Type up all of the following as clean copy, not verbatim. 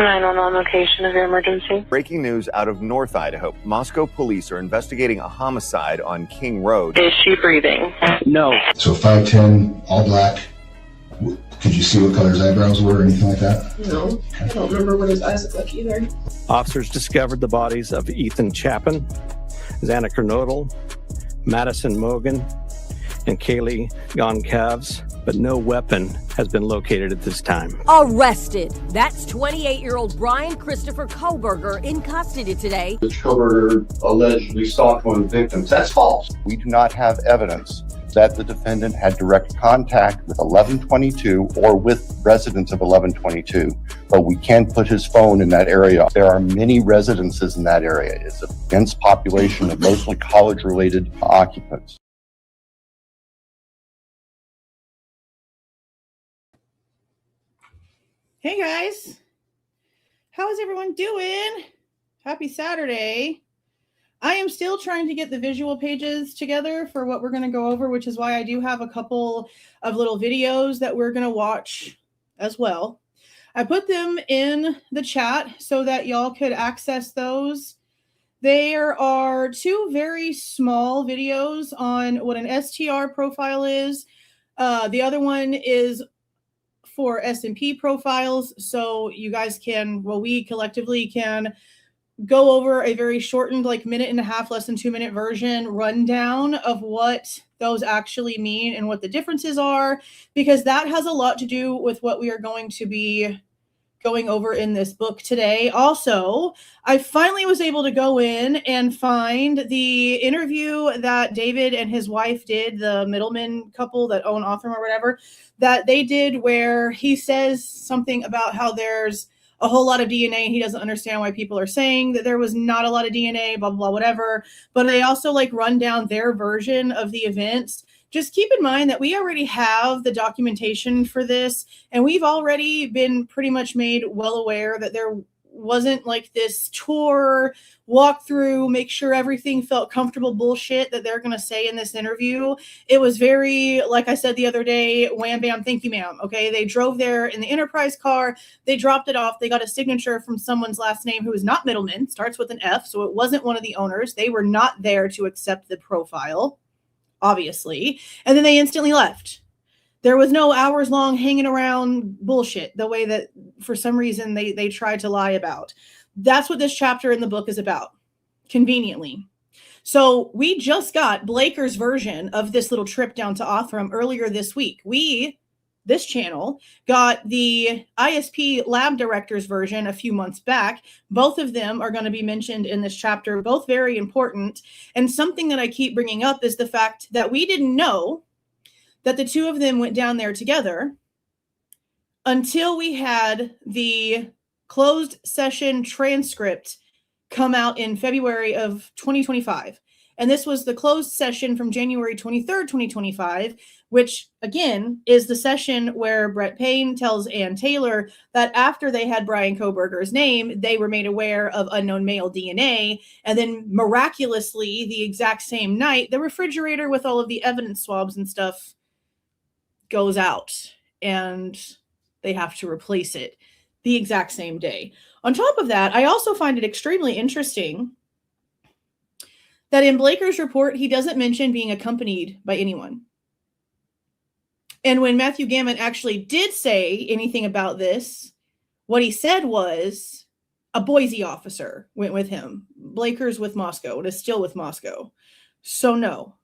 911 location of your emergency. Breaking news out of North Idaho. Moscow police are investigating a homicide on King Road. Is she breathing? No. So 5'10", all black. Could you see what color his eyebrows were or anything like that? No. I don't remember what his eyes look like either. Officers discovered the bodies of Ethan Chapin, Xana Kernodle, Maddie Mogen, and Kaylee Goncalves, but no weapon has been located at this time. Arrested. That's 28-year-old Bryan Christopher Kohberger in custody today. Kohberger allegedly stalked one of the victims. That's false. We do not have evidence that the defendant had direct contact with 1122 or with residents of 1122, but we can put his phone in that area. There are many residences in that area. It's a dense population of mostly college-related occupants. Hey guys, how is everyone doing? Happy Saturday. I am still trying to get the visual pages together for what we're going to go over, which is why I do have a couple of little videos that we're going to watch as well. I put them in the chat so that y'all could access those. There are two very small videos on what an STR profile is. The other one is for S&P profiles, so you guys can, well, we collectively can go over a very shortened, like minute and a half, less than 2 minute version rundown of what those actually mean and what the differences are, because that has a lot to do with what we are going to be going over in this book today. Also, I finally was able to go in and find the interview that David and his wife did, the middleman couple that own Othram or whatever, that they did, where he says something about how there's a whole lot of DNA. He doesn't understand why people are saying that there was not a lot of DNA, blah, blah, blah, whatever. But they also like run down their version of the events. Just keep in mind that we already have the documentation for this, and we've already been pretty much made well aware that there wasn't like this tour, walk through, make sure everything felt comfortable bullshit that they're going to say in this interview. It was very, like I said the other day, wham, bam, thank you, ma'am. Okay, they drove there in the Enterprise car. They dropped it off. They got a signature from someone's last name who is not Middleman, starts with an F, so it wasn't one of the owners. They were not there to accept the profile, obviously, and then they instantly left. There was no hours long hanging around bullshit the way that for some reason they tried to lie about. That's what this chapter in the book is about, conveniently. So we just got Blaker's version of this little trip down to Othram earlier this week. This channel, got the ISP lab director's version a few months back. Both of them are going to be mentioned in this chapter, both very important. And something that I keep bringing up is the fact that we didn't know that the two of them went down there together until we had the closed session transcript come out in February of 2025. And this was the closed session from January 23rd, 2025, which, again, is the session where Brett Payne tells Ann Taylor that after they had Bryan Kohberger's name, they were made aware of unknown male DNA. And then miraculously, the exact same night, the refrigerator with all of the evidence swabs and stuff goes out and they have to replace it the exact same day. On top of that, I also find it extremely interesting that in Blaker's report, he doesn't mention being accompanied by anyone. And when Matthew Gammon actually did say anything about this, what he said was a Boise officer went with him. Blaker's with Moscow and is still with Moscow. So no.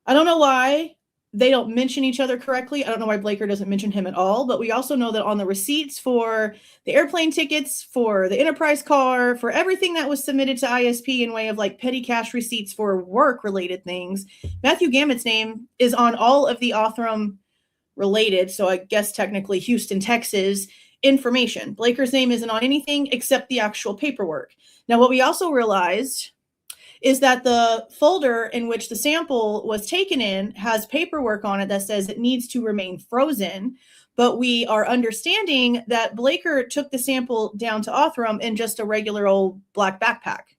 I don't know why they don't mention each other correctly. I don't know why Blaker doesn't mention him at all, but we also know that on the receipts for the airplane tickets, for the Enterprise car, for everything that was submitted to ISP in way of like petty cash receipts for work-related things, Matthew Gammon's name is on all of the Othram related, so I guess technically Houston, Texas, information. Blaker's name isn't on anything except the actual paperwork. Now, what we also realized is that the folder in which the sample was taken in has paperwork on it that says it needs to remain frozen, but we are understanding that Blaker took the sample down to Othram in just a regular old black backpack.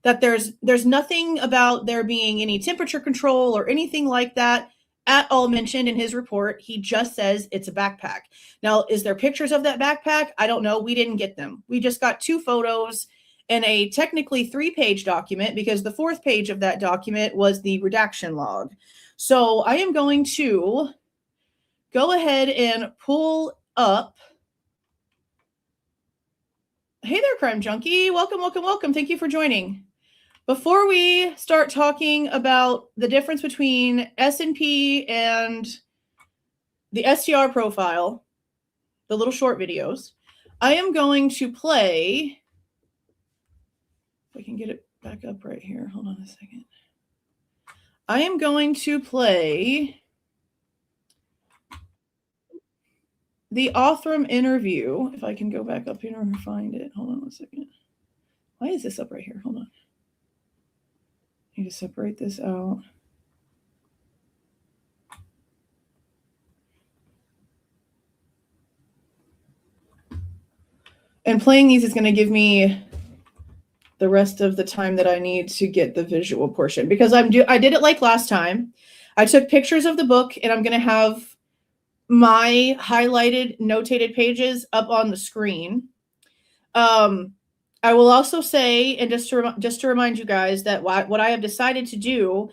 That there's nothing about there being any temperature control or anything like that at all mentioned in his report. He just says it's a backpack. Now, is there pictures of that backpack? I don't know. We didn't get them. We just got 2 photos and a technically 3-page document, because the 4th page of that document was the redaction log. So I am going to go ahead and pull up. Hey there, Crime Junkie. Welcome, welcome, welcome. Thank you for joining. Before we start talking about the difference between S&P and the STR profile, the little short videos, I am going to play, if I can get it back up right here. Hold on a second. I am going to play the Othram interview. If I can go back up here and find it. Hold on a second. Why is this up right here? Hold on. I need to separate this out. And playing these is going to give me the rest of the time that I need to get the visual portion, because I did it like last time. I took pictures of the book, and I'm going to have my highlighted, notated pages up on the screen. I will also say, and just to remind you guys, that what I have decided to do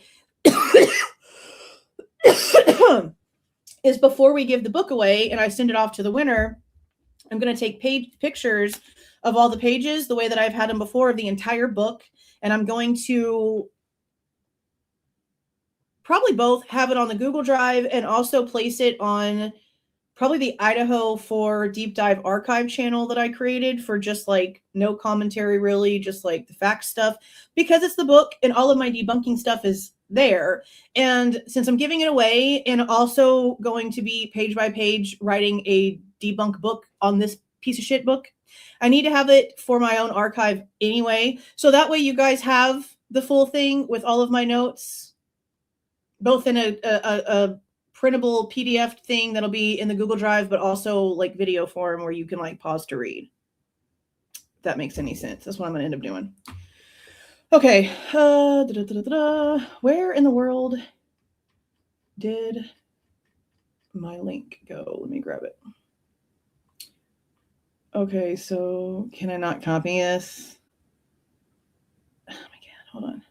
is, before we give the book away and I send it off to the winner, I'm going to take pictures of all the pages the way that I've had them before, of the entire book. And I'm going to probably both have it on the Google Drive and also place it on probably the Idaho for Deep Dive archive channel that I created for just like no commentary, really, just like the fact stuff, because it's the book and all of my debunking stuff is there. And since I'm giving it away and also going to be page by page writing a debunk book on this piece of shit book, I need to have it for my own archive anyway. So that way you guys have the full thing with all of my notes, both in a printable PDF thing that'll be in the Google Drive, but also like video form where you can like pause to read. If that makes any sense. That's what I'm going to end up doing. Okay. Where in the world did my link go? Let me grab it. Okay, so can I not copy this? Oh my God, hold on.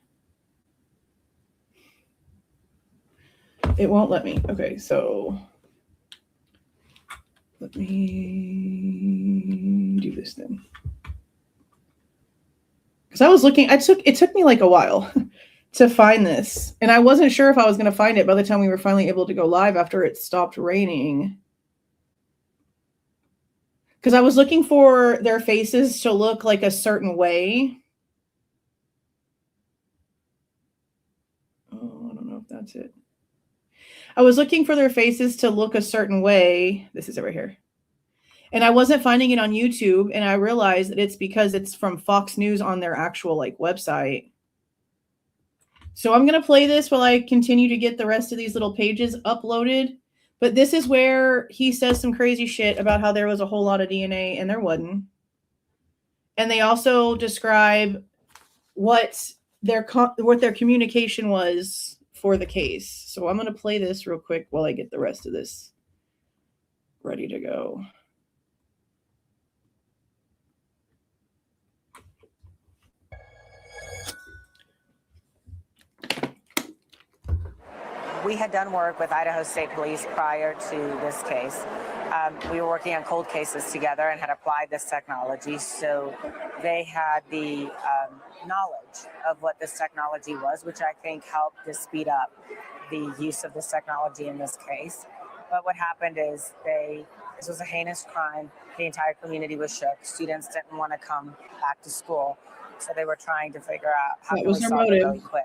It won't let me. Okay, so let me do this then. Because I was looking, it took me like a while to find this. And I wasn't sure if I was going to find it by the time we were finally able to go live after it stopped raining. Because I was looking for their faces to look like a certain way. Oh, I don't know if that's it. I was looking for their faces to look a certain way. This is it right here. And I wasn't finding it on YouTube. And I realized that it's because it's from Fox News on their actual like website. So I'm going to play this while I continue to get the rest of these little pages uploaded. But this is where he says some crazy shit about how there was a whole lot of DNA, and there wasn't. And they also describe what their communication was for the case. So I'm going to play this real quick while I get the rest of this ready to go. We had done work with Idaho State Police prior to this case. We were working on cold cases together and had applied this technology. So they had the knowledge of what this technology was, which I think helped to speed up the use of this technology in this case. But what happened is this was a heinous crime. The entire community was shook. Students didn't want to come back to school. So they were trying to figure out how to solve it really quick.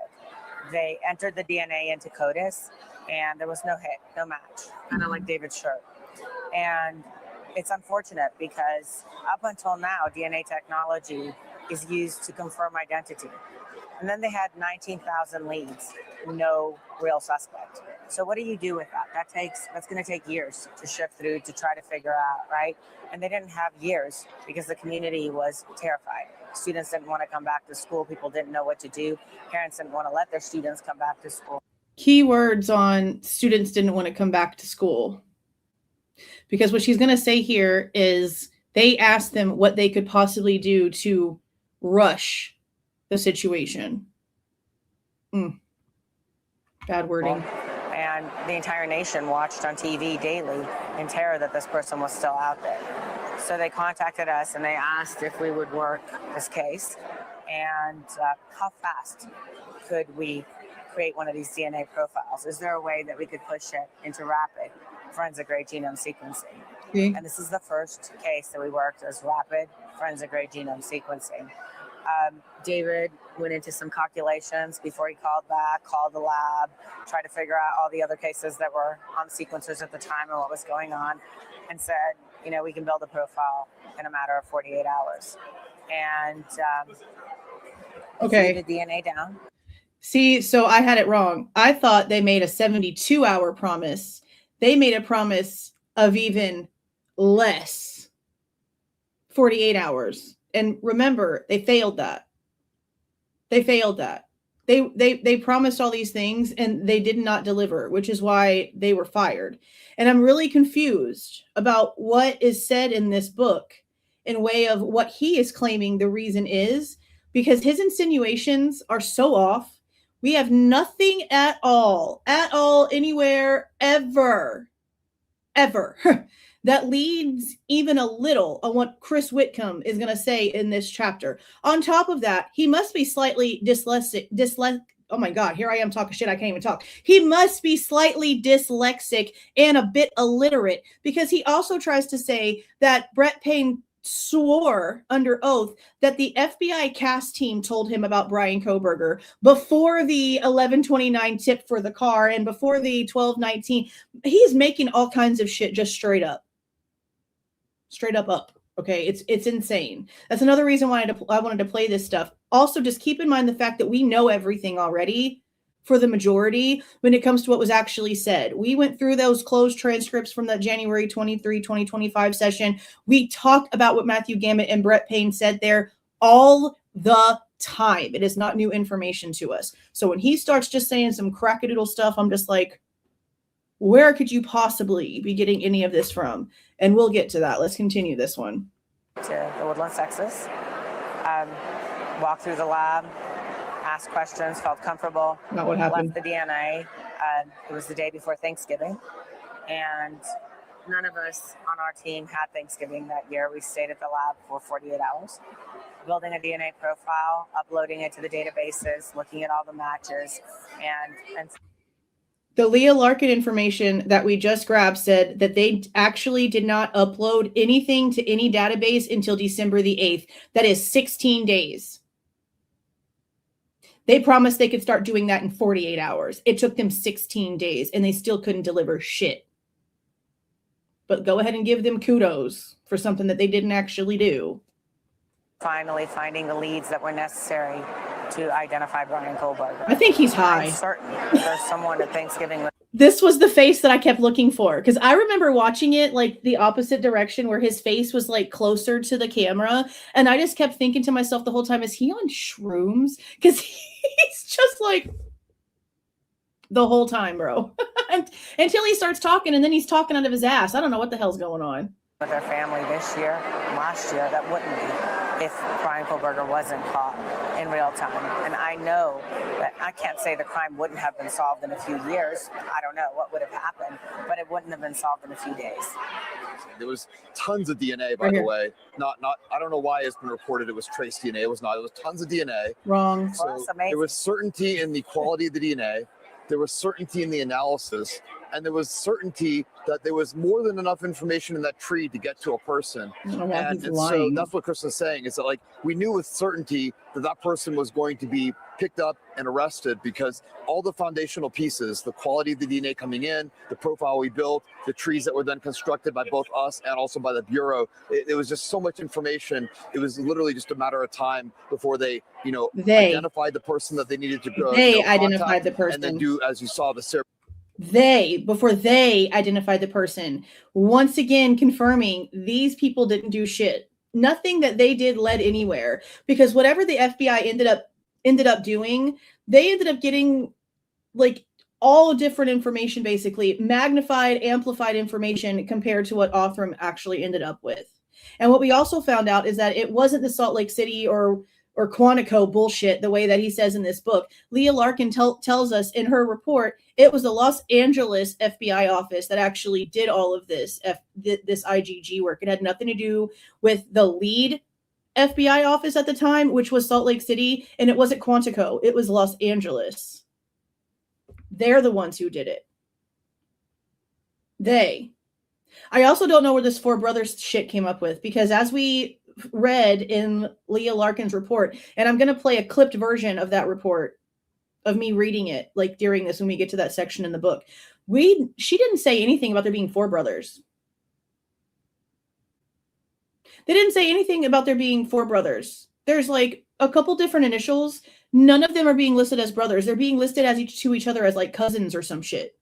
They entered the DNA into CODIS, and there was no hit, no match, kind of like David's shirt. And it's unfortunate because up until now, DNA technology is used to confirm identity. And then they had 19,000 leads, no real suspect. So what do you do with that? That's going to take years to shift through to try to figure out, right? And they didn't have years because the community was terrified. Students didn't want to come back to school. People didn't know what to do. Parents didn't want to let their students come back to school. keywords on students didn't want to come back to school. Because what she's going to say here is they asked them what they could possibly do to rush the situation. Bad wording. And the entire nation watched on TV daily in terror that this person was still out there. So they contacted us and they asked if we would work this case and how fast could we create one of these DNA profiles? Is there a way that we could push it into rapid forensic grade genome sequencing? Okay. And this is the first case that we worked as rapid forensic grade genome sequencing. David went into some calculations before he called back, called the lab, tried to figure out all the other cases that were on sequencers at the time and what was going on, and said, you know, we can build a profile in a matter of 48 hours. And okay, the DNA down. See, so I had it wrong. I thought they made a 72-hour promise. They made a promise of even less, 48 hours. And remember, they failed that. They failed that. They promised all these things and they did not deliver, which is why they were fired. And I'm really confused about what is said in this book in way of what he is claiming the reason is, because his insinuations are so off. We have nothing at all, anywhere, ever, that leads even a little on what Chris Whitcomb is going to say in this chapter. On top of that, he must be slightly dyslexic. Oh my God, here I am talking shit. I can't even talk. He must be slightly dyslexic and a bit illiterate, because he also tries to say that Brett Payne swore under oath that the FBI CAS team told him about Bryan Kohberger before the 1129 tip for the car and before the 1219. He's making all kinds of shit just straight up. Okay, it's insane. That's another reason why I wanted to play this stuff. Also, just keep in mind the fact that we know everything already for the majority when it comes to what was actually said. We went through those closed transcripts from the January 23, 2025 session. We talked about what Matthew Gamet and Brett Payne said there all the time. It is not new information to us. So when he starts just saying some crackadoodle stuff, I'm just like, where could you possibly be getting any of this from? And we'll get to that. Let's continue this one. To the Woodlands, Texas. Walked through the lab, asked questions, felt comfortable. Not what happened. Left the DNA. It was the day before Thanksgiving. And none of us on our team had Thanksgiving that year. We stayed at the lab for 48 hours, building a DNA profile, uploading it to the databases, looking at all the matches, and the Leah Larkin information that we just grabbed said that they actually did not upload anything to any database until December the 8th. That is 16 days. They promised they could start doing that in 48 hours. It took them 16 days and they still couldn't deliver shit. But go ahead and give them kudos for something that they didn't actually do. Finally finding the leads that were necessary to identify Bryan Kohberger. I think he's high. I'm certain there's someone at Thanksgiving. This was the face that I kept looking for, because I remember watching it like the opposite direction where his face was like closer to the camera. And I just kept thinking to myself the whole time, is he on shrooms? Because he's just like the whole time, bro. Until he starts talking and then he's talking out of his ass. I don't know what the hell's going on. With their family this year, last year, that wouldn't be if Bryan Kohberger wasn't caught in real time. And I know that I can't say the crime wouldn't have been solved in a few years. I don't know what would have happened, but it wouldn't have been solved in a few days. There was tons of DNA, by the way. Not. I don't know why it's been reported it was trace DNA. It was not. It was tons of DNA. Wrong. So Well, that's amazing. there was certainty in the quality of the DNA. There was certainty in the analysis, and there was certainty that there was more than enough information in that tree to get to a person. And so that's what Chris was saying, is that like we knew with certainty that that person was going to be picked up and arrested, because all the foundational pieces, the quality of the DNA coming in, the profile we built, the trees that were then constructed by both us and also by the Bureau, it was just so much information. It was literally just a matter of time before they identified the person that they needed to go. Identified the person. And then do, as you saw, the before they identified the person. Once again, confirming these people didn't do shit. Nothing that they did led anywhere, because whatever the FBI ended up doing, they ended up getting like all different information, basically magnified, amplified information compared to what Othram actually ended up with. And what we also found out is that it wasn't the Salt Lake City or Quantico bullshit the way that he says in this book. Leah Larkin tells us in her report it was the Los Angeles FBI office that actually did all of this IGG work. It had nothing to do with the lead FBI office at the time, which was Salt Lake City, and it wasn't Quantico. It was Los Angeles. They're the ones who did it. I also don't know where this Four Brothers shit came up with, because as we read in Leah Larkin's report, and I'm going to play a clipped version of that report of me reading it, like during this, when we get to that section in the book, she didn't say anything about there being four brothers. They didn't say anything about there being four brothers. There's like a couple different initials. None of them are being listed as brothers. They're being listed as to each other as like cousins or some shit.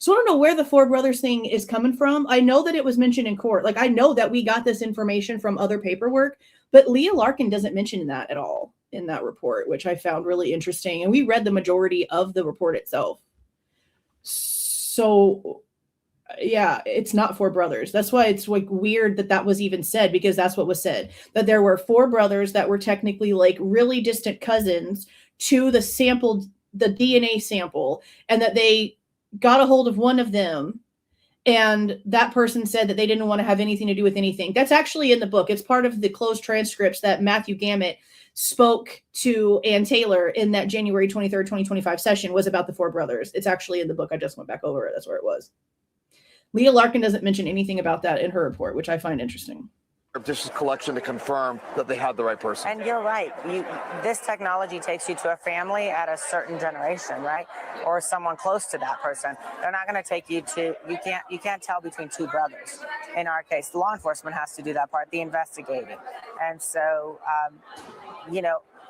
So I don't know where the Four Brothers thing is coming from. I know that it was mentioned in court. Like, I know that we got this information from other paperwork, but Leah Larkin doesn't mention that at all in that report, which I found really interesting. And we read the majority of the report itself. So yeah, it's not Four Brothers. That's why it's like weird that that was even said, because that's what was said, that there were four brothers that were technically like really distant cousins to the DNA sample, and that they got a hold of one of them, and that person said that they didn't want to have anything to do with anything. That's actually in the book. It's part of the closed transcripts that Matthew Gamet spoke to Ann Taylor in that January 23rd, 2025 session, was about the Four Brothers. It's actually in the book. I just went back over it. That's where it was. Leah Larkin doesn't mention anything about that in her report, which I find interesting. This collection to confirm that they had the right person. And you're right. This technology takes you to a family at a certain generation, right? Or someone close to that person. They're not going to take you to, you can't tell between two brothers. In our case, law enforcement has to do that part, the investigating. And so,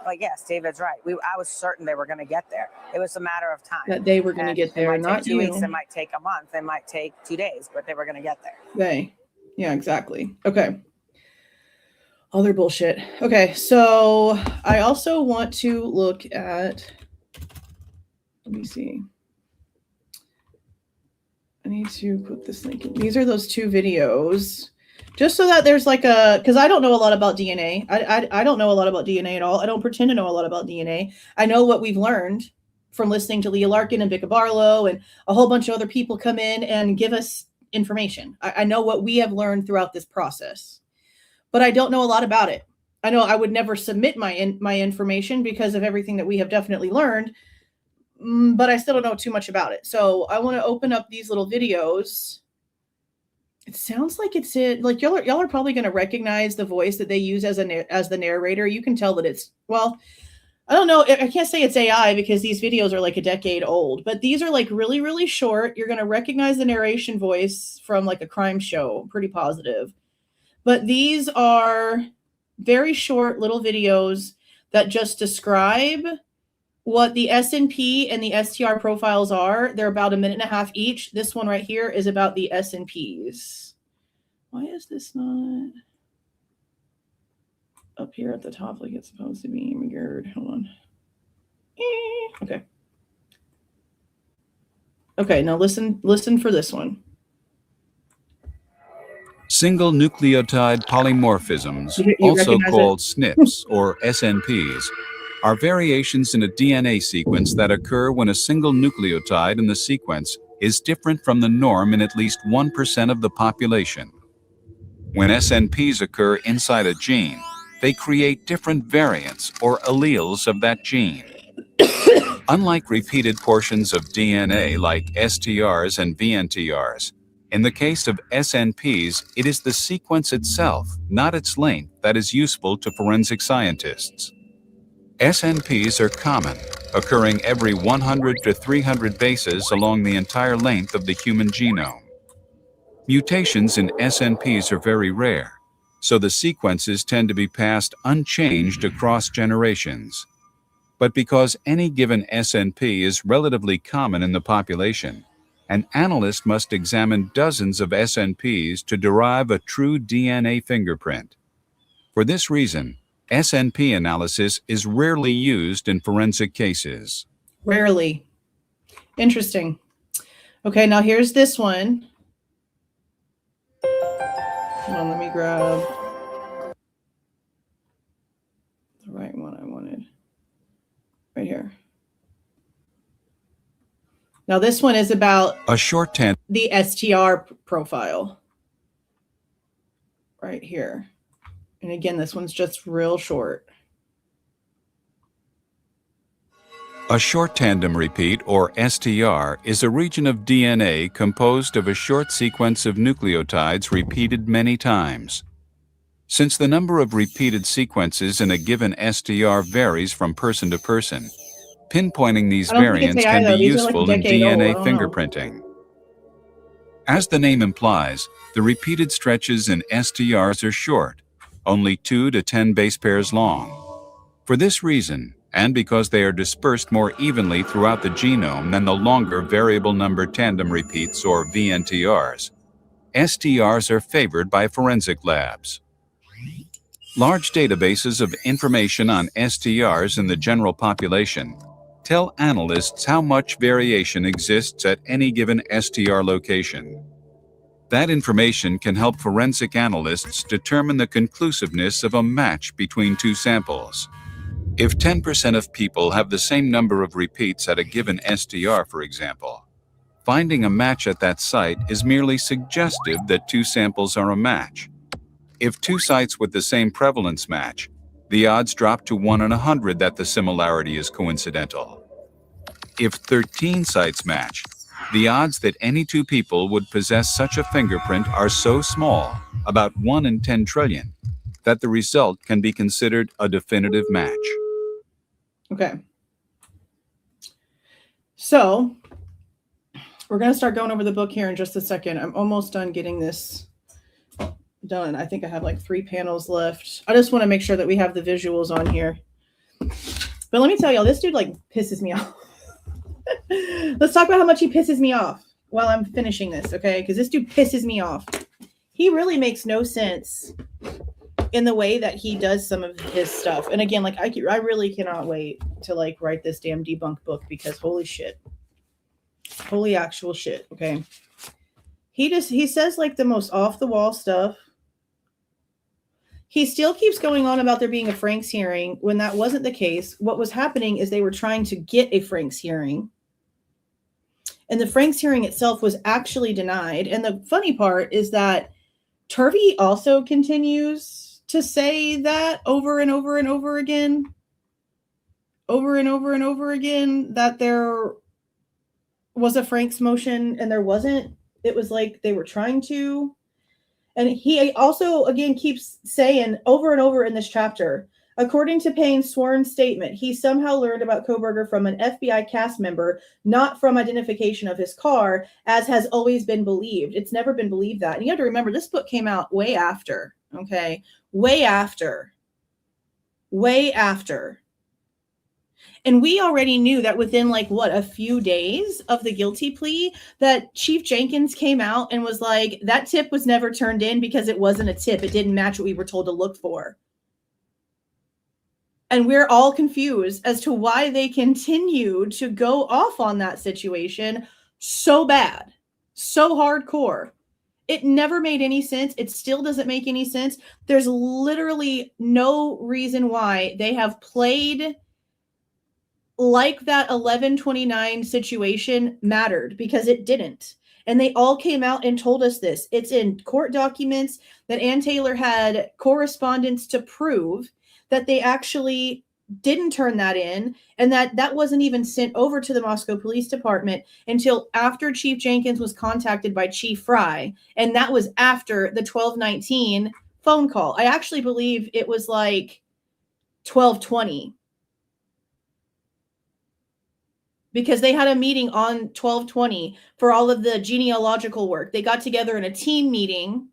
but yes, David's right. I was certain they were going to get there. It was a matter of time. That they were going to get there, not 2 weeks. It might take a month. It might take 2 days, but they were going to get there. Yeah, exactly. Okay. Other bullshit. Okay, so I also want to look at, let me see. I need to put this link in. These are those two videos, just so that there's like because I don't know a lot about DNA. I don't know a lot about DNA at all. I don't pretend to know a lot about DNA. I know what we've learned from listening to Leah Larkin and Becca Barlow and a whole bunch of other people come in and give us information. I know what we have learned throughout this process, but I don't know a lot about it. I know I would never submit my information because of everything that we have definitely learned, but I still don't know too much about it. So I want to open up these little videos. It sounds like it's it. Like y'all are probably going to recognize the voice that they use as the narrator. You can tell that it's, well, I don't know. I can't say it's AI because these videos are like a decade old, but these are like really, really short. You're going to recognize the narration voice from like a crime show. I'm pretty positive. But these are very short little videos that just describe what the SNP and the STR profiles are. They're about 1.5 minutes each. This one right here is about the SNPs. Why is this not up here at the top like it's supposed to be? Weird. Hold on. Okay. Okay, now listen for this one. Single nucleotide polymorphisms, also called SNPs or SNPs, are variations in a DNA sequence that occur when a single nucleotide in the sequence is different from the norm in at least 1% of the population. When SNPs occur inside a gene, they create different variants or alleles of that gene. Unlike repeated portions of DNA like STRs and VNTRs, in the case of SNPs, it is the sequence itself, not its length, that is useful to forensic scientists. SNPs are common, occurring every 100 to 300 bases along the entire length of the human genome. Mutations in SNPs are very rare, so the sequences tend to be passed unchanged across generations. But because any given SNP is relatively common in the population, an analyst must examine dozens of SNPs to derive a true DNA fingerprint. For this reason, SNP analysis is rarely used in forensic cases. Rarely. Interesting. Okay, now here's this one. Hold on, let me grab the right one I wanted. Right here. Now this one is about a short tandem. The STR profile. Right here. And again, this one's just real short. A short tandem repeat, or STR, is a region of DNA composed of a short sequence of nucleotides repeated many times. Since the number of repeated sequences in a given STR varies from person to person, pinpointing these variants can be useful in DNA fingerprinting. As the name implies, the repeated stretches in STRs are short, only 2 to 10 base pairs long. For this reason, and because they are dispersed more evenly throughout the genome than the longer variable number tandem repeats, or VNTRs, STRs are favored by forensic labs. Large databases of information on STRs in the general population tell analysts how much variation exists at any given STR location. That information can help forensic analysts determine the conclusiveness of a match between two samples. If 10% of people have the same number of repeats at a given STR, for example, finding a match at that site is merely suggestive that two samples are a match. If two sites with the same prevalence match, the odds drop to 1 in 100 that the similarity is coincidental. If 13 sites match, the odds that any two people would possess such a fingerprint are so small, about 1 in 10 trillion, that the result can be considered a definitive match. Okay. So, we're going to start going over the book here in just a second. I'm almost done getting this done. I think I have like 3 panels left. I just want to make sure that we have the visuals on here. But let me tell y'all, this dude like pisses me off. Let's talk about how much he pisses me off while I'm finishing this, okay? Because this dude pisses me off. He really makes no sense in the way that he does some of his stuff. And again, like I really cannot wait to like write this damn debunk book, because holy shit. Holy actual shit, okay? He says like the most off the wall stuff. He still keeps going on about there being a Franks hearing when that wasn't the case. What was happening is they were trying to get a Franks hearing. And the Franks hearing itself was actually denied. And the funny part is that Turvey also continues to say that over and over and over again. Over and over and over again, that there was a Franks motion and there wasn't. It was like they were trying to. And he also, again, keeps saying over and over in this chapter, according to Payne's sworn statement, he somehow learned about Kohberger from an FBI cast member, not from identification of his car, as has always been believed. It's never been believed that. And you have to remember, this book came out way after, okay? Way after. Way after. And we already knew that within like, what, a few days of the guilty plea, that Chief Jenkins came out and was like, that tip was never turned in because it wasn't a tip. It didn't match what we were told to look for. And we're all confused as to why they continued to go off on that situation so bad, so hardcore. It never made any sense. It still doesn't make any sense. There's literally no reason why they have played like that 1129 situation mattered, because it didn't. And they all came out and told us this. It's in court documents that Ann Taylor had correspondence to prove that they actually didn't turn that in, and that wasn't even sent over to the Moscow Police Department until after Chief Jenkins was contacted by Chief Fry. And that was after the 1219 phone call. I actually believe it was like 1220. Because they had a meeting on 12/20 for all of the genealogical work. They got together in a team meeting,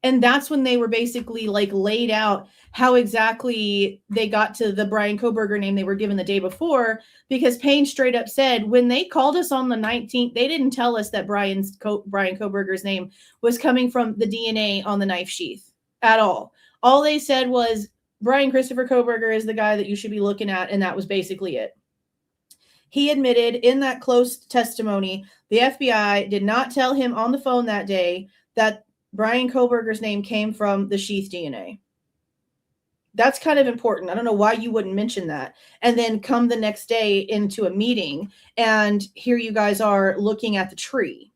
and that's when they were basically like laid out how exactly they got to the Bryan Kohberger name they were given the day before, because Payne straight up said, when they called us on the 19th, they didn't tell us that Bryan Kohberger's name was coming from the DNA on the knife sheath at all. All they said was, Bryan Christopher Kohberger is the guy that you should be looking at, and that was basically it. He admitted in that closed testimony, the FBI did not tell him on the phone that day that Bryan Kohberger's name came from the sheath DNA. That's kind of important. I don't know why you wouldn't mention that. And then come the next day into a meeting, and here you guys are looking at the tree.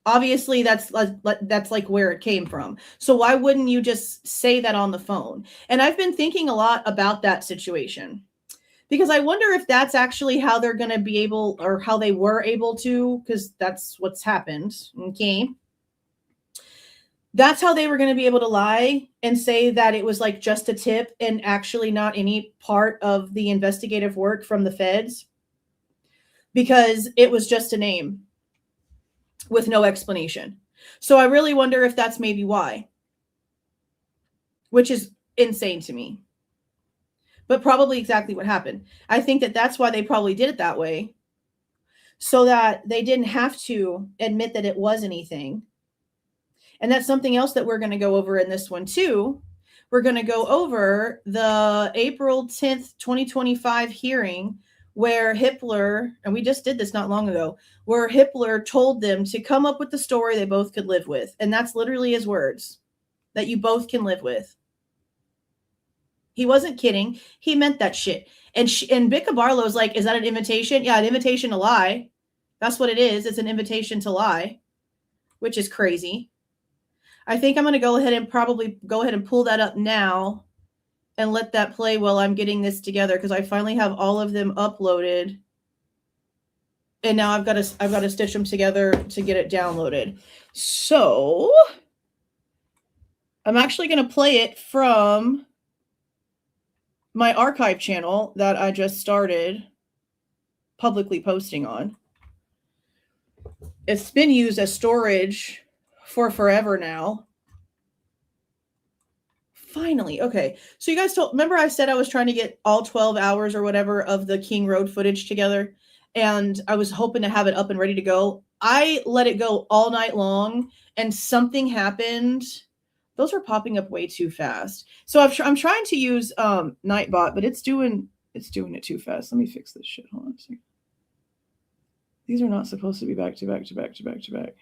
Obviously, that's like where it came from. So why wouldn't you just say that on the phone? And I've been thinking a lot about that situation, because I wonder if that's actually how they're going to be able, or how they were able to, because that's what's happened. Okay. That's how they were going to be able to lie and say that it was like just a tip and actually not any part of the investigative work from the feds, because it was just a name with no explanation. So I really wonder if that's maybe why, which is insane to me, but probably exactly what happened. I think that that's why they probably did it that way, so that they didn't have to admit that it was anything. And that's something else that we're going to go over in this one too. We're going to go over the April 10th, 2025 hearing where Hippler, and we just did this not long ago, where Hippler told them to come up with the story they both could live with. And that's literally his words, that you both can live with. He wasn't kidding. He meant that shit. And Bicca Barlow's like, is that an invitation? Yeah, an invitation to lie. That's what it is. It's an invitation to lie, which is crazy. I think I'm going to go ahead and pull that up now and let that play while I'm getting this together, because I finally have all of them uploaded. And now I've got to stitch them together to get it downloaded. So I'm actually going to play it from my archive channel that I just started publicly posting on. It's been used as storage for forever now. Finally. Okay. So you guys remember I said I was trying to get all 12 hours or whatever of the King Road footage together, and I was hoping to have it up and ready to go. I let it go all night long and something happened. Those are popping up way too fast. So I'm trying to use Nightbot, but it's doing it too fast. Let me fix this shit. Hold on a second. These are not supposed to be back to back to back to back to back.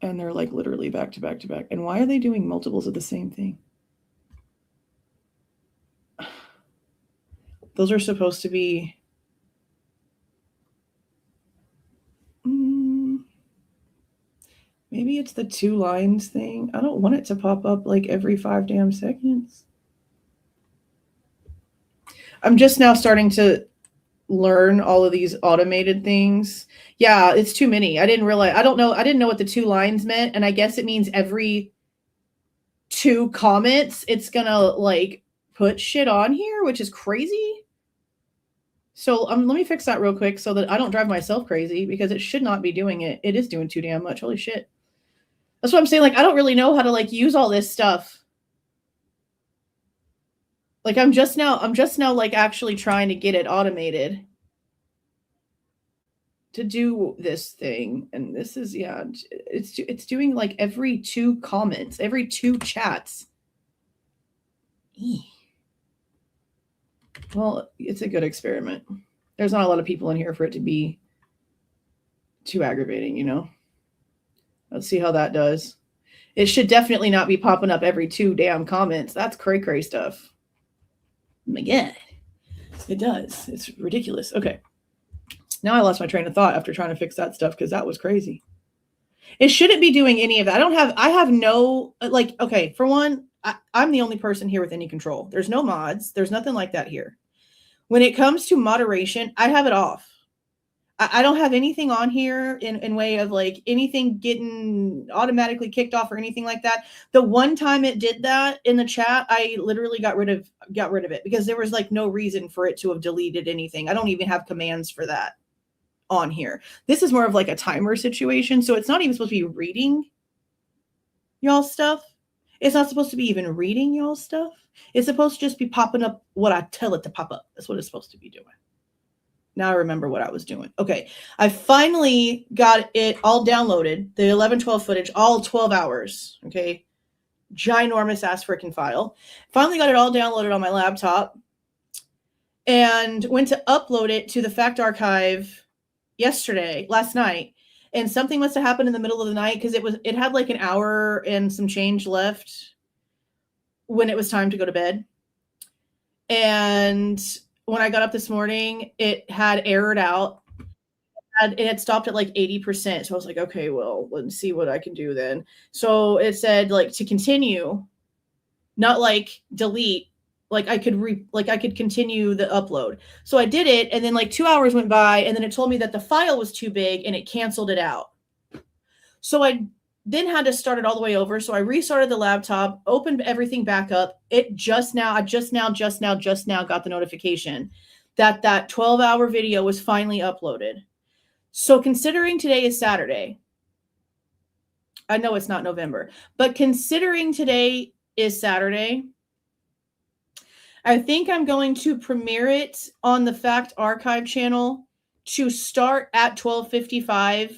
And they're like literally back to back to back. And why are they doing multiples of the same thing? Those are supposed to be. Maybe it's the 2 lines thing. I don't want it to pop up like every 5 damn seconds. I'm just now starting to learn all of these automated things. Yeah, it's too many. I didn't realize. I didn't know what the 2 lines meant. And I guess it means every 2 comments, it's going to like put shit on here, which is crazy. So let me fix that real quick so that I don't drive myself crazy, because it should not be doing it. It is doing too damn much. Holy shit. That's what I'm saying. Like, I don't really know how to like use all this stuff. Like I'm just now like actually trying to get it automated to do this thing. And this is, yeah, it's doing like every 2 comments, every 2 chats. Well, it's a good experiment. There's not a lot of people in here for it to be too aggravating, you know? Let's see how that does. It should definitely not be popping up every 2 damn comments. That's cray stuff. Oh my God. It does. It's ridiculous. Okay. Now I lost my train of thought after trying to fix that stuff, because that was crazy. It shouldn't be doing any of that. I have no, like, okay, for one, I'm the only person here with any control. There's no mods. There's nothing like that here. When it comes to moderation, I have it off. I don't have anything on here in way of like anything getting automatically kicked off or anything like that. The one time it did that in the chat, I literally got rid of it, because there was like no reason for it to have deleted anything. I don't even have commands for that on here. This is more of like a timer situation. So it's not even supposed to be reading y'all's stuff. It's not supposed to be even reading y'all's stuff. It's supposed to just be popping up what I tell it to pop up. That's what it's supposed to be doing. Now I remember what I was doing. Okay. I finally got it all downloaded. The 11/12 footage, all 12 hours. Okay. ginormous ass freaking file. Finally got it all downloaded on my laptop and went to upload it to the fact archive last night. And something must have happened in the middle of the night because it had like an hour and some change left when it was time to go to bed. And when I got up this morning, it had errored out. It had stopped at like 80%. So I was like, okay, well, let's see what I can do then. So it said like to continue, not like delete, like I could continue the upload. So I did it. And then like 2 hours went by and then it told me that the file was too big and it canceled it out. So I then had to start it all the way over. So I restarted the laptop, opened everything back up. I just now got the notification that 12-hour video was finally uploaded. So considering today is Saturday, I know it's not November, but considering today is Saturday, I think I'm going to premiere it on the Fact Archive channel to start at 12:55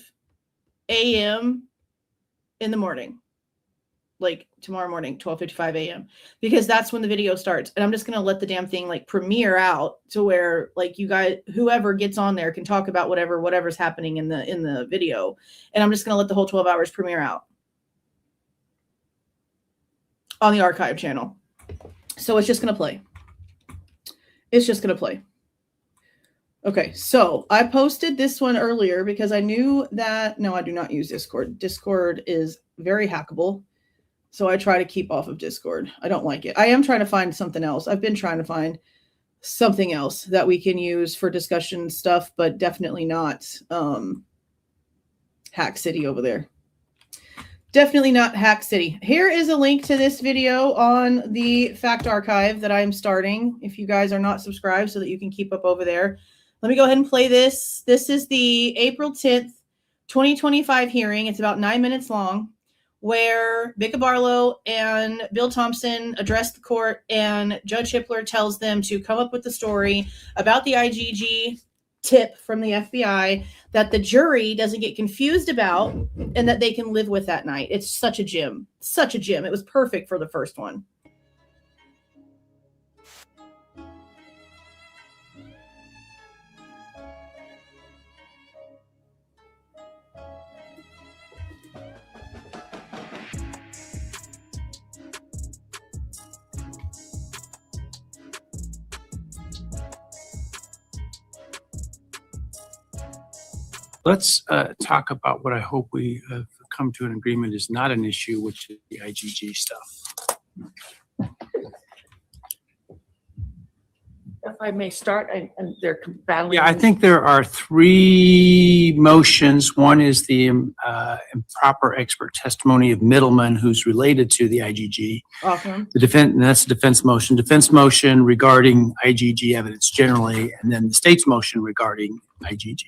a.m. in the morning, like tomorrow morning, 12:55 a.m. because that's when the video starts. And I'm just going to let the damn thing like premiere out to where like you guys, whoever gets on there can talk about whatever's happening in the video. And I'm just going to let the whole 12 hours premiere out on the archive channel. So it's just going to play. It's just going to play. Okay, so I posted this one earlier because I knew that, no, I do not use Discord. Discord is very hackable. So I try to keep off of Discord. I don't like it. I am trying to find something else. I've been trying to find something else that we can use for discussion stuff, but definitely not Hack City over there. Definitely not Hack City. Here is a link to this video on the Fact Archive that I'm starting, if you guys are not subscribed, so that you can keep up over there. Let me go ahead and play this. This is the April 10th, 2025 hearing. It's about 9 minutes long, where Bicka Barlow and Bill Thompson address the court, and Judge Hippler tells them to come up with the story about the IGG tip from the FBI that the jury doesn't get confused about and that they can live with that night. It's such a gem. Such a gem. It was perfect for the first one. Let's talk about what I hope we have come to an agreement is not an issue, which is the IGG stuff. If I may start, and they're battling. Yeah, I think there are three motions. One is the improper expert testimony of Middleman, who's related to the IGG. Awesome. And that's the defense motion. Defense motion regarding IGG evidence generally, and then the state's motion regarding IGG.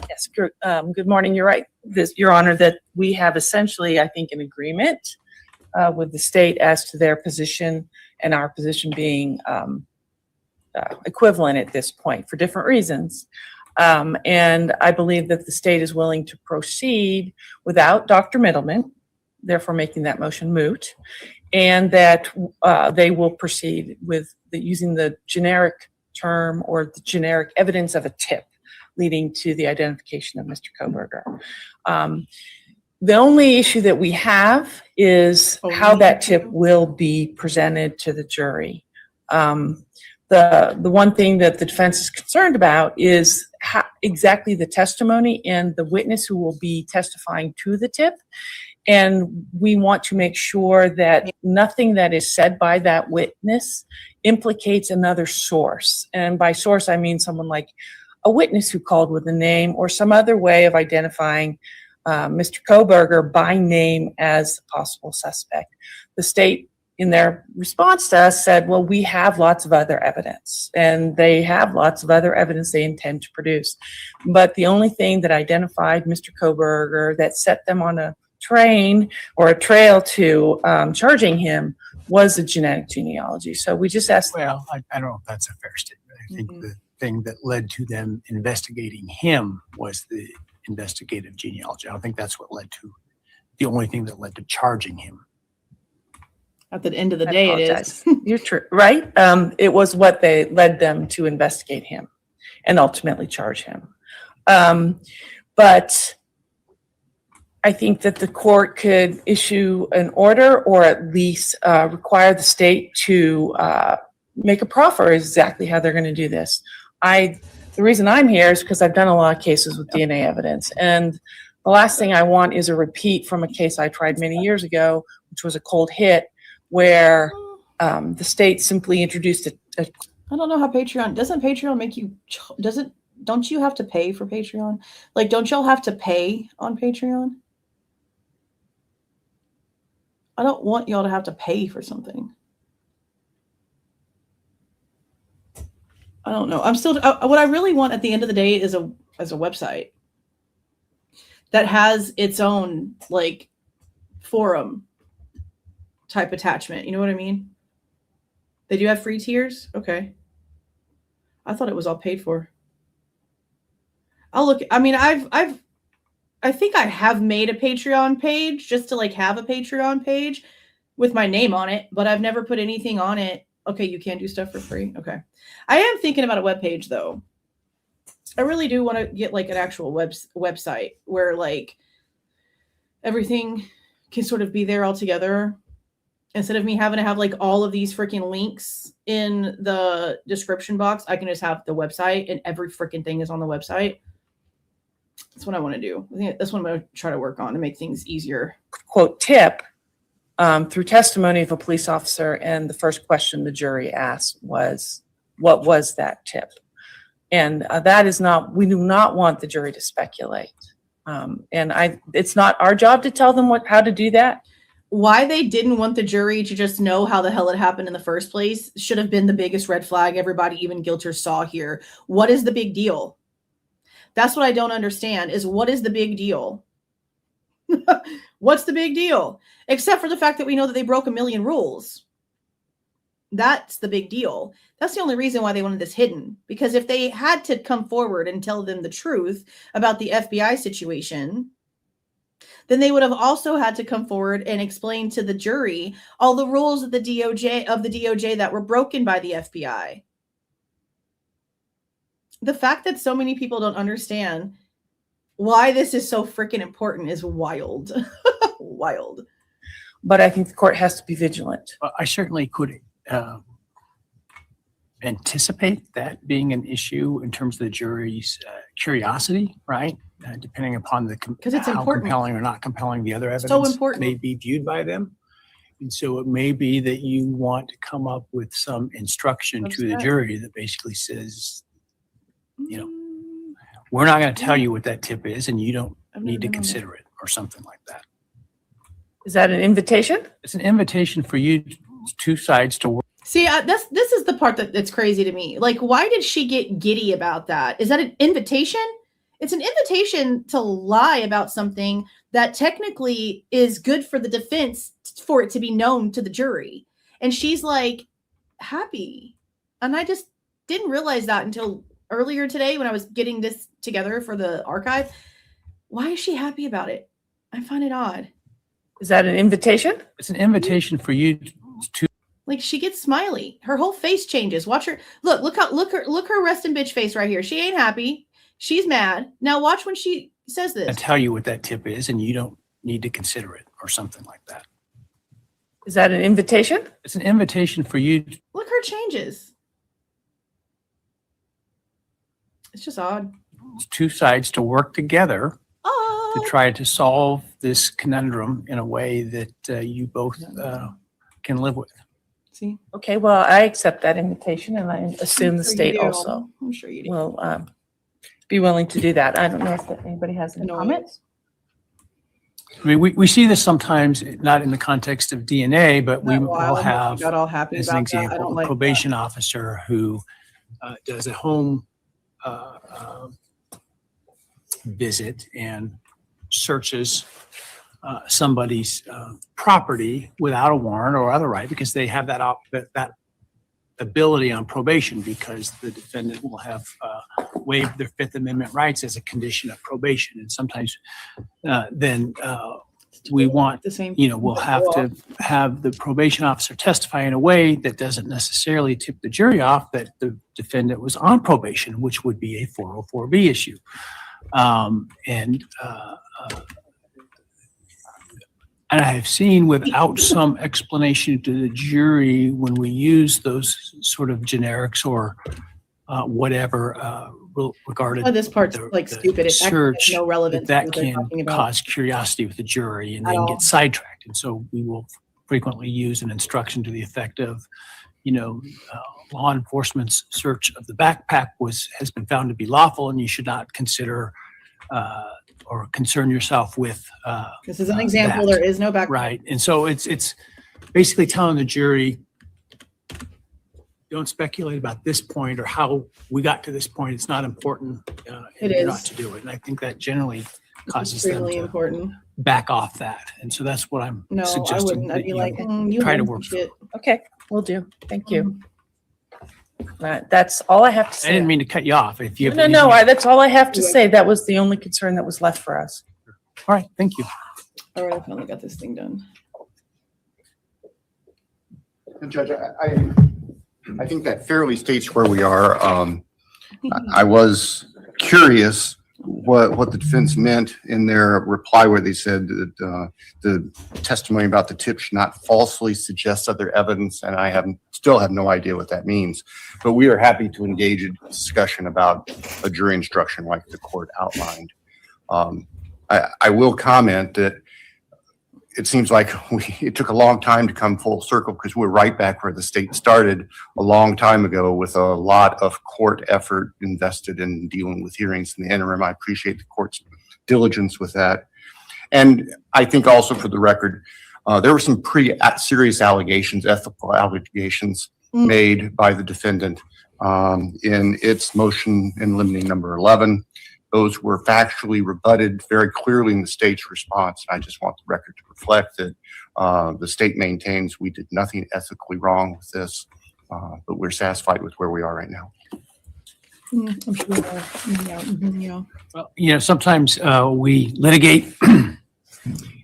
Yes, good morning. You're right, Your Honor, that we have essentially, I think, an agreement with the state as to their position and our position being equivalent at this point for different reasons. And I believe that the state is willing to proceed without Dr. Middleman, therefore making that motion moot, and that they will proceed with using the generic term or the generic evidence of a tip leading to the identification of Mr. Kohberger. The only issue that we have is how that tip will be presented to the jury. The one thing that the defense is concerned about is how exactly the testimony and the witness who will be testifying to the tip. And we want to make sure that nothing that is said by that witness implicates another source. And by source, I mean someone like a witness who called with a name or some other way of identifying Mr. Kohberger by name as a possible suspect. The state, in their response to us, said, well, we have lots of other evidence, and they have lots of other evidence they intend to produce. But the only thing that identified Mr. Kohberger that set them on a train or a trail to charging him was the genetic genealogy. So we just asked. Well, I don't know if that's a fair statement. I think the thing that led to them investigating him was the investigative genealogy. I don't think that's what led to the only thing that led to charging him. At the end of the day, it is. You're true, right? It was what they led them to investigate him and ultimately charge him. But I think that the court could issue an order or at least require the state to make a proffer exactly how they're going to do this. The reason I'm here is because I've done a lot of cases with DNA evidence. And the last thing I want is a repeat from a case I tried many years ago, which was a cold hit, where the state simply introduced I don't know how doesn't Patreon make you, don't you have to pay for Patreon? Like, don't y'all have to pay on Patreon? I don't want y'all to have to pay for something. I don't know. I'm still, what I really want at the end of the day is a website that has its own like forum type attachment. You know what I mean? They do have free tiers. Okay. I thought it was all paid for. I'll look. I mean, I think I have made a Patreon page just to like have a Patreon page with my name on it, but I've never put anything on it. Okay. You can do stuff for free. Okay. I am thinking about a web page though. I really do want to get like an actual website where like everything can sort of be there all together. Instead of me having to have like all of these freaking links in the description box, I can just have the website and every freaking thing is on the website. That's what I want to do. I think that's what I'm going to try to work on to make things easier. Quote tip, through testimony of a police officer, and the first question the jury asked was, what was that tip? And that is not, we do not want the jury to speculate. It's not our job to tell them how to do that. Why they didn't want the jury to just know how the hell it happened in the first place should have been the biggest red flag everybody, even guilters, saw here. What is the big deal? That's what I don't understand is what is the big deal? What's the big deal? Except for the fact that we know that they broke 1 million rules. That's the big deal. That's the only reason why they wanted this hidden. Because if they had to come forward and tell them the truth about the FBI situation, then they would have also had to come forward and explain to the jury all the rules of the DOJ that were broken by the FBI. The fact that so many people don't understand why this is so freaking important is wild. Wild. But I think the court has to be vigilant. I certainly could anticipate that being an issue in terms of the jury's curiosity, right? Depending upon because it's how important. Compelling or not compelling the other evidence so important. May be viewed by them. And so it may be that you want to come up with some instruction to the jury that basically says, you know, we're not going to tell you what that tip is and you don't need to consider it or something like that. Is that an invitation? It's an invitation for you two sides to work. See, this is the part that's crazy to me. Like, why did she get giddy about that? Is that an invitation? It's an invitation to lie about something that technically is good for the defense for it to be known to the jury. And she's like happy. And I just didn't realize that until earlier today when I was getting this together for the archive. Why is she happy about it? I find it odd. Is that an invitation? It's an invitation for you to. Like, she gets smiley. Her whole face changes. Watch her. Look her resting bitch face right here. She ain't happy. She's mad. Now watch when she says this. I tell you what that tip is and you don't need to consider it or something like that. Is that an invitation? It's an invitation for you. Look, her changes. It's just odd. Two sides to work together to try to solve this conundrum in a way that you both can live with. See? Okay, well, I accept that invitation and I assume the state also I'm sure you do. will be willing to do that. I don't know if anybody has any comments. I mean, we see this sometimes, not in the context of DNA, but we will have, got all happy as about an example, a probation officer who does a home visit and searches somebody's property without a warrant or other right, because they have that ability on probation, because the defendant will have waived their Fifth Amendment rights as a condition of probation. And sometimes then we want, the same. we'll have to have the probation officer testify in a way that doesn't necessarily tip the jury off that the defendant was on probation, which would be a 404B issue. And I have seen without some explanation to the jury when we use those sort of generics or whatever regarded. This part's stupid. It Search has no relevance. that to what they're can talking about. cause curiosity with the jury and At then all. get sidetracked. And so we will frequently use an instruction to the effect of, law enforcement's search of the backpack has been found to be lawful, and you should not consider or concern yourself with. This is an example. There is no backpack. Right. And so it's basically telling the jury, don't speculate about this point or how we got to this point. It's not important. It You're is. not to do it. And I think that generally causes them Extremely to important. back off that. And so that's what I'm No, I suggesting. wouldn't. I'd that be you like, you try to learned work shit. Okay, will do. Thank you. That's all I have to I say. didn't mean to cut you off. If you have No, anything- that's all I have to say. That was the only concern that was left for us. All right, thank you. All right, I finally got this thing done. Judge, I think that fairly states where we are. I was curious what the defense meant in their reply where they said that the testimony about the tip should not falsely suggest other evidence, and I still have no idea what that means. But we are happy to engage in discussion about a jury instruction like the court outlined. I will comment that it seems like it took a long time to come full circle because we're right back where the state started a long time ago with a lot of court effort invested in dealing with hearings in the interim. I appreciate the court's diligence with that. And I think also for the record, there were some pretty serious allegations, ethical allegations made by the defendant in its motion in limine number 11. Those were factually rebutted very clearly in the state's response. I just want the record to reflect that the state maintains we did nothing ethically wrong with this, but we're satisfied with where we are right now. I'm sure. Well, sometimes we litigate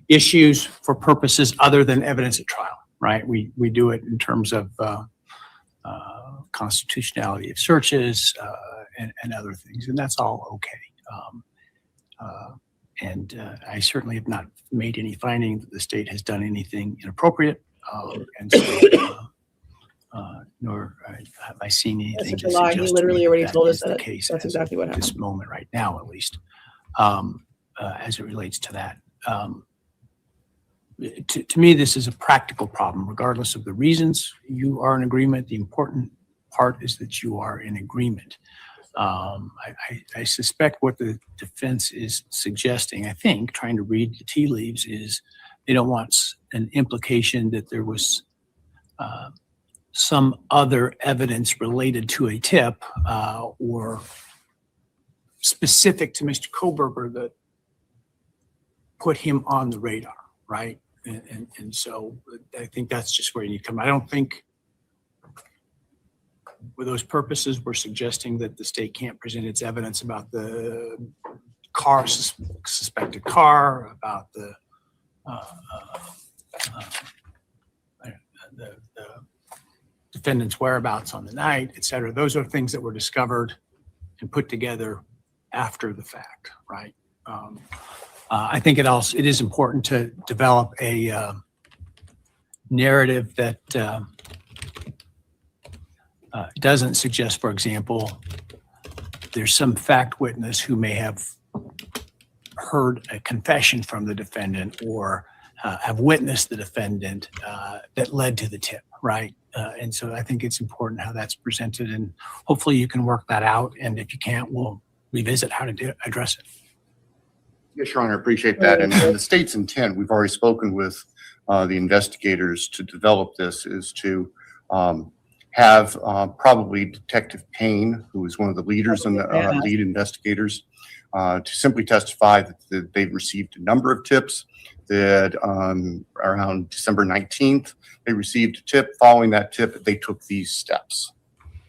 issues for purposes other than evidence at trial, right? We do it in terms of constitutionality of searches and other things, and that's all okay. I certainly have not made any finding that the state has done anything inappropriate, and so, nor have I seen anything. That's such a lie. He literally already told us that. The case That's exactly what happened. This moment right now, at least, as it relates to that. To me, this is a practical problem, regardless of the reasons you are in agreement. The important part is that you are in agreement. I suspect what the defense is suggesting, I think, trying to read the tea leaves, is they don't want an implication that there was some other evidence related to a tip or specific to Mr. Kohberger that put him on the radar, right? And so I think that's just where you need to come. I don't think for those purposes, we're suggesting that the state can't present its evidence about the suspected car, about the defendant's whereabouts on the night, et cetera. Those are things that were discovered and put together after the fact, right? I think it is important to develop a narrative that doesn't suggest, for example, there's some fact witness who may have heard a confession from the defendant or have witnessed the defendant that led to the tip, right? And so I think it's important how that's presented, and hopefully you can work that out. And if you can't, we'll revisit how to address it. Yes, Your Honor, I appreciate that. And the state's intent, we've already spoken with the investigators to develop this, is to have probably Detective Payne, who is one of the leaders and the lead investigators, to simply testify that they've received a number of tips, that around December 19th, they received a tip. Following that tip, they took these steps.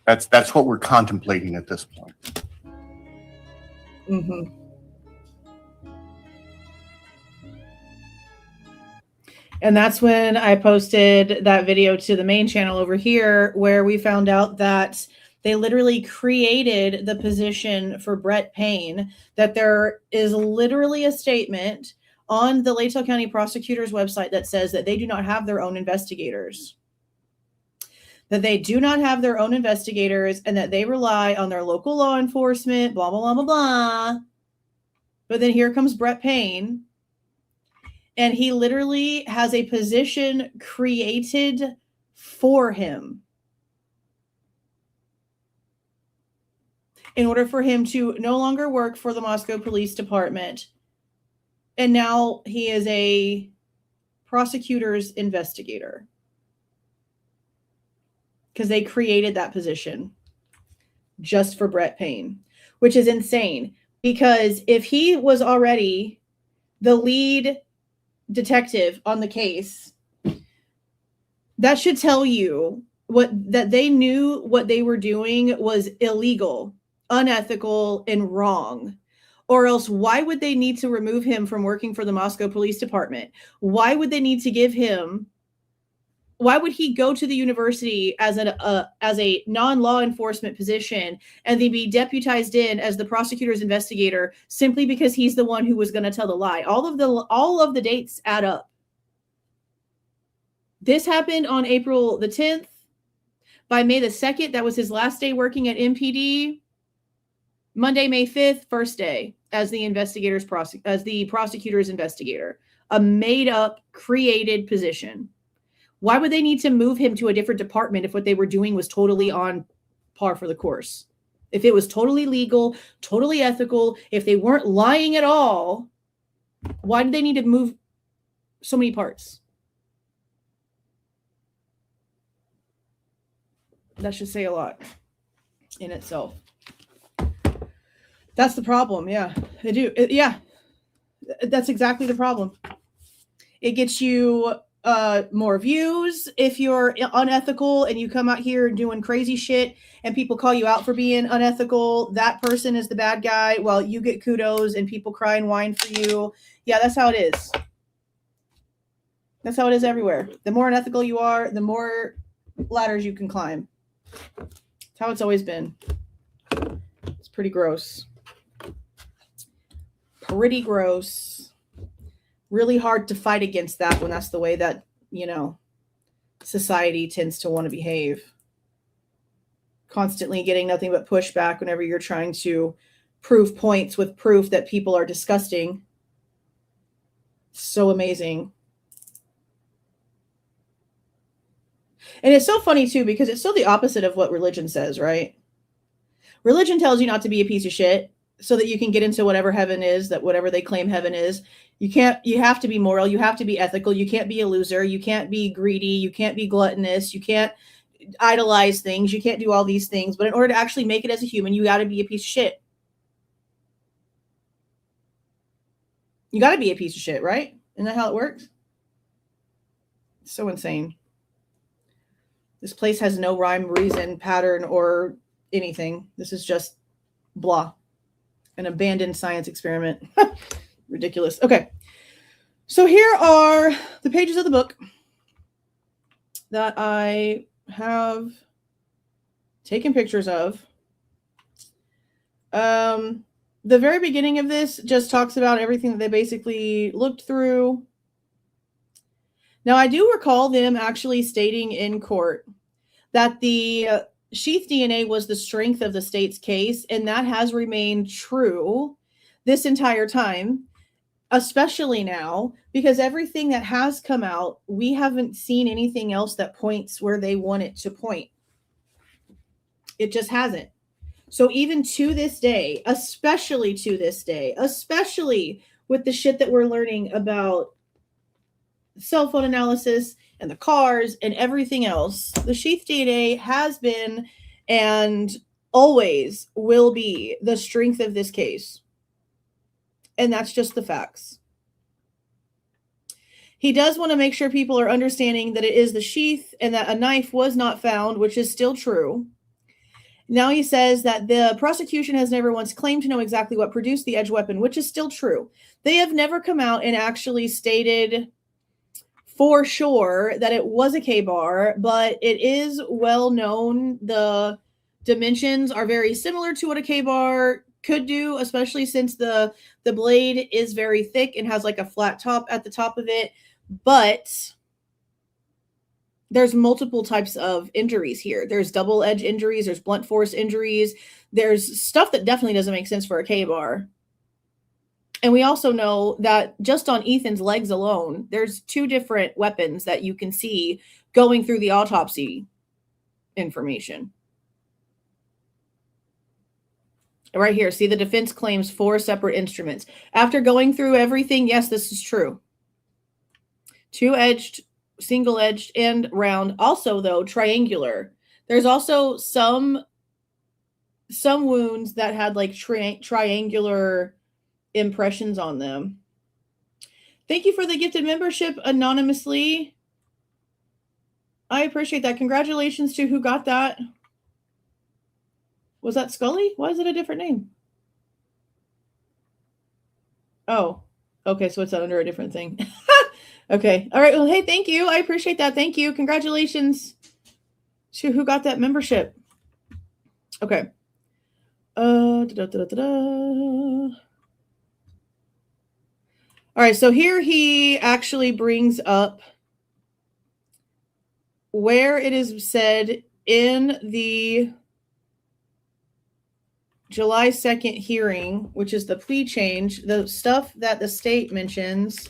That's what we're contemplating at this point. Mm-hmm. And that's when I posted that video to the main channel over here, where we found out that they literally created the position for Brett Payne, that there is literally a statement on the Latell County Prosecutor's website that says that they do not have their own investigators. That they do not have their own investigators and that they rely on their local law enforcement, blah, blah, blah, blah, blah. But then here comes Brett Payne, and he literally has a position created for him in order for him to no longer work for the Moscow Police Department. And now he is a prosecutor's investigator because they created that position just for Brett Payne, which is insane. Because if he was already the lead detective on the case, that should tell you that they knew what they were doing was illegal, unethical, and wrong. Or else, why would they need to remove him from working for the Moscow Police Department? Why would they need to give him? Why would he go to the university as a non-law enforcement position and then be deputized in as the prosecutor's investigator simply because he's the one who was going to tell the lie? All of the dates add up. This happened on April the 10th. By May the 2nd, that was his last day working at MPD. Monday, May 5th, first day as the prosecutor's investigator. A made-up, created position. Why would they need to move him to a different department if what they were doing was totally on par for the course? If it was totally legal, totally ethical, if they weren't lying at all, why did they need to move so many parts? That should say a lot in itself. That's the problem. Yeah, they do. Yeah, that's exactly the problem. It gets you more views if you're unethical and you come out here doing crazy shit and people call you out for being unethical. That person is the bad guy. Well, you get kudos and people cry and whine for you. Yeah, that's how it is. That's how it is everywhere. The more unethical you are, the more ladders you can climb. That's how it's always been. It's pretty gross. Pretty gross. Really hard to fight against that when that's the way that, society tends to want to behave. Constantly getting nothing but pushback whenever you're trying to prove points with proof that people are disgusting. So amazing. And it's so funny too, because it's so the opposite of what religion says, right? Religion tells you not to be a piece of shit so that you can get into whatever heaven is, that whatever they claim heaven is. You have to be moral. You have to be ethical. You can't be a loser. You can't be greedy. You can't be gluttonous. You can't idolize things. You can't do all these things. But in order to actually make it as a human, you got to be a piece of shit. You got to be a piece of shit, right? Isn't that how it works? It's so insane. This place has no rhyme, reason, pattern, or anything. This is just blah. An abandoned science experiment. Ridiculous. Okay. So here are the pages of the book that I have taken pictures of. The very beginning of this just talks about everything that they basically looked through. Now, I do recall them actually stating in court that the sheath DNA was the strength of the state's case, and that has remained true this entire time, especially now, because everything that has come out, we haven't seen anything else that points where they want it to point. It just hasn't. So even to this day, especially to this day, especially with the shit that we're learning about cell phone analysis and the cars and everything else, the sheath DNA has been and always will be the strength of this case. And that's just the facts. He does want to make sure people are understanding that it is the sheath and that a knife was not found, which is still true. Now he says that the prosecution has never once claimed to know exactly what produced the edge weapon, which is still true. They have never come out and actually stated for sure that it was a K-bar, but it is well known. The dimensions are very similar to what a K-bar could do, especially since the blade is very thick and has like a flat top at the top of it. But there's multiple types of injuries here. There's double edge injuries. There's blunt force injuries. There's stuff that definitely doesn't make sense for a K-bar. And we also know that just on Ethan's legs alone, there's 2 different weapons that you can see going through the autopsy information. Right here, see, the defense claims 4 separate instruments. After going through everything, yes, this is true. 2-edged, single-edged, and round. Also, though, triangular. There's also some wounds that had like triangular impressions on them. Thank you for the gifted membership anonymously. I appreciate that. Congratulations to who got that. Was that Scully? Why is it a different name? Oh, okay. So it's under a different thing. Okay. All right. Well, hey, thank you. I appreciate that. Thank you. Congratulations to who got that membership. Okay. All right, so here he actually brings up where it is said in the July 2nd hearing, which is the plea change, the stuff that the state mentions,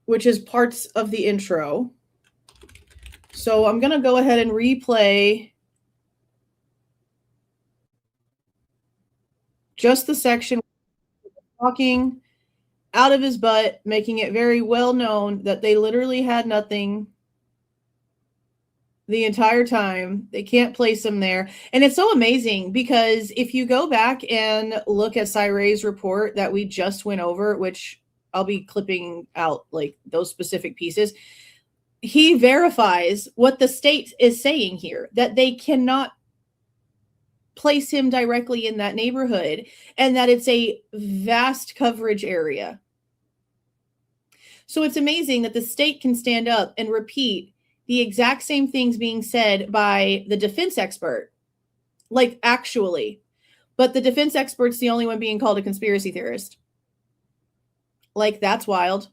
which is parts of the intro. So I'm going to go ahead and replay just the section talking out of his butt, making it very well known that they literally had nothing the entire time. They can't place him there. And it's so amazing because if you go back and look at Cyray's report that we just went over, which I'll be clipping out like those specific pieces, he verifies what the state is saying here, that they cannot place him directly in that neighborhood and that it's a vast coverage area. So it's amazing that the state can stand up and repeat the exact same things being said by the defense expert, like actually, but the defense expert's the only one being called a conspiracy theorist. Like, that's wild.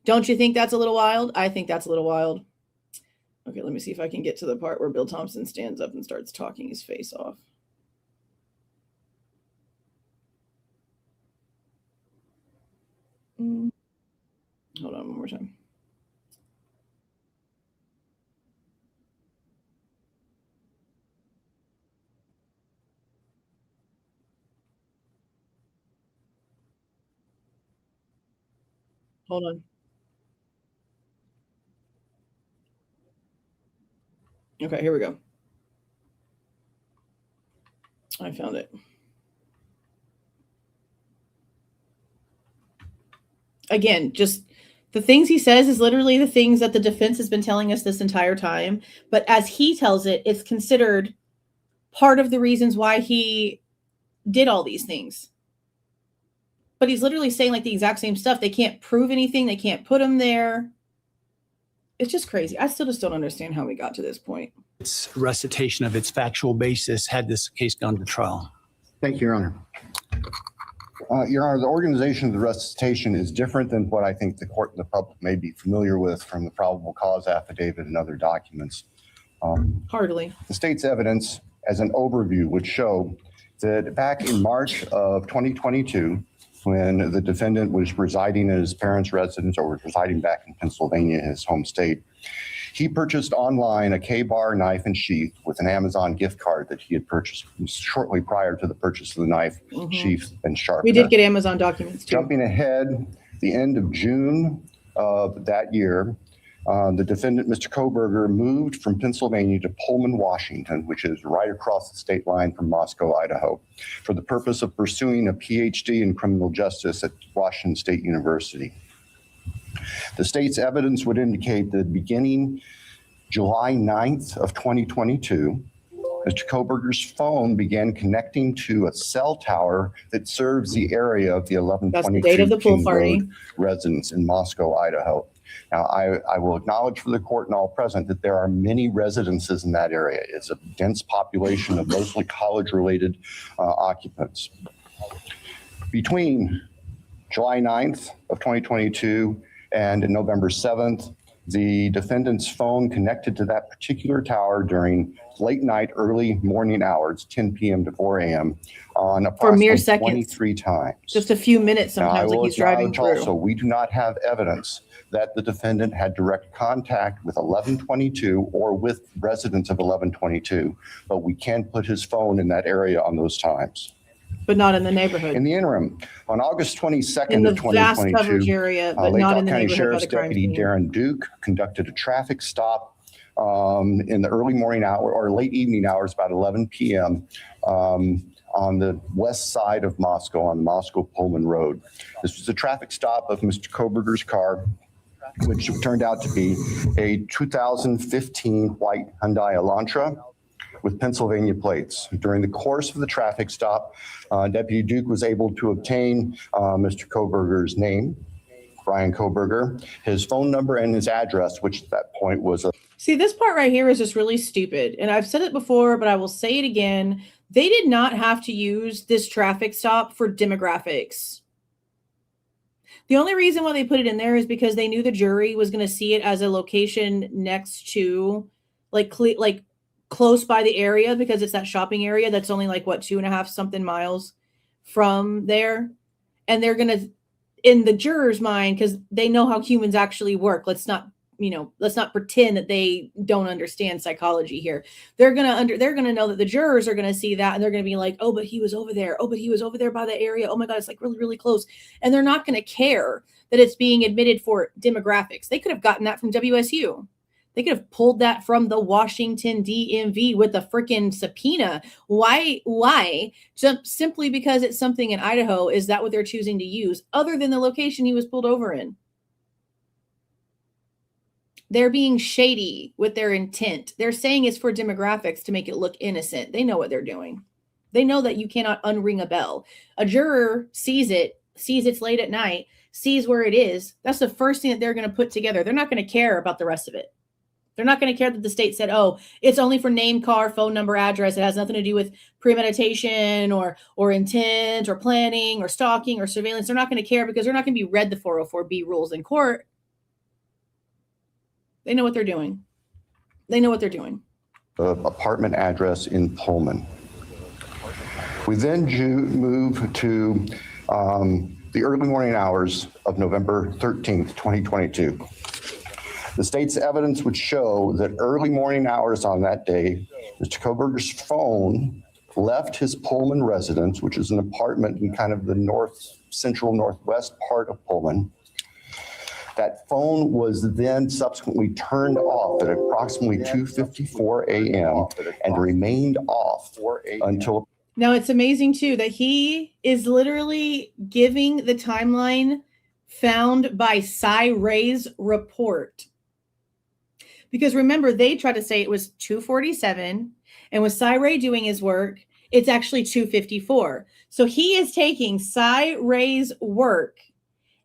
Don't you think that's a little wild? I think that's a little wild. Okay, let me see if I can get to the part where Bill Thompson stands up and starts talking his face off. Hold on one more time. Hold on. Okay, here we go. I found it. Again, just the things he says is literally the things that the defense has been telling us this entire time. But as he tells it, it's considered part of the reasons why he did all these things. But he's literally saying like the exact same stuff. They can't prove anything. They can't put him there. It's just crazy. I still just don't understand how we got to this point. It's recitation of its factual basis had this case gone to trial. Thank you, Your Honor. Your Honor, the organization of the recitation is different than what I think the court and the public may be familiar with from the probable cause affidavit and other documents. Hardly. The state's evidence as an overview would show that back in March of 2022, when the defendant was residing at his parents' residence or was residing back in Pennsylvania, his home state, he purchased online a K-bar knife and sheath with an Amazon gift card that he had purchased shortly prior to the purchase of the knife, sheath, and sharpener. We did get Amazon documents too. Jumping ahead, the end of June of that year, the defendant, Mr. Kohberger, moved from Pennsylvania to Pullman, Washington, which is right across the state line from Moscow, Idaho, for the purpose of pursuing a PhD in criminal justice at Washington State University. The state's evidence would indicate that beginning July 9th of 2022, Mr. Kohberger's phone began connecting to a cell tower that serves the area of the That's the date of 1122 the pool King party. Road residence in Moscow, Idaho. Now, I will acknowledge for the court and all present that there are many residences in that area. It's a dense population of mostly college-related occupants. Between July 9th of 2022 and November 7th, the defendant's phone connected to that particular tower during late night, early morning hours, 10 p.m. to 4 a.m. on approximately mere seconds. 23 times. Just a few minutes Now, I sometimes, like will he's driving acknowledge through. also, we do not have evidence that the defendant had direct contact with 1122 or with residents of 1122, but we can put his phone in that area on those times. But not in the neighborhood. In the interim, on August 22nd In the of vast 2022, coverage area, but Lake not Elk in the County neighborhood by Sheriff's the crime Deputy scene. Darren Duke conducted a traffic stop in the early morning hour or late evening hours, about 11 p.m. On the west side of Moscow, on the Moscow-Pullman Road. This was a traffic stop of Mr. Kohberger's car, which turned out to be a 2015 white Hyundai Elantra with Pennsylvania plates. During the course of the traffic stop, Deputy Duke was able to obtain Mr. Kohberger's name, Bryan Kohberger, his phone number, and his address, which at that point was a... See, this part right here is just really stupid. And I've said it before, but I will say it again. They did not have to use this traffic stop for demographics. The only reason why they put it in there is because they knew the jury was going to see it as a location next to, like close by the area, because it's that shopping area that's only like, what, 2.5 something miles from there. And they're going to, in the juror's mind, because they know how humans actually work. Let's not pretend that they don't understand psychology here. They're gonna know that the jurors are gonna see that, and they're gonna be like, oh, but he was over there. Oh, but he was over there by the area. Oh my God, it's like really, really close. And they're not gonna care that it's being admitted for demographics. They could have gotten that from WSU. They could have pulled that from the Washington DMV with a freaking subpoena. Why? Just simply because it's something in Idaho. Is that what they're choosing to use, other than the location he was pulled over in? They're being shady with their intent. They're saying it's for demographics to make it look innocent. They know what they're doing. They know that you cannot unring a bell. A juror sees it's late at night, sees where it is. That's the first thing that they're going to put together. They're not going to care about the rest of it. They're not going to care that the state said, oh, it's only for name, car, phone number, address. It has nothing to do with premeditation or intent or planning or stalking or surveillance. They're not going to care because they're not going to be read the 404B rules in court. They know what they're doing. They know what they're doing. Apartment address in Pullman. We then move to the early morning hours of November 13th, 2022. The state's evidence would show that early morning hours on that day, Mr. Kohberger's phone left his Pullman residence, which is an apartment in kind of the central northwest part of Pullman. That phone was then subsequently turned off at approximately 2:54 a.m. and remained off until... Now, it's amazing, too, that he is literally giving the timeline found by Cy Ray's report. Because remember, they tried to say it was 2:47, and with Cy Ray doing his work, it's actually 2:54. So he is taking Cy Ray's work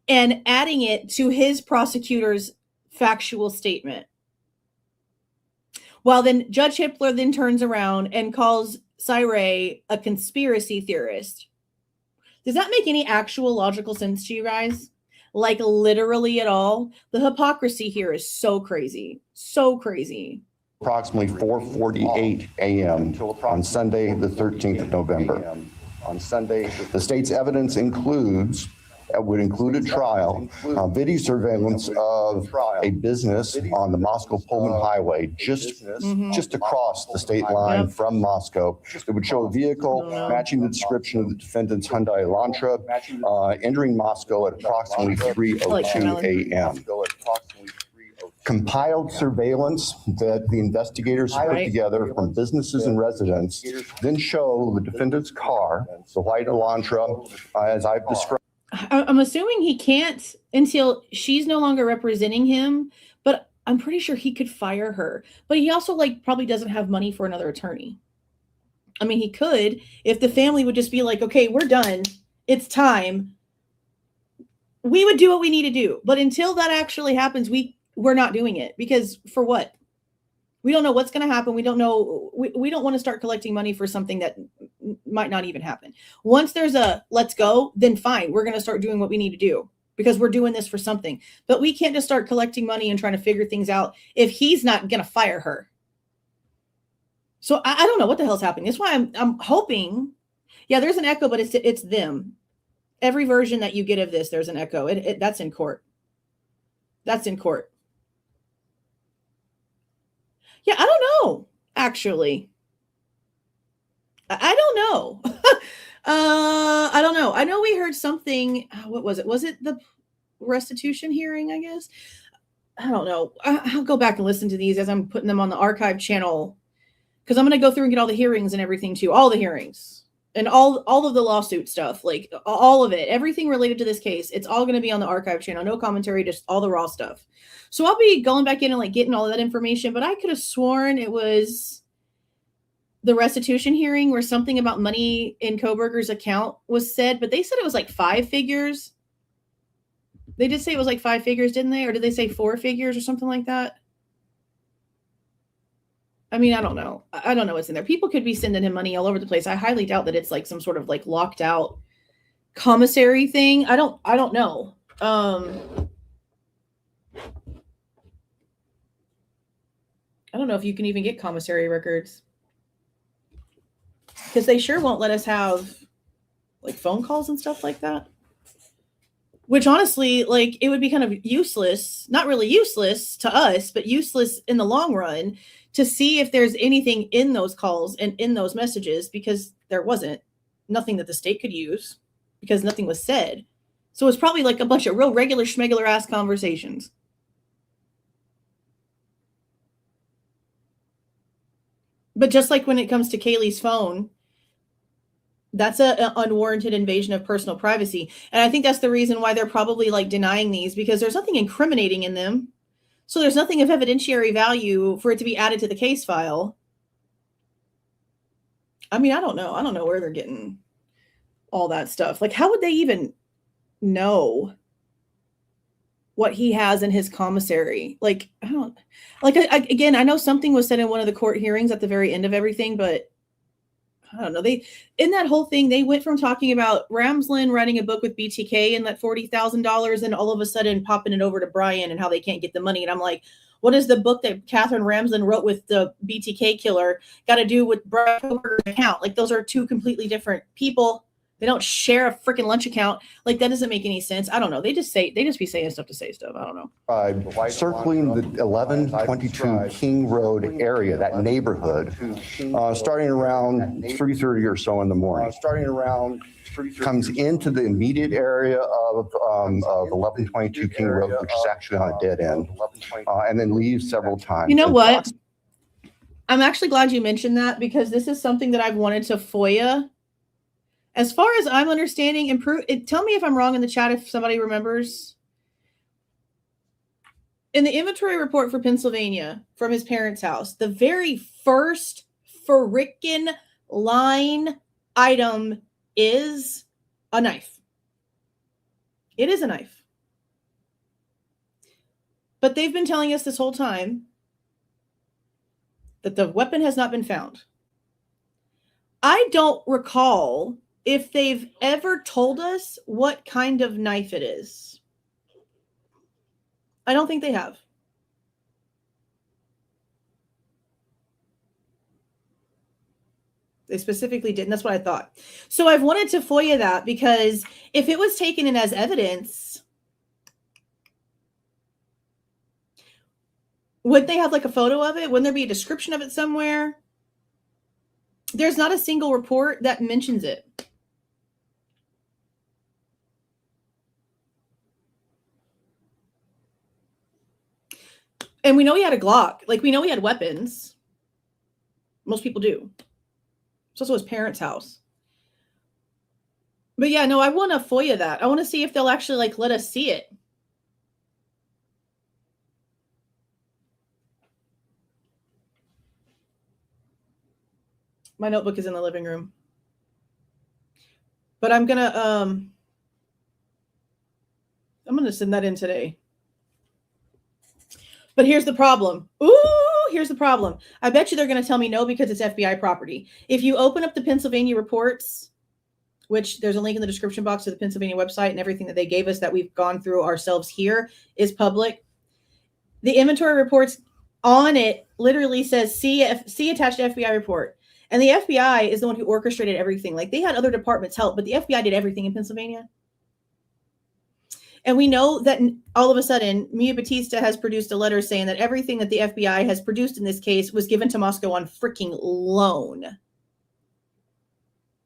and adding it to his prosecutor's factual statement. Well, then Judge Hippler then turns around and calls Cy Ray a conspiracy theorist. Does that make any actual logical sense to you guys? Like literally at all? The hypocrisy here is so crazy. So crazy. Approximately 4:48 a.m. on Sunday, the 13th of November. On Sunday, the state's evidence would include a trial, video surveillance of a business on the Moscow-Pullman Highway, just across the state line from Moscow. It would show a vehicle matching the description of the defendant's Hyundai Elantra entering Moscow at approximately 3:02 a.m. Compiled surveillance that the investigators put together from businesses and residents then show the defendant's car, the white Elantra, as I've described. I'm assuming he can't until she's no longer representing him, but I'm pretty sure he could fire her. But he also probably doesn't have money for another attorney. I mean, he could, if the family would just be like, okay, we're done. It's time. We would do what we need to do. But until that actually happens, we're not doing it, because for what? We don't know what's going to happen. We don't know. We don't want to start collecting money for something that might not even happen. Once there's a let's go, then fine. We're going to start doing what we need to do because we're doing this for something. But we can't just start collecting money and trying to figure things out if he's not going to fire her. So I don't know what the hell's happening. That's why I'm hoping. Yeah, there's an echo, but it's them. Every version that you get of this, there's an echo. That's in court. That's in court. Yeah, I don't know, actually. I don't know. I don't know. I know we heard something. What was it? Was it the restitution hearing, I guess? I don't know. I'll go back and listen to these as I'm putting them on the archive channel, because I'm going to go through and get all the hearings and everything too. All the hearings and all of the lawsuit stuff, like all of it, everything related to this case. It's all going to be on the archive channel. No commentary, just all the raw stuff. So I'll be going back in and like getting all of that information, but I could have sworn it was the restitution hearing where something about money in Kohberger's account was said, but they said it was like 5 figures. They did say it was like 5 figures, didn't they? Or did they say 4 figures or something like that? I mean, I don't know. I don't know what's in there. People could be sending him money all over the place. I highly doubt that it's like some sort of like locked out commissary thing. I don't know. I don't know if you can even get commissary records, because they sure won't let us have like phone calls and stuff like that. Which honestly, like, it would be kind of useless, not really useless to us, but useless in the long run to see if there's anything in those calls and in those messages, because there wasn't nothing that the state could use because nothing was said. So it's probably like a bunch of real regular schmegular ass conversations. But just like when it comes to Kaylee's phone, that's an unwarranted invasion of personal privacy. And I think that's the reason why they're probably like denying these, because there's nothing incriminating in them. So there's nothing of evidentiary value for it to be added to the case file. I mean, I don't know. I don't know where they're getting all that stuff. Like, how would they even know what he has in his commissary? Like, I don't, like, again, I know something was said in one of the court hearings at the very end of everything, but I don't know. In that whole thing, they went from talking about Ramslin writing a book with BTK and that $40,000 and all of a sudden popping it over to Bryan and how they can't get the money. And I'm like, what is the book that Catherine Ramslin wrote with the BTK killer got to do with Bryan Kohberger's account? Like, those are two completely different people. They don't share a freaking lunch account. Like, that doesn't make any sense. I don't know. They just be saying stuff to say stuff. I don't know. Circling the 1122 King Road area, that neighborhood, starting around 3:30 or so in the morning. Comes into the immediate area of 1122 King Road, which is actually on a dead end, and then leaves several times. You know what? I'm actually glad you mentioned that, because this is something that I've wanted to FOIA. As far as I'm understanding, tell me if I'm wrong in the chat if somebody remembers. In the inventory report for Pennsylvania from his parents' house, the very first frickin' line item is a knife. It is a knife. But they've been telling us this whole time that the weapon has not been found. I don't recall if they've ever told us what kind of knife it is. I don't think they have. They specifically didn't. That's what I thought. So I've wanted to FOIA that, because if it was taken in as evidence, would they have like a photo of it? Wouldn't there be a description of it somewhere? There's not a single report that mentions it. And we know he had a Glock. Like, we know he had weapons. Most people do. It's also his parents' house. But yeah, no, I want to FOIA that. I want to see if they'll actually like let us see it. My notebook is in the living room. But I'm gonna send that in today. But here's the problem. Here's the problem. I bet you they're going to tell me no because it's FBI property. If you open up the Pennsylvania reports, which there's a link in the description box to the Pennsylvania website, and everything that they gave us that we've gone through ourselves here is public. The inventory reports on it literally says see attached FBI report. And the FBI is the one who orchestrated everything. Like, they had other departments help, but the FBI did everything in Pennsylvania. And we know that all of a sudden, Mia Batista has produced a letter saying that everything that the FBI has produced in this case was given to Moscow on freaking loan.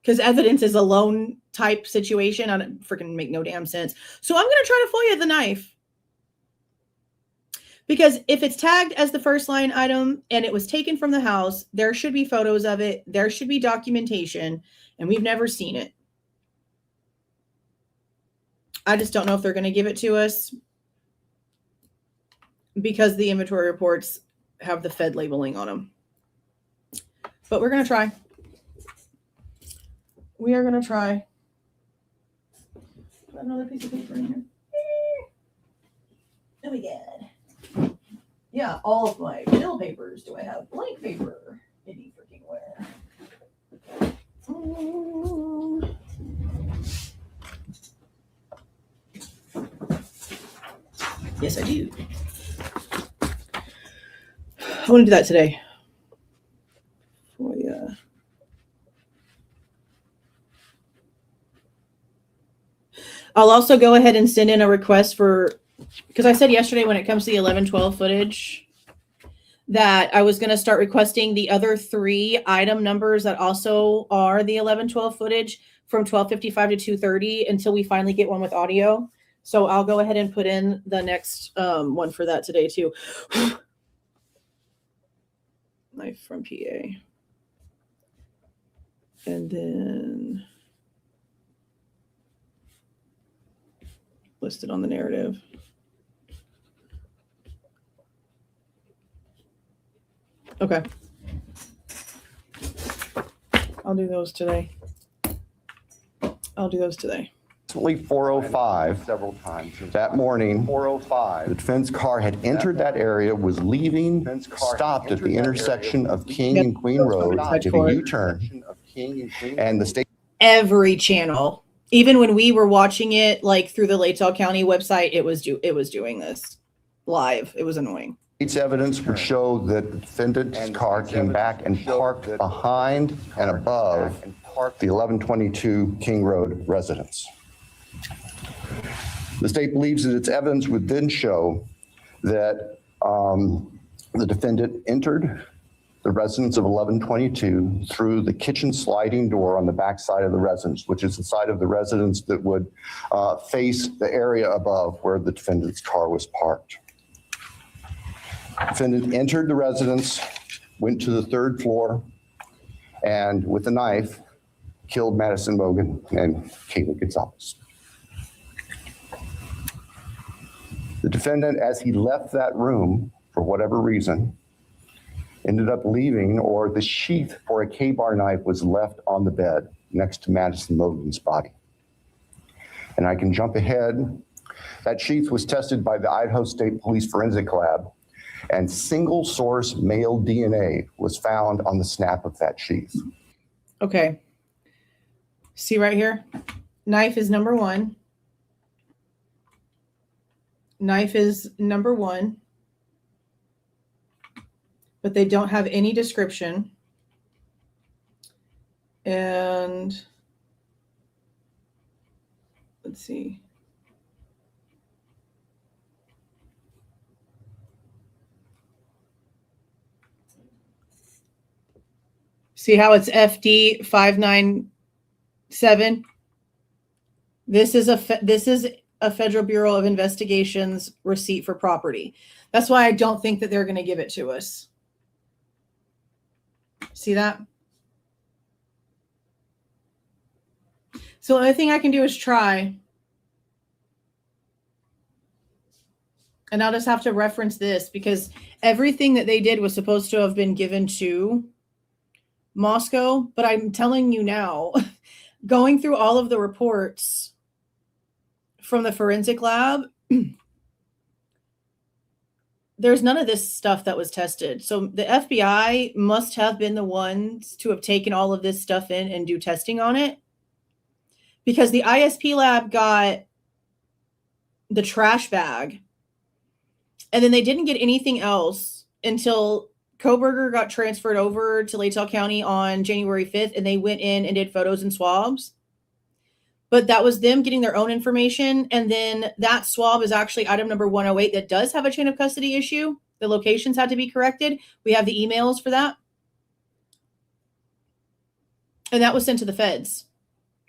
Because evidence is a loan type situation. I don't freaking make no damn sense. So I'm going to try to FOIA the knife. Because if it's tagged as the first line item and it was taken from the house, there should be photos of it. There should be documentation. And we've never seen it. I just don't know if they're going to give it to us because the inventory reports have the Fed labeling on them. But we're going to try. We are going to try. Put another piece of paper in here. Oh my God. Yeah, all of my bill papers. Do I have blank paper? Any freaking where? Yes, I do. I want to do that today. FOIA. I'll also go ahead and send in a request for, because I said yesterday when it comes to the 11-12 footage that I was going to start requesting the other 3 item numbers that also are the 11-12 footage from 12:55 to 2:30 until we finally get one with audio. So I'll go ahead and put in the next one for that today too. Knife from PA. And then listed on the narrative. Okay. I'll do those today. Approximately 4:05 several times that morning. 4:05. The defense car had entered that area, was leaving, stopped at the intersection of King and Queen Road, did a U-turn, and the state. Every channel, even when we were watching it, like through the Latah County website, it was doing this live. It was annoying. State's evidence would show that the defendant's car came back and parked behind and above the 1122 King Road residence. The state believes that its evidence would then show that the defendant entered the residence of 1122 through the kitchen sliding door on the back side of the residence, which is the side of the residence that would face the area above where the defendant's car was parked. Defendant entered the residence, went to the 3rd floor, and with a knife, killed Maddie Mogen and Kaylee Goncalves. The defendant, as he left that room, for whatever reason, ended up leaving, or the sheath for a K-bar knife was left on the bed next to Maddie Mogen's body. And I can jump ahead. That sheath was tested by the Idaho State Police Forensic Lab, and single source male DNA was found on the snap of that sheath. Okay. See right here? Knife is number 1. Knife is number 1. But they don't have any description. And let's see. See how it's FD 597? This is a Federal Bureau of Investigation's receipt for property. That's why I don't think that they're going to give it to us. See that? So the only thing I can do is try. And I'll just have to reference this because everything that they did was supposed to have been given to Moscow, but I'm telling you now, going through all of the reports from the forensic lab, there's none of this stuff that was tested. So the FBI must have been the ones to have taken all of this stuff in and do testing on it, because the ISP lab got the trash bag, and then they didn't get anything else until Kohberger got transferred over to Latell County on January 5th, and they went in and did photos and swabs. But that was them getting their own information. And then that swab is actually item number 108 that does have a chain of custody issue. The locations had to be corrected. We have the emails for that. And that was sent to the feds.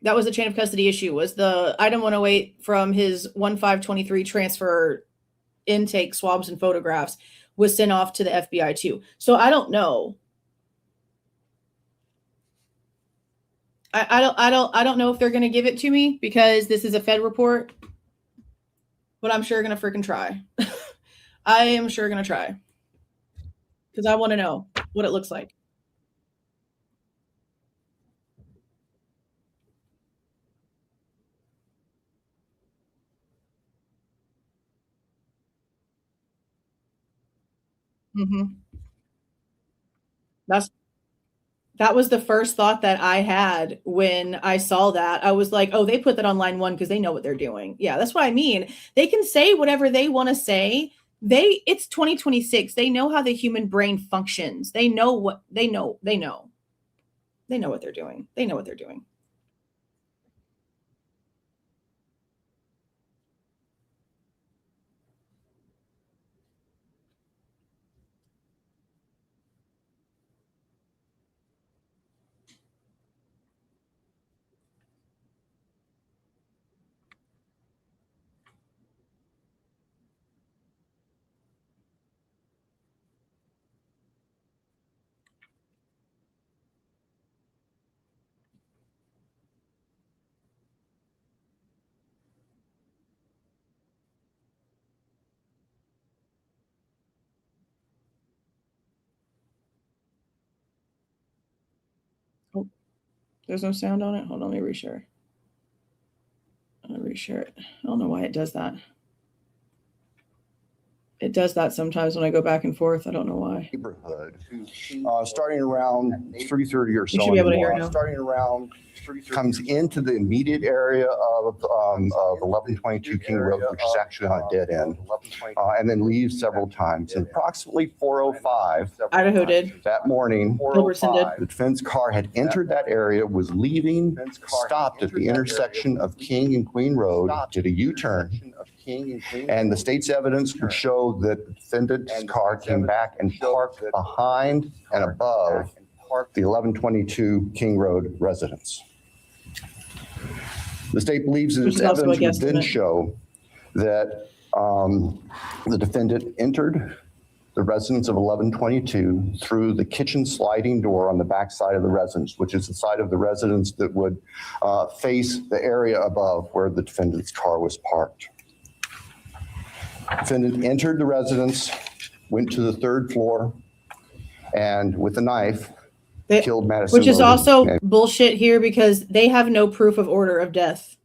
That was the chain of custody issue, was the item 108 from his 1523 transfer intake swabs and photographs was sent off to the FBI too. So I don't know. I don't know if they're going to give it to me because this is a Fed report, but I'm sure going to freaking try. I am sure going to try because I want to know what it looks like. Mm-hmm. That was the first thought that I had when I saw that. I was like, oh, they put that on line 1 because they know what they're doing. Yeah, that's what I mean. They can say whatever they want to say. It's 2026. They know how the human brain functions. They know what they know. They know what they're doing. They know what they're doing. Oh, there's no sound on it. Hold on, let me reshare. I'll reshare it. I don't know why it does that. It does that sometimes when I go back and forth. I don't know why. Neighborhood, starting around 3:30 or so. You should be able to hear it now. Starting around 3:30, comes into the immediate area of 1122 King Road, which is actually on a dead end, and then leaves several times. And approximately 4:05, Idaho did that morning. Hilberson did. The defense car had entered that area, was leaving, stopped at the intersection of King and Queen Road, did a U-turn. And the state's evidence would show that the defendant's car came back and parked behind and above the 1122 King Road residence. The state believes that its evidence would then show that the defendant entered the residence of 1122 through the kitchen sliding door on the back side of the residence, which is the side of the residence that would face the area above where the defendant's car was parked. Defendant entered the residence, went to the 3rd floor, and with a knife, killed Madison. Which is Mogen. also bullshit here because they have no proof of order of death.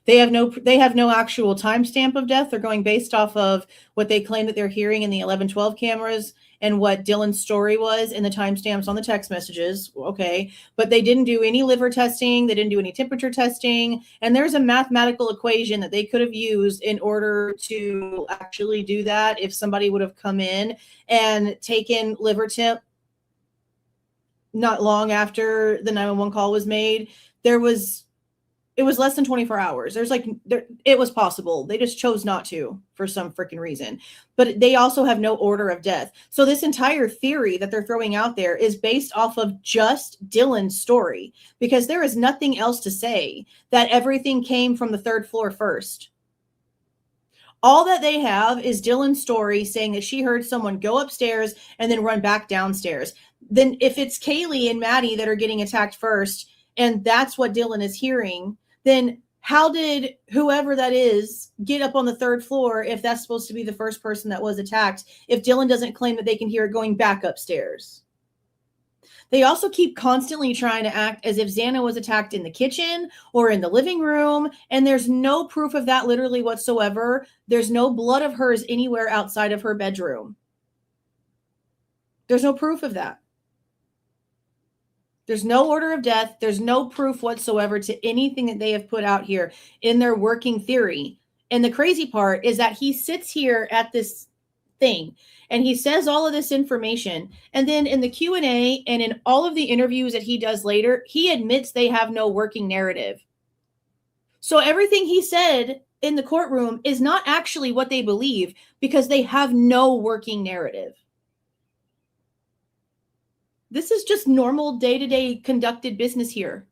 They have no actual timestamp of death. They're going based off of what they claim that they're hearing in the 1112 cameras and what Dylan's story was and the timestamps on the text messages. Okay. But they didn't do any liver testing. They didn't do any temperature testing. And there's a mathematical equation that they could have used in order to actually do that. If somebody would have come in and taken liver temp not long after the 911 call was made, it was less than 24 hours. It was possible. They just chose not to for some freaking reason. But they also have no order of death. So this entire theory that they're throwing out there is based off of just Dylan's story, because there is nothing else to say that everything came from the 3rd floor first. All that they have is Dylan's story saying that she heard someone go upstairs and then run back downstairs. Then if it's Kaylee and Maddie that are getting attacked first, and that's what Dylan is hearing, then how did whoever that is get up on the 3rd floor if that's supposed to be the first person that was attacked, if Dylan doesn't claim that they can hear it going back upstairs? They also keep constantly trying to act as if Xana was attacked in the kitchen or in the living room, and there's no proof of that literally whatsoever. There's no blood of hers anywhere outside of her bedroom. There's no proof of that. There's no order of death. There's no proof whatsoever to anything that they have put out here in their working theory. And the crazy part is that he sits here at this thing and he says all of this information. And then in the Q&A and in all of the interviews that he does later, he admits they have no working narrative. So everything he said in the courtroom is not actually what they believe because they have no working narrative. This is just normal day-to-day conducted business here.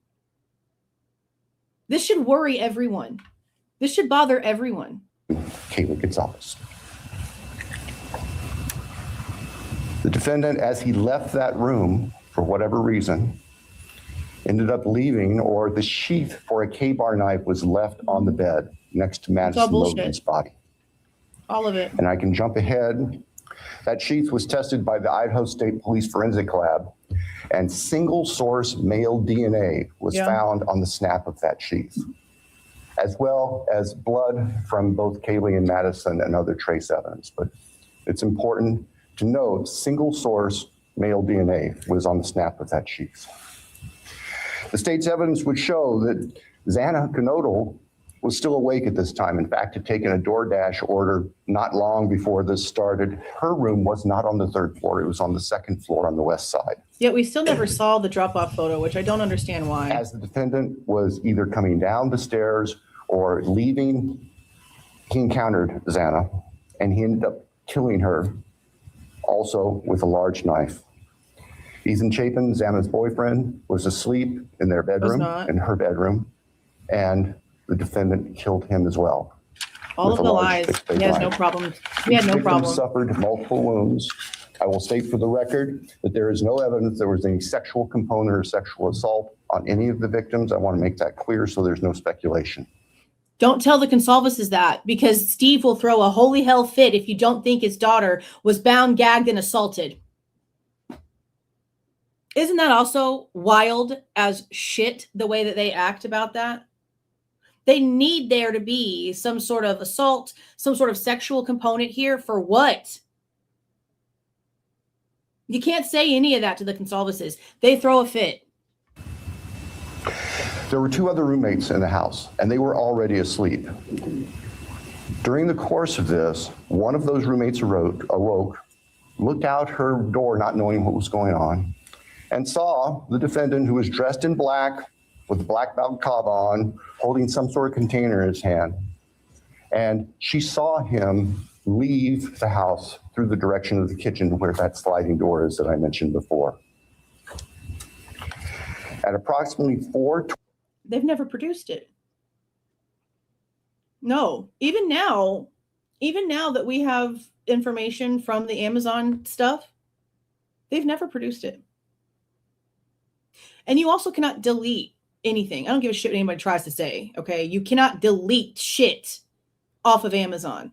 This should worry everyone. This should bother everyone. Kaylee Goncalves. The defendant, as he left that room, for whatever reason, ended up leaving, or the sheath for a K-bar knife was left on the bed next to Madison Mogen's body. All of it. And I can jump ahead. That sheath was tested by the Idaho State Police Forensic Lab, and single source male DNA was found on the snap of that sheath, as well as blood from both Kaylee and Madison and other trace evidence. But it's important to note single source male DNA was on the snap of that sheath. The state's evidence would show that Xana Kernodle was still awake at this time. In fact, had taken a DoorDash order not long before this started. Her room was not on the third floor. It was on the second floor on the west side. Yet we still never saw the drop-off photo, which I don't understand why. As the defendant was either coming down the stairs or leaving, he encountered Xana, and he ended up killing her also with a large knife. Ethan Chapin, Xana's boyfriend, was asleep in their bedroom, in her bedroom, and the defendant killed him as well. All of the lies. He has no problem. He had no problem. Suffered multiple wounds. I will state for the record that there is no evidence there was any sexual component or sexual assault on any of the victims. I want to make that clear so there's no speculation. Don't tell the Goncalveses that, because Steve will throw a holy hell fit if you don't think his daughter was bound, gagged, and assaulted. Isn't that also wild as shit, the way that they act about that? They need there to be some sort of assault, some sort of sexual component here for what? You can't say any of that to the Goncalveses. They throw a fit. There were two other roommates in the house, and they were already asleep. During the course of this, one of those roommates awoke, looked out her door not knowing what was going on, and saw the defendant, who was dressed in black with a black balaclava on, holding some sort of container in his hand. And she saw him leave the house through the direction of the kitchen where that sliding door is that I mentioned before. At approximately 4:20. They've never produced it. No, even now that we have information from the Amazon stuff, they've never produced it. And you also cannot delete anything. I don't give a shit what anybody tries to say, okay? You cannot delete shit off of Amazon.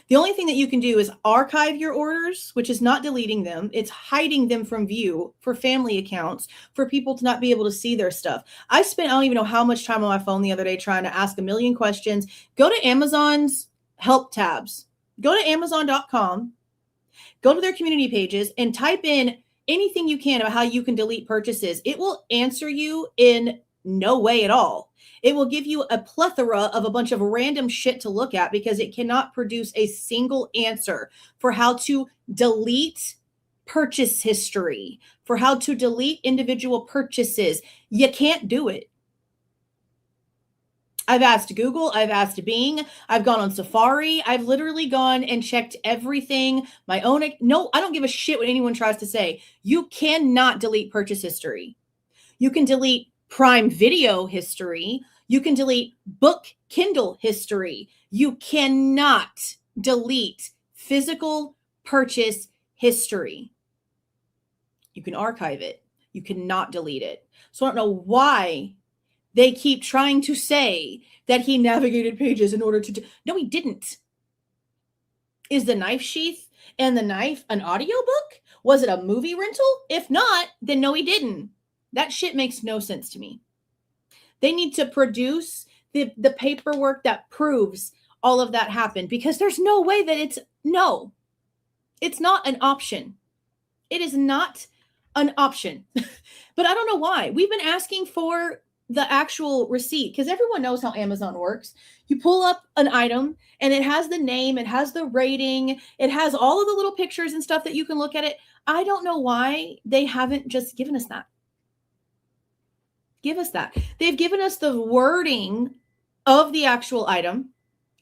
The only thing that you can do is archive your orders, which is not deleting them. It's hiding them from view for family accounts, for people to not be able to see their stuff. I don't even know how much time on my phone the other day trying to ask a million questions. Go to Amazon's help tabs. Go to Amazon.com. Go to their community pages and type in anything you can about how you can delete purchases. It will answer you in no way at all. It will give you a plethora of a bunch of random shit to look at because it cannot produce a single answer for how to delete purchase history, for how to delete individual purchases. You can't do it. I've asked Google, I've asked Bing, I've gone on Safari, I've literally gone and checked everything. No, I don't give a shit what anyone tries to say. You cannot delete purchase history. You can delete Prime Video history. You can delete book Kindle history. You cannot delete physical purchase history. You can archive it. You cannot delete it. So I don't know why they keep trying to say that he navigated pages in order to no, he didn't. Is the knife sheath and the knife an audiobook? Was it a movie rental? If not, then no, he didn't. That shit makes no sense to me. They need to produce the paperwork that proves all of that happened, because there's no way that it's not an option. It is not an option. But I don't know why. We've been asking for the actual receipt because everyone knows how Amazon works. You pull up an item and it has the name, it has the rating, it has all of the little pictures and stuff that you can look at it. I don't know why they haven't just given us that. Give us that. They've given us the wording of the actual item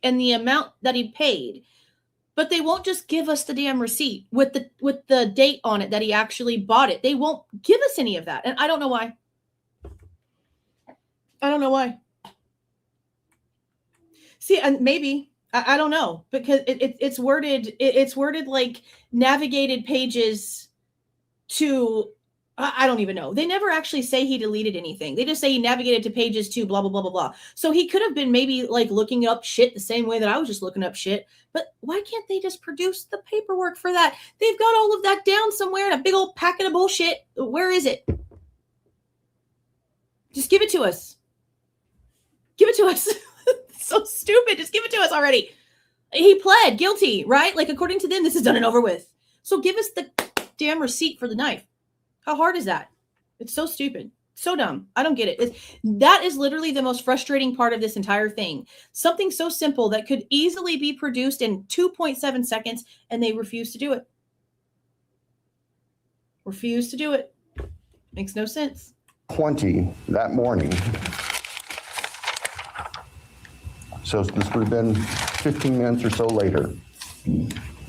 and the amount that he paid, but they won't just give us the damn receipt with the date on it that he actually bought it. They won't give us any of that. And I don't know why. I don't know why. See, and maybe, I don't know, because it's worded like navigated pages to, I don't even know. They never actually say he deleted anything. They just say he navigated to pages to blah, blah, blah, blah, blah. So he could have been maybe like looking up shit the same way that I was just looking up shit. But why can't they just produce the paperwork for that? They've got all of that down somewhere in a big old packet of bullshit. Where is it? Just give it to us. Give it to us. So stupid. Just give it to us already. He pled guilty, right? Like, according to them, this is done and over with. So give us the damn receipt for the knife. How hard is that? It's so stupid. So dumb. I don't get it. That is literally the most frustrating part of this entire thing. Something so simple that could easily be produced in 2.7 seconds, and they refuse to do it. Refuse to do it. Makes no sense. 20 that morning. So this would have been 15 minutes or so later.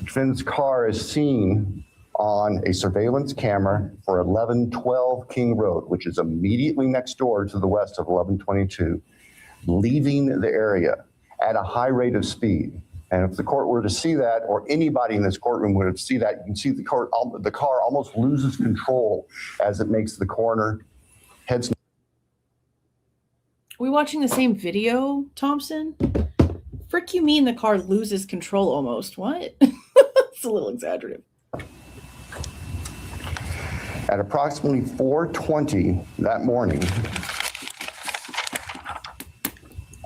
Defendant's car is seen on a surveillance camera for 1112 King Road, which is immediately next door to the west of 1122, leaving the area at a high rate of speed. And if the court were to see that, or anybody in this courtroom would see that, you can see the car almost loses control as it makes the corner, heads. We watching the same video, Thompson? Frick, you mean the car loses control almost? What? It's a little exaggerative. At approximately 4:20 that morning,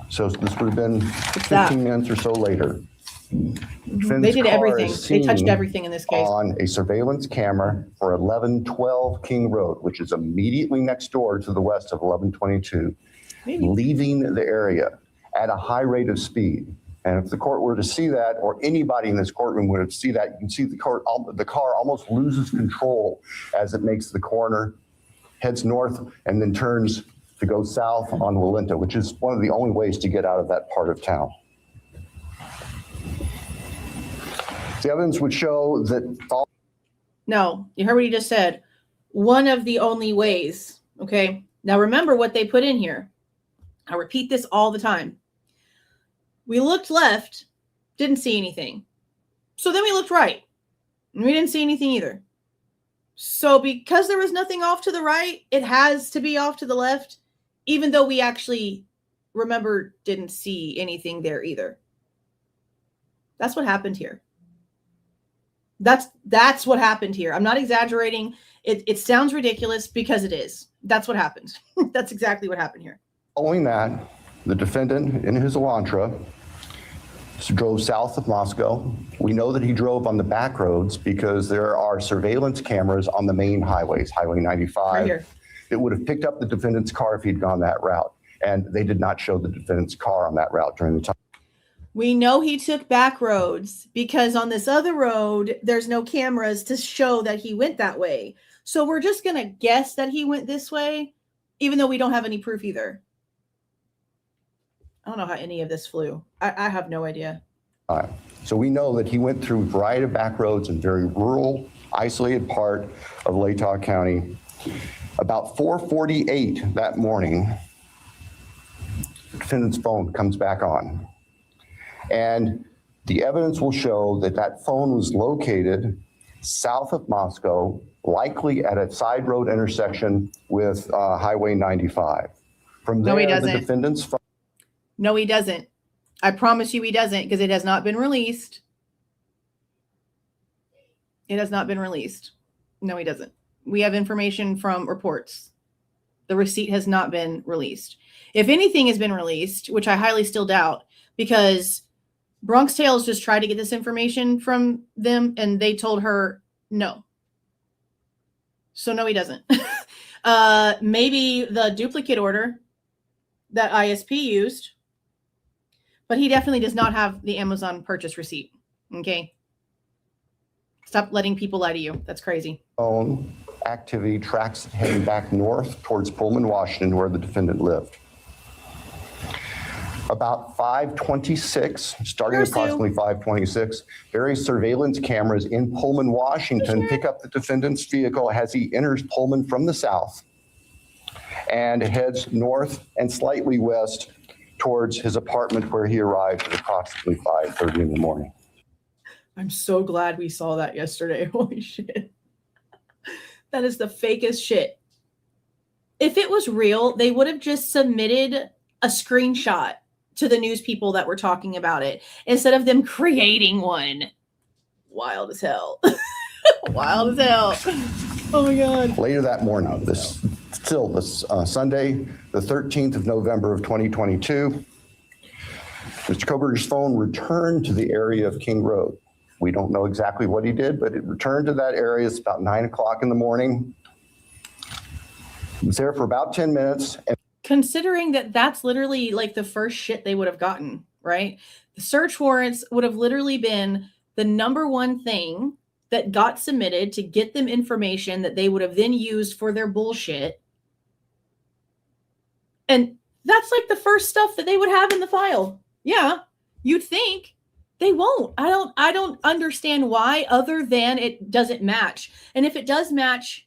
so this would have been 15 minutes or so later. They did everything. They touched everything in this case. On a surveillance camera for 1112 King Road, which is immediately next door to the west of 1122, leaving the area at a high rate of speed. And if the court were to see that, or anybody in this courtroom would see that, you can see the car almost loses control as it makes the corner, heads north, and then turns to go south on Walenta, which is one of the only ways to get out of that part of town. The evidence would show that... No, you heard what he just said. One of the only ways, okay? Now remember what they put in here. I repeat this all the time. We looked left, didn't see anything. So then we looked right, and we didn't see anything either. So because there was nothing off to the right, it has to be off to the left, even though we actually, remember, didn't see anything there either. That's what happened here. That's what happened here. I'm not exaggerating. It sounds ridiculous because it is. That's what happened. That's exactly what happened here. Following that, the defendant in his Elantra drove south of Moscow. We know that he drove on the back roads because there are surveillance cameras on the main highways, Highway 95. Right here. It would have picked up the defendant's car if he'd gone that route. And they did not show the defendant's car on that route during the time. We know he took back roads because on this other road, there's no cameras to show that he went that way. So we're just going to guess that he went this way, even though we don't have any proof either. I don't know how any of this flew. I have no idea. So we know that he went through a variety of back roads in very rural, isolated part of Latah County. About 4:48 that morning, the defendant's phone comes back on. And the evidence will show that that phone was located south of Moscow, likely at a side road intersection with Highway 95. From there, No, he doesn't. the defendant's phone. No, he doesn't. I promise you he doesn't, because it has not been released. It has not been released. No, he doesn't. We have information from reports. The receipt has not been released. If anything has been released, which I highly still doubt, because Bronx Tales just tried to get this information from them and they told her no. So no, he doesn't. Maybe the duplicate order that ISP used, but he definitely does not have the Amazon purchase receipt. Okay. Stop letting people lie to you. That's crazy. Activity tracks heading back north towards Pullman, Washington, where the defendant lived. About 5:26, starting at approximately 5:26, various surveillance cameras in Pullman, Washington pick up the defendant's vehicle as he enters Pullman from the south and heads north and slightly west towards his apartment, where he arrived at approximately 5:30 in the morning. I'm so glad we saw that yesterday. Holy shit. That is the fakest shit. If it was real, they would have just submitted a screenshot to the news people that were talking about it instead of them creating one. Wild as hell. Wild as hell. Oh my God. Later that morning, Sunday, the 13th of November of 2022, Mr. Kohberger's phone returned to the area of King Road. We don't know exactly what he did, but it returned to that area. It's about 9 o'clock in the morning. He was there for about 10 minutes. Considering that that's literally like the first shit they would have gotten, right? The search warrants would have literally been the number one thing that got submitted to get them information that they would have then used for their bullshit. And that's like the first stuff that they would have in the file. Yeah, you'd think. They won't. I don't understand why, other than it doesn't match. And if it does match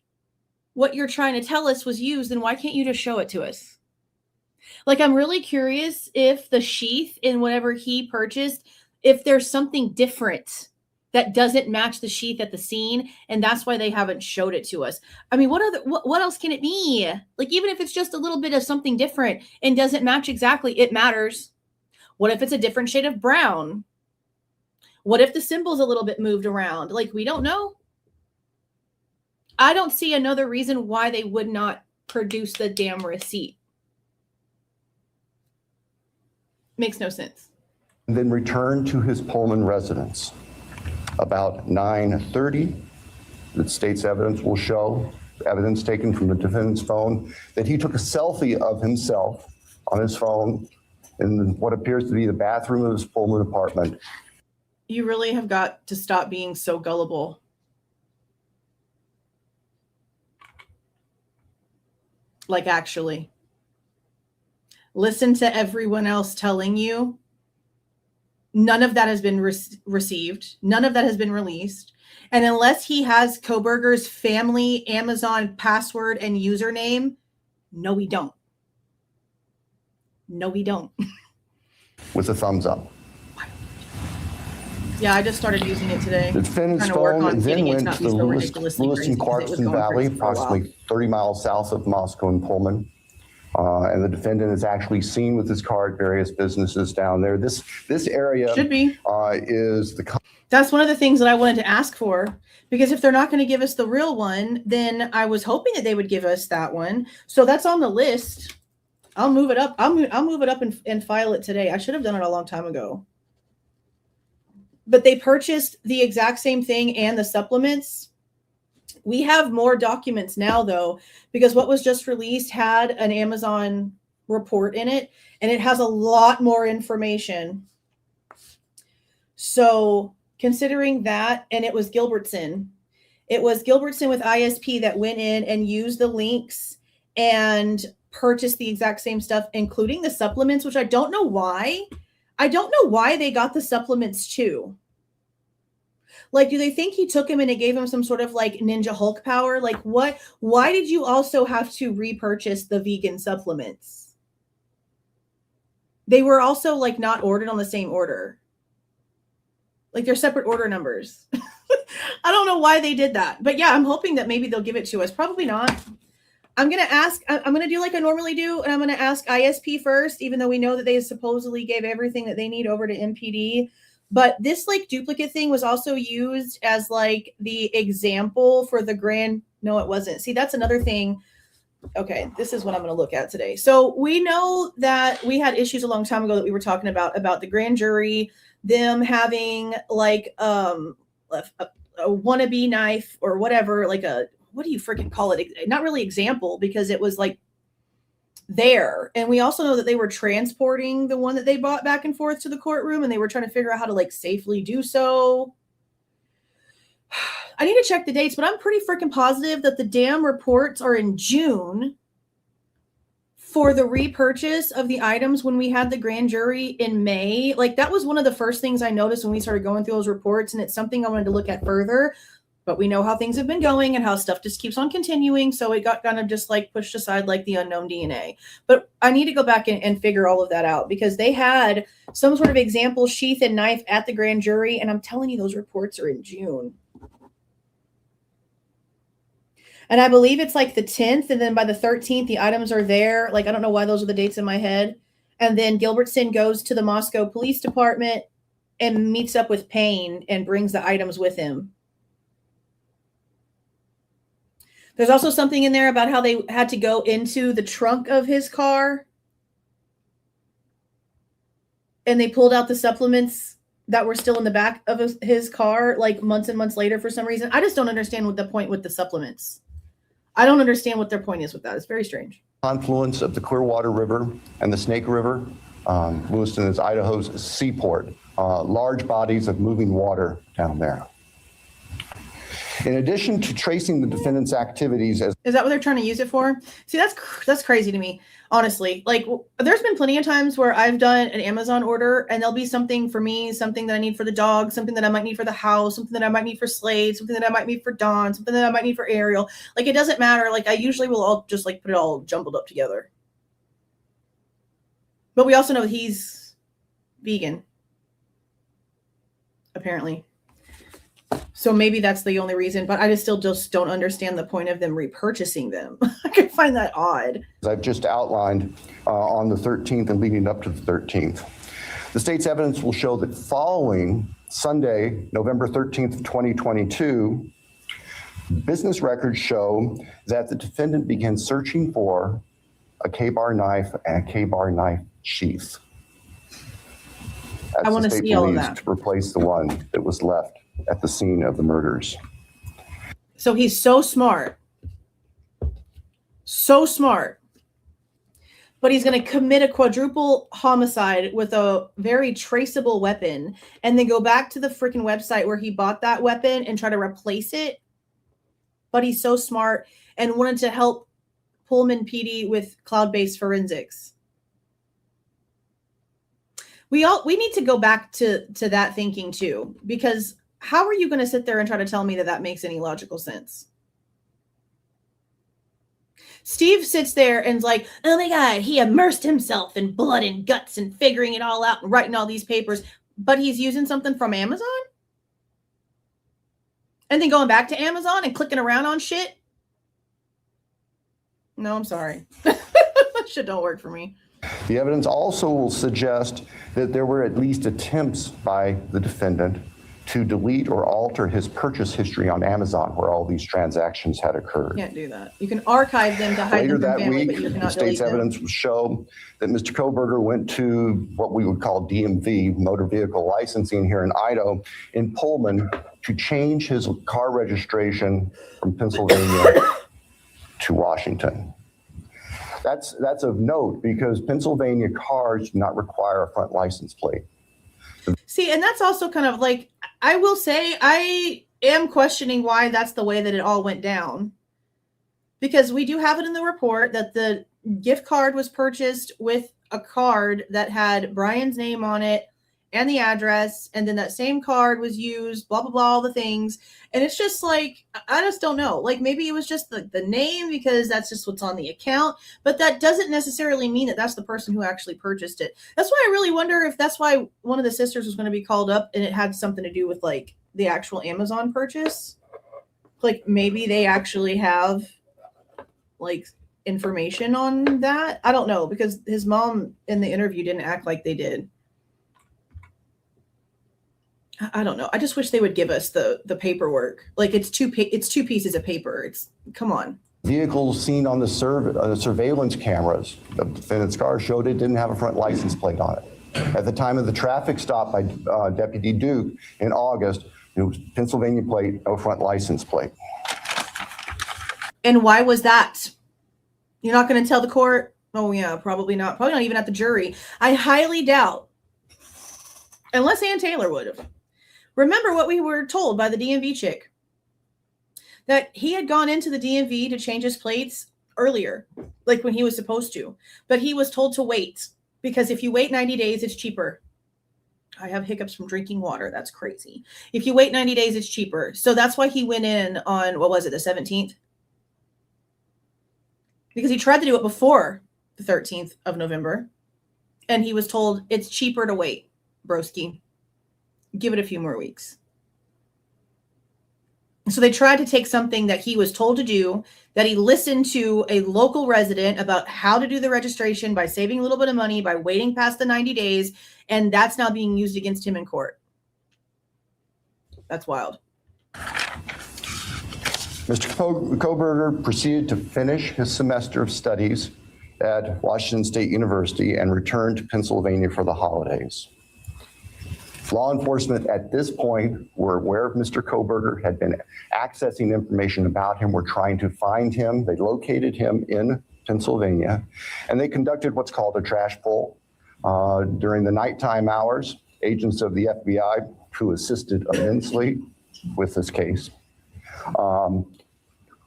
what you're trying to tell us was used, then why can't you just show it to us? Like, I'm really curious if the sheath in whatever he purchased, if there's something different that doesn't match the sheath at the scene, and that's why they haven't showed it to us. I mean, what else can it be? Like, even if it's just a little bit of something different and doesn't match exactly, it matters. What if it's a different shade of brown? What if the symbol's a little bit moved around? Like, we don't know. I don't see another reason why they would not produce the damn receipt. Makes no sense. And then returned to his Pullman residence. About 9:30, the state's evidence will show, evidence taken from the defendant's phone, that he took a selfie of himself on his phone in what appears to be the bathroom of his Pullman apartment. You really have got to stop being so gullible. Like, actually. Listen to everyone else telling you. None of that has been received. None of that has been released. And unless he has Kohberger's family Amazon password and username, no, we don't. No, we don't. With a thumbs up. Yeah, I just started using it today. The defendant's phone then went to the Lewis and Clarkson Valley, approximately 30 miles south of Moscow and Pullman. And the defendant is actually seen with his car at various businesses down there. This area should be is the. That's one of the things that I wanted to ask for, because if they're not going to give us the real one, then I was hoping that they would give us that one. So that's on the list. I'll move it up. I'll move it up and file it today. I should have done it a long time ago. But they purchased the exact same thing and the supplements. We have more documents now, though, because what was just released had an Amazon report in it, and it has a lot more information. So considering that, and it was Gilbertson. It was Gilbertson with ISP that went in and used the links and purchased the exact same stuff, including the supplements, which I don't know why. I don't know why they got the supplements too. Like, do they think he took him and it gave him some sort of like Ninja Hulk power? Like, what? Why did you also have to repurchase the vegan supplements? They were also like not ordered on the same order. Like, they're separate order numbers. I don't know why they did that. But yeah, I'm hoping that maybe they'll give it to us. Probably not. I'm going to ask, I'm going to do like I normally do, and I'm going to ask ISP first, even though we know that they supposedly gave everything that they need over to MPD. But this like duplicate thing was also used as like the example for the grand. No, it wasn't. See, that's another thing. Okay, this is what I'm going to look at today. So we know that we had issues a long time ago that we were talking about the grand jury, them having like a wannabe knife or whatever, like a, what do you freaking call it? Not really example, because it was like there. And we also know that they were transporting the one that they bought back and forth to the courtroom, and they were trying to figure out how to like safely do so. I need to check the dates, but I'm pretty freaking positive that the damn reports are in June for the repurchase of the items when we had the grand jury in May. Like, that was one of the first things I noticed when we started going through those reports, and it's something I wanted to look at further. But we know how things have been going and how stuff just keeps on continuing, so it got kind of just like pushed aside like the unknown DNA. But I need to go back and figure all of that out, because they had some sort of example sheath and knife at the grand jury, and I'm telling you, those reports are in June. And I believe it's like the 10th, and then by the 13th, the items are there. Like, I don't know why those are the dates in my head. And then Gilbertson goes to the Moscow Police Department and meets up with Payne and brings the items with him. There's also something in there about how they had to go into the trunk of his car, and they pulled out the supplements that were still in the back of his car like months and months later for some reason. I just don't understand what the point with the supplements. I don't understand what their point is with that. It's very strange. Confluence of the Clearwater River and the Snake River. Lewiston is Idaho's seaport. Large bodies of moving water down there. In addition to tracing the defendant's activities as... Is that what they're trying to use it for? See, that's crazy to me, honestly. Like, there's been plenty of times where I've done an Amazon order and there'll be something for me, something that I need for the dog, something that I might need for the house, something that I might need for Slade, something that I might need for Dawn, something that I might need for Ariel. Like, it doesn't matter. Like, I usually will all just like put it all jumbled up together. But we also know he's vegan, apparently. So maybe that's the only reason, but I just don't understand the point of them repurchasing them. I can find that odd. As I've just outlined on the 13th and leading up to the 13th. The state's evidence will show that following Sunday, November 13th of 2022, business records show that the defendant began searching for a K-bar knife and a K-bar knife sheath. I want to see all of that. To replace the one that was left at the scene of the murders. So he's so smart. So smart. But he's going to commit a quadruple homicide with a very traceable weapon and then go back to the freaking website where he bought that weapon and try to replace it. But he's so smart and wanted to help Pullman PD with cloud-based forensics. We need to go back to that thinking too, because how are you going to sit there and try to tell me that makes any logical sense? Steve sits there and's like, oh my God, he immersed himself in blood and guts and figuring it all out and writing all these papers, but he's using something from Amazon? And then going back to Amazon and clicking around on shit? No, I'm sorry. That shit don't work for me. The evidence also will suggest that there were at least attempts by the defendant to delete or alter his purchase history on Amazon where all these transactions had occurred. You can't do that. You can archive them to hide them from family, but you cannot delete them. The state's evidence will show that Mr. Kohberger went to what we would call DMV, motor vehicle licensing here in Idaho, in Pullman to change his car registration from Pennsylvania to Washington. That's of note because Pennsylvania cars do not require a front license plate. See, and that's also kind of like, I will say, I am questioning why that's the way that it all went down. Because we do have it in the report that the gift card was purchased with a card that had Brian's name on it and the address, and then that same card was used, blah, blah, blah, all the things. And it's just like, I just don't know. Like, maybe it was just the name because that's just what's on the account, but that doesn't necessarily mean that that's the person who actually purchased it. That's why I really wonder if that's why one of the sisters was going to be called up and it had something to do with like the actual Amazon purchase. Like maybe they actually have like information on that. I don't know, because his mom in the interview didn't act like they did. I don't know. I just wish they would give us the paperwork. Like it's two pieces of paper. It's come on. Vehicles seen on the surveillance cameras of the defendant's car showed it didn't have a front license plate on it. At the time of the traffic stop by Deputy Duke in August, it was Pennsylvania plate, no front license plate. And why was that? You're not going to tell the court? Oh yeah, probably not. Probably not even at the jury. I highly doubt. Unless Ann Taylor would have. Remember what we were told by the DMV chick. That he had gone into the DMV to change his plates earlier, like when he was supposed to. But he was told to wait, because if you wait 90 days, it's cheaper. I have hiccups from drinking water. That's crazy. If you wait 90 days, it's cheaper. So that's why he went in on, what was it, the 17th? Because he tried to do it before the 13th of November. And he was told it's cheaper to wait, broski. Give it a few more weeks. So they tried to take something that he was told to do, that he listened to a local resident about how to do the registration by saving a little bit of money, by waiting past the 90 days, and that's now being used against him in court. That's wild. Mr. Kohberger proceeded to finish his semester of studies at Washington State University and returned to Pennsylvania for the holidays. Law enforcement at this point were aware of Mr. Kohberger, had been accessing information about him, were trying to find him. They located him in Pennsylvania, and they conducted what's called a trash pull. During the nighttime hours, agents of the FBI, who assisted immensely with this case,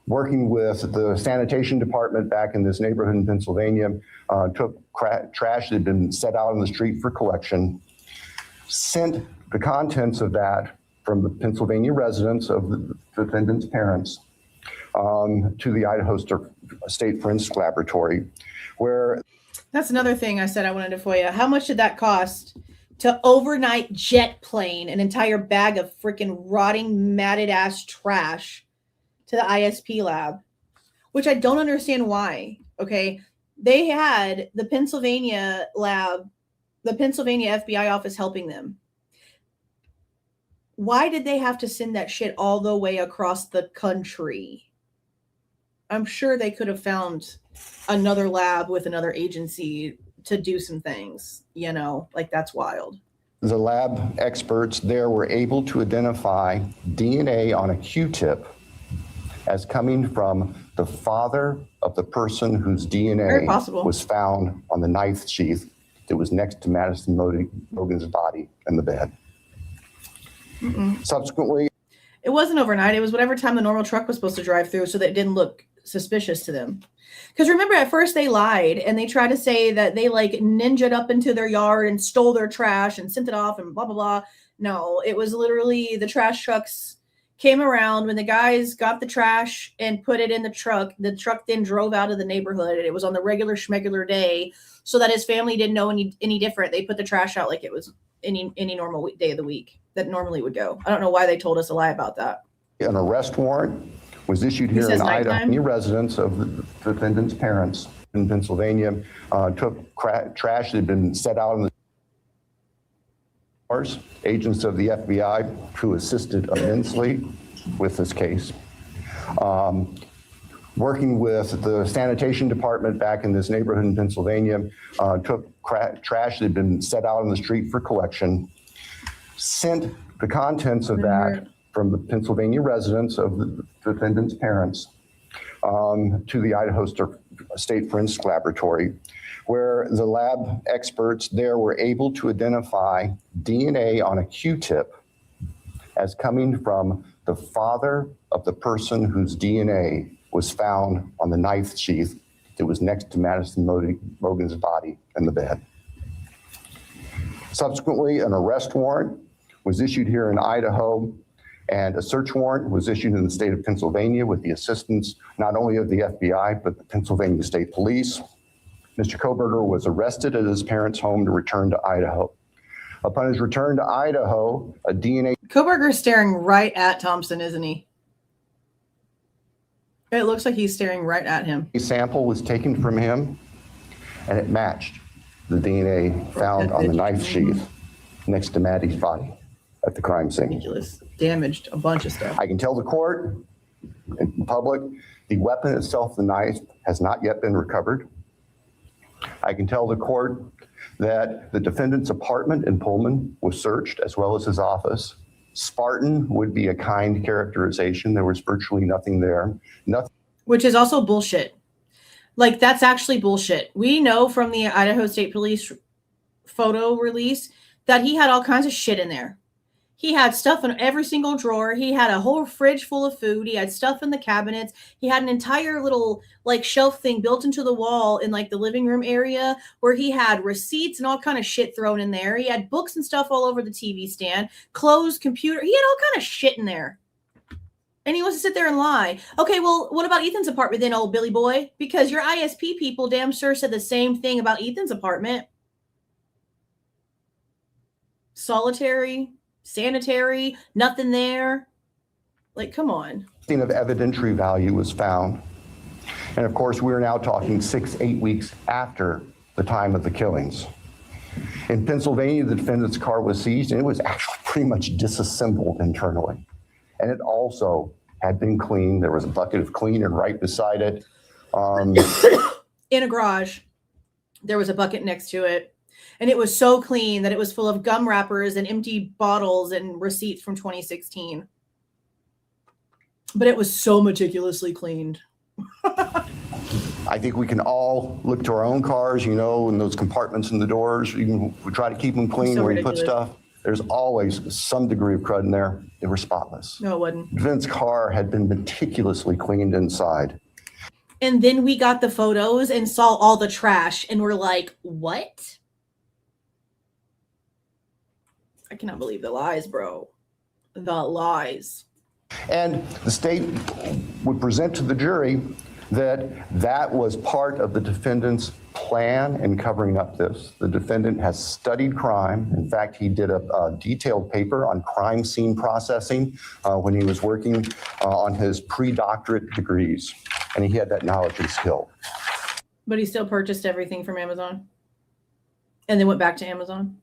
working with the sanitation department back in this neighborhood in Pennsylvania, took trash that had been set out on the street for collection, sent the contents of that from the Pennsylvania residence of the defendant's parents to the Idaho State Forensic Laboratory, where... That's another thing I said I wanted to FOIA. How much did that cost to overnight jet plane an entire bag of freaking rotting, matted ass trash to the ISP lab? Which I don't understand why, okay? They had the Pennsylvania lab, the Pennsylvania FBI office helping them. Why did they have to send that shit all the way across the country? I'm sure they could have found another lab with another agency to do some things, you know, like that's wild. The lab experts there were able to identify DNA on a Q-tip as coming from the father of the person whose DNA was found on the knife sheath that was next to Madison Mogen's body in the bed. Subsequently, it wasn't overnight. It was whatever time the normal truck was supposed to drive through, so that it didn't look suspicious to them. Because remember, at first they lied and they tried to say that they like ninja'd up into their yard and stole their trash and sent it off and blah, blah, blah. No, it was literally the trash trucks came around when the guys got the trash and put it in the truck. The truck then drove out of the neighborhood, and it was on the regular schmegular day, so that his family didn't know any different. They put the trash out like it was any normal day of the week that normally would go. I don't know why they told us a lie about that. An arrest warrant was issued here in Idaho. Any residence of the defendant's parents in Pennsylvania took trash that had been set out in the cars. Agents of the FBI, who assisted immensely with this case, working with the sanitation department back in this neighborhood in Pennsylvania, took trash that had been set out on the street for collection, sent the contents of that from the Pennsylvania residence of the defendant's parents to the Idaho State Forensic Laboratory, where the lab experts there were able to identify DNA on a Q-tip as coming from the father of the person whose DNA was found on the knife sheath that was next to Madison Mogen's body in the bed. Subsequently, an arrest warrant was issued here in Idaho, and a search warrant was issued in the state of Pennsylvania with the assistance not only of the FBI, but the Pennsylvania State Police. Mr. Kohberger was arrested at his parents' home to return to Idaho. Upon his return to Idaho, a DNA... Kohberger's staring right at Thompson, isn't he? It looks like he's staring right at him. A sample was taken from him, and it matched the DNA found on the knife sheath next to Maddie's body at the crime scene. Ridiculous. Damaged a bunch of stuff. I can tell the court and public the weapon itself, the knife, has not yet been recovered. I can tell the court that the defendant's apartment in Pullman was searched, as well as his office. Spartan would be a kind characterization. There was virtually nothing there. Nothing. Which is also bullshit. Like, that's actually bullshit. We know from the Idaho State Police photo release that he had all kinds of shit in there. He had stuff in every single drawer. He had a whole fridge full of food. He had stuff in the cabinets. He had an entire little like shelf thing built into the wall in like the living room area where he had receipts and all kind of shit thrown in there. He had books and stuff all over the TV stand, clothes, computer. He had all kind of shit in there. And he wants to sit there and lie. Okay, well, what about Ethan's apartment then, old Billy boy? Because your ISP people damn sure said the same thing about Ethan's apartment. Solitary, sanitary, nothing there. Like, come on. Nothing of evidentiary value was found. And of course, we're now talking 6-8 weeks after the time of the killings. In Pennsylvania, the defendant's car was seized and it was actually pretty much disassembled internally. And it also had been cleaned. There was a bucket of cleaner right beside it. In a garage, there was a bucket next to it. And it was so clean that it was full of gum wrappers and empty bottles and receipts from 2016. But it was so meticulously cleaned. I think we can all look to our own cars, you know, and those compartments in the doors. We try to keep them clean So where ridiculous. you put stuff. There's always some degree of crud in there. They were spotless. No, it wasn't. Vince's car had been meticulously cleaned inside. And then we got the photos and saw all the trash and we're like, what? I cannot believe the lies, bro. The lies. And the state would present to the jury that that was part of the defendant's plan in covering up this. The defendant has studied crime. In fact, he did a detailed paper on crime scene processing when he was working on his pre-doctorate degrees. And he had that knowledge and skill. But he still purchased everything from Amazon and then went back to Amazon.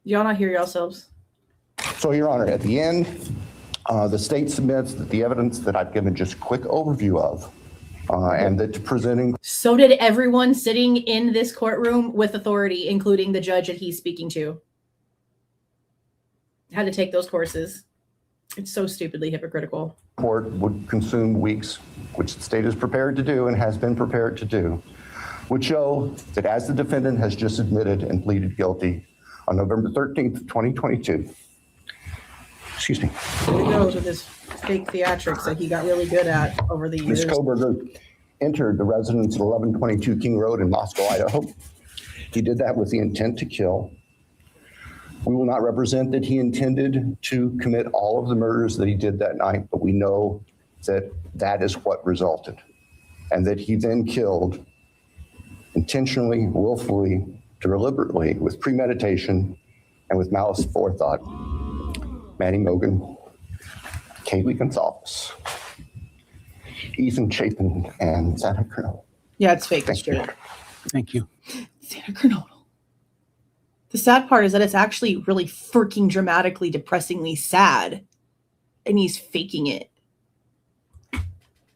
Y'all not hear yourselves? So, Your Honor, at the end, the state submits that the evidence that I've given just a quick overview of and that presenting. So did everyone sitting in this courtroom with authority, including the judge that he's speaking to. Had to take those courses. It's so stupidly hypocritical. Court would consume weeks, which the state is prepared to do and has been prepared to do, would show that as the defendant has just admitted and pleaded guilty on November 13th, 2022. Excuse me. Here he goes with his fake theatrics that he got really good at over the years. Ms. Kohberger entered the residence at 1122 King Road in Moscow, Idaho. He did that with the intent to kill. We will not represent that he intended to commit all of the murders that he did that night, but we know that that is what resulted, and that he then killed intentionally, willfully, deliberately, with premeditation, and with malice forethought. Maddie Mogen, Kaylee Goncalves, Ethan Chapin, and Xana Kernodle. Yeah, it's fake. Thank you. Thank you. Xana Kernodle. The sad part is that it's actually really freaking dramatically, depressingly sad. And he's faking it.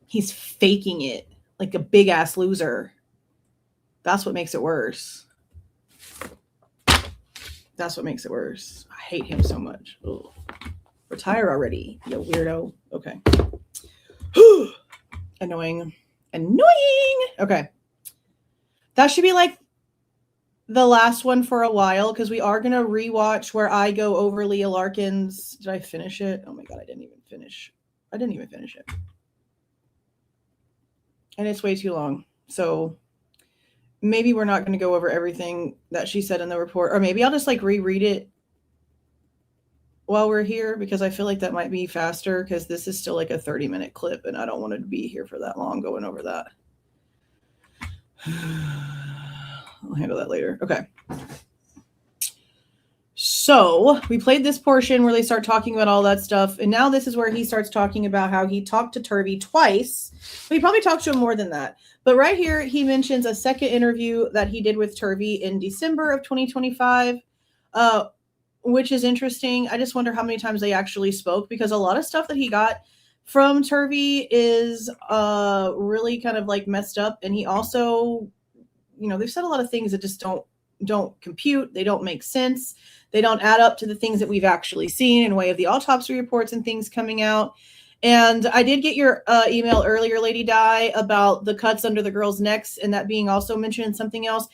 He's faking it like a big ass loser. That's what makes it worse. That's what makes it worse. I hate him so much. Ugh. Retire already, you weirdo. Okay. Annoying. Annoying. Okay. That should be like the last one for a while because we are going to rewatch where I go over Leah Larkin's. Did I finish it? Oh my God, I didn't even finish it. And it's way too long. So maybe we're not going to go over everything that she said in the report, or maybe I'll just like reread it while we're here because I feel like that might be faster because this is still like a 30-minute clip and I don't want to be here for that long going over that. I'll handle that later. Okay. So we played this portion where they start talking about all that stuff. And now this is where he starts talking about how he talked to Turvey twice. But he probably talked to him more than that. But right here, he mentions a second interview that he did with Turvey in December of 2025, which is interesting. I just wonder how many times they actually spoke, because a lot of stuff that he got from Turvey is really kind of like messed up. And he also, they've said a lot of things that just don't compute. They don't make sense. They don't add up to the things that we've actually seen in way of the autopsy reports and things coming out. And I did get your email earlier, Lady Di, about the cuts under the girls' necks, and that being also mentioned in something else.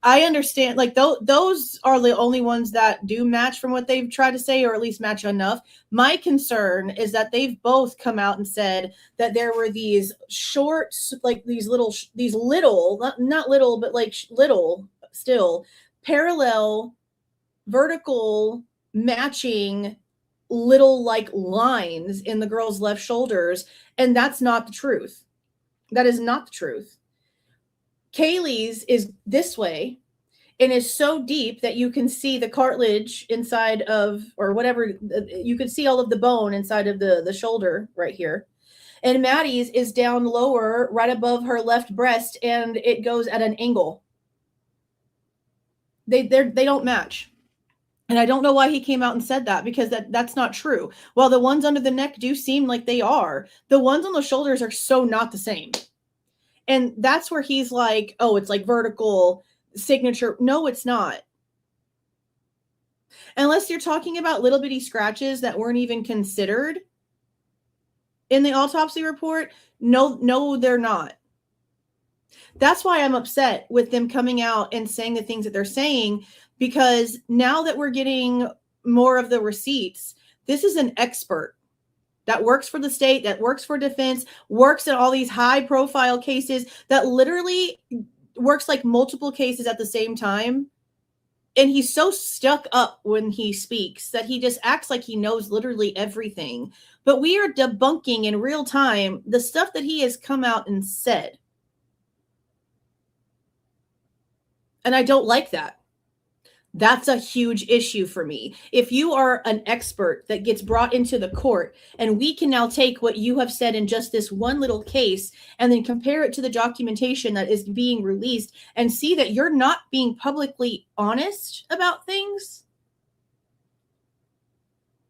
I understand, like, those are the only ones that do match from what they've tried to say, or at least match enough. My concern is that they've both come out and said that there were these short, like these little, not little, but like little still parallel, vertical, matching little like lines in the girl's left shoulders. And that's not the truth. That is not the truth. Kaylee's is this way and is so deep that you can see the cartilage inside of, or whatever, you can see all of the bone inside of the shoulder right here. And Maddie's is down lower, right above her left breast, and it goes at an angle. They don't match. And I don't know why he came out and said that, because that's not true. While the ones under the neck do seem like they are, the ones on the shoulders are so not the same. And that's where he's like, oh, it's like vertical signature. No, it's not. Unless you're talking about little bitty scratches that weren't even considered in the autopsy report. No, they're not. That's why I'm upset with them coming out and saying the things that they're saying, because now that we're getting more of the receipts, this is an expert that works for the state, that works for defense, works in all these high profile cases, that literally works like multiple cases at the same time. And he's so stuck up when he speaks that he just acts like he knows literally everything. But we are debunking in real time the stuff that he has come out and said. And I don't like that. That's a huge issue for me. If you are an expert that gets brought into the court, and we can now take what you have said in just this one little case and then compare it to the documentation that is being released and see that you're not being publicly honest about things,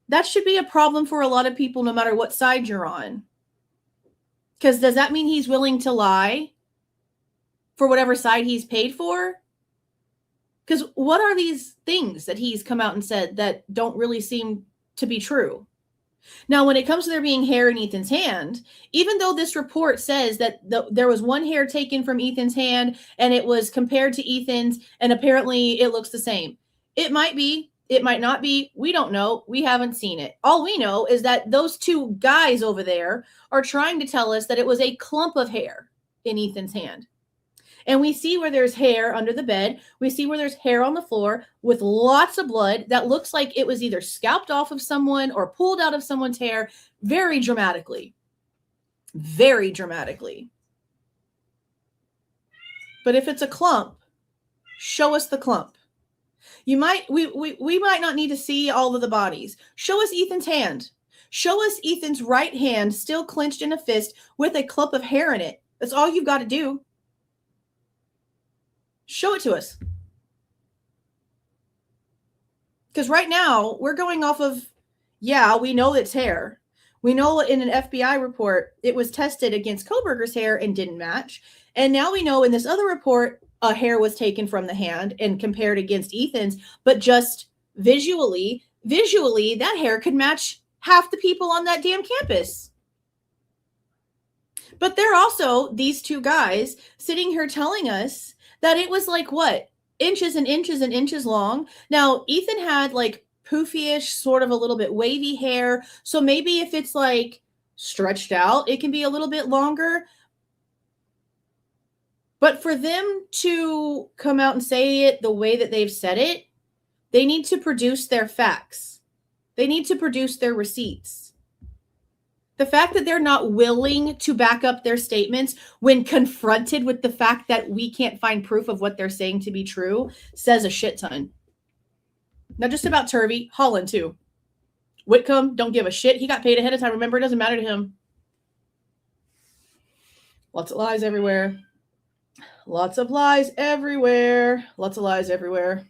that should be a problem for a lot of people, no matter what side you're on. Because does that mean he's willing to lie for whatever side he's paid for? Because what are these things that he's come out and said that don't really seem to be true? Now, when it comes to there being hair in Ethan's hand, even though this report says that there was one hair taken from Ethan's hand and it was compared to Ethan's, and apparently it looks the same. It might be, it might not be. We don't know. We haven't seen it. All we know is that those two guys over there are trying to tell us that it was a clump of hair in Ethan's hand. And we see where there's hair under the bed. We see where there's hair on the floor with lots of blood that looks like it was either scalped off of someone or pulled out of someone's hair very dramatically. Very dramatically. But if it's a clump, show us the clump. We might not need to see all of the bodies. Show us Ethan's hand. Show us Ethan's right hand still clenched in a fist with a clump of hair in it. That's all you've got to do. Show it to us. Because right now, we're going off of, yeah, we know it's hair. We know in an FBI report, it was tested against Kohberger's hair and didn't match. And now we know in this other report, a hair was taken from the hand and compared against Ethan's, but just visually, that hair could match half the people on that damn campus. But they're also, these two guys, sitting here telling us that it was like, what, inches and inches and inches long. Now, Ethan had like poofy-ish, sort of a little bit wavy hair. So maybe if it's like stretched out, it can be a little bit longer. But for them to come out and say it the way that they've said it, they need to produce their facts. They need to produce their receipts. The fact that they're not willing to back up their statements when confronted with the fact that we can't find proof of what they're saying to be true says a shit ton. Not just about Turvey, Holland too. Whitcomb, don't give a shit. He got paid ahead of time. Remember, it doesn't matter to him. Lots of lies everywhere. Lots of lies everywhere. Lots of lies everywhere.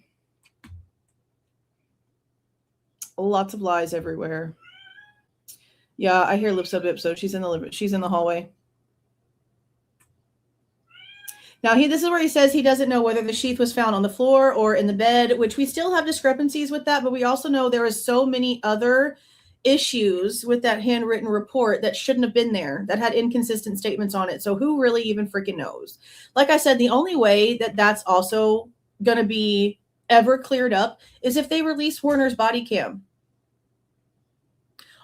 Lots of lies everywhere. Yeah, I hear Lipso Bipso. She's in the hallway. Now, this is where he says he doesn't know whether the sheath was found on the floor or in the bed, which we still have discrepancies with that, but we also know there is so many other issues with that handwritten report that shouldn't have been there, that had inconsistent statements on it. So who really even freaking knows? Like I said, the only way that that's also going to be ever cleared up is if they release Warner's body cam.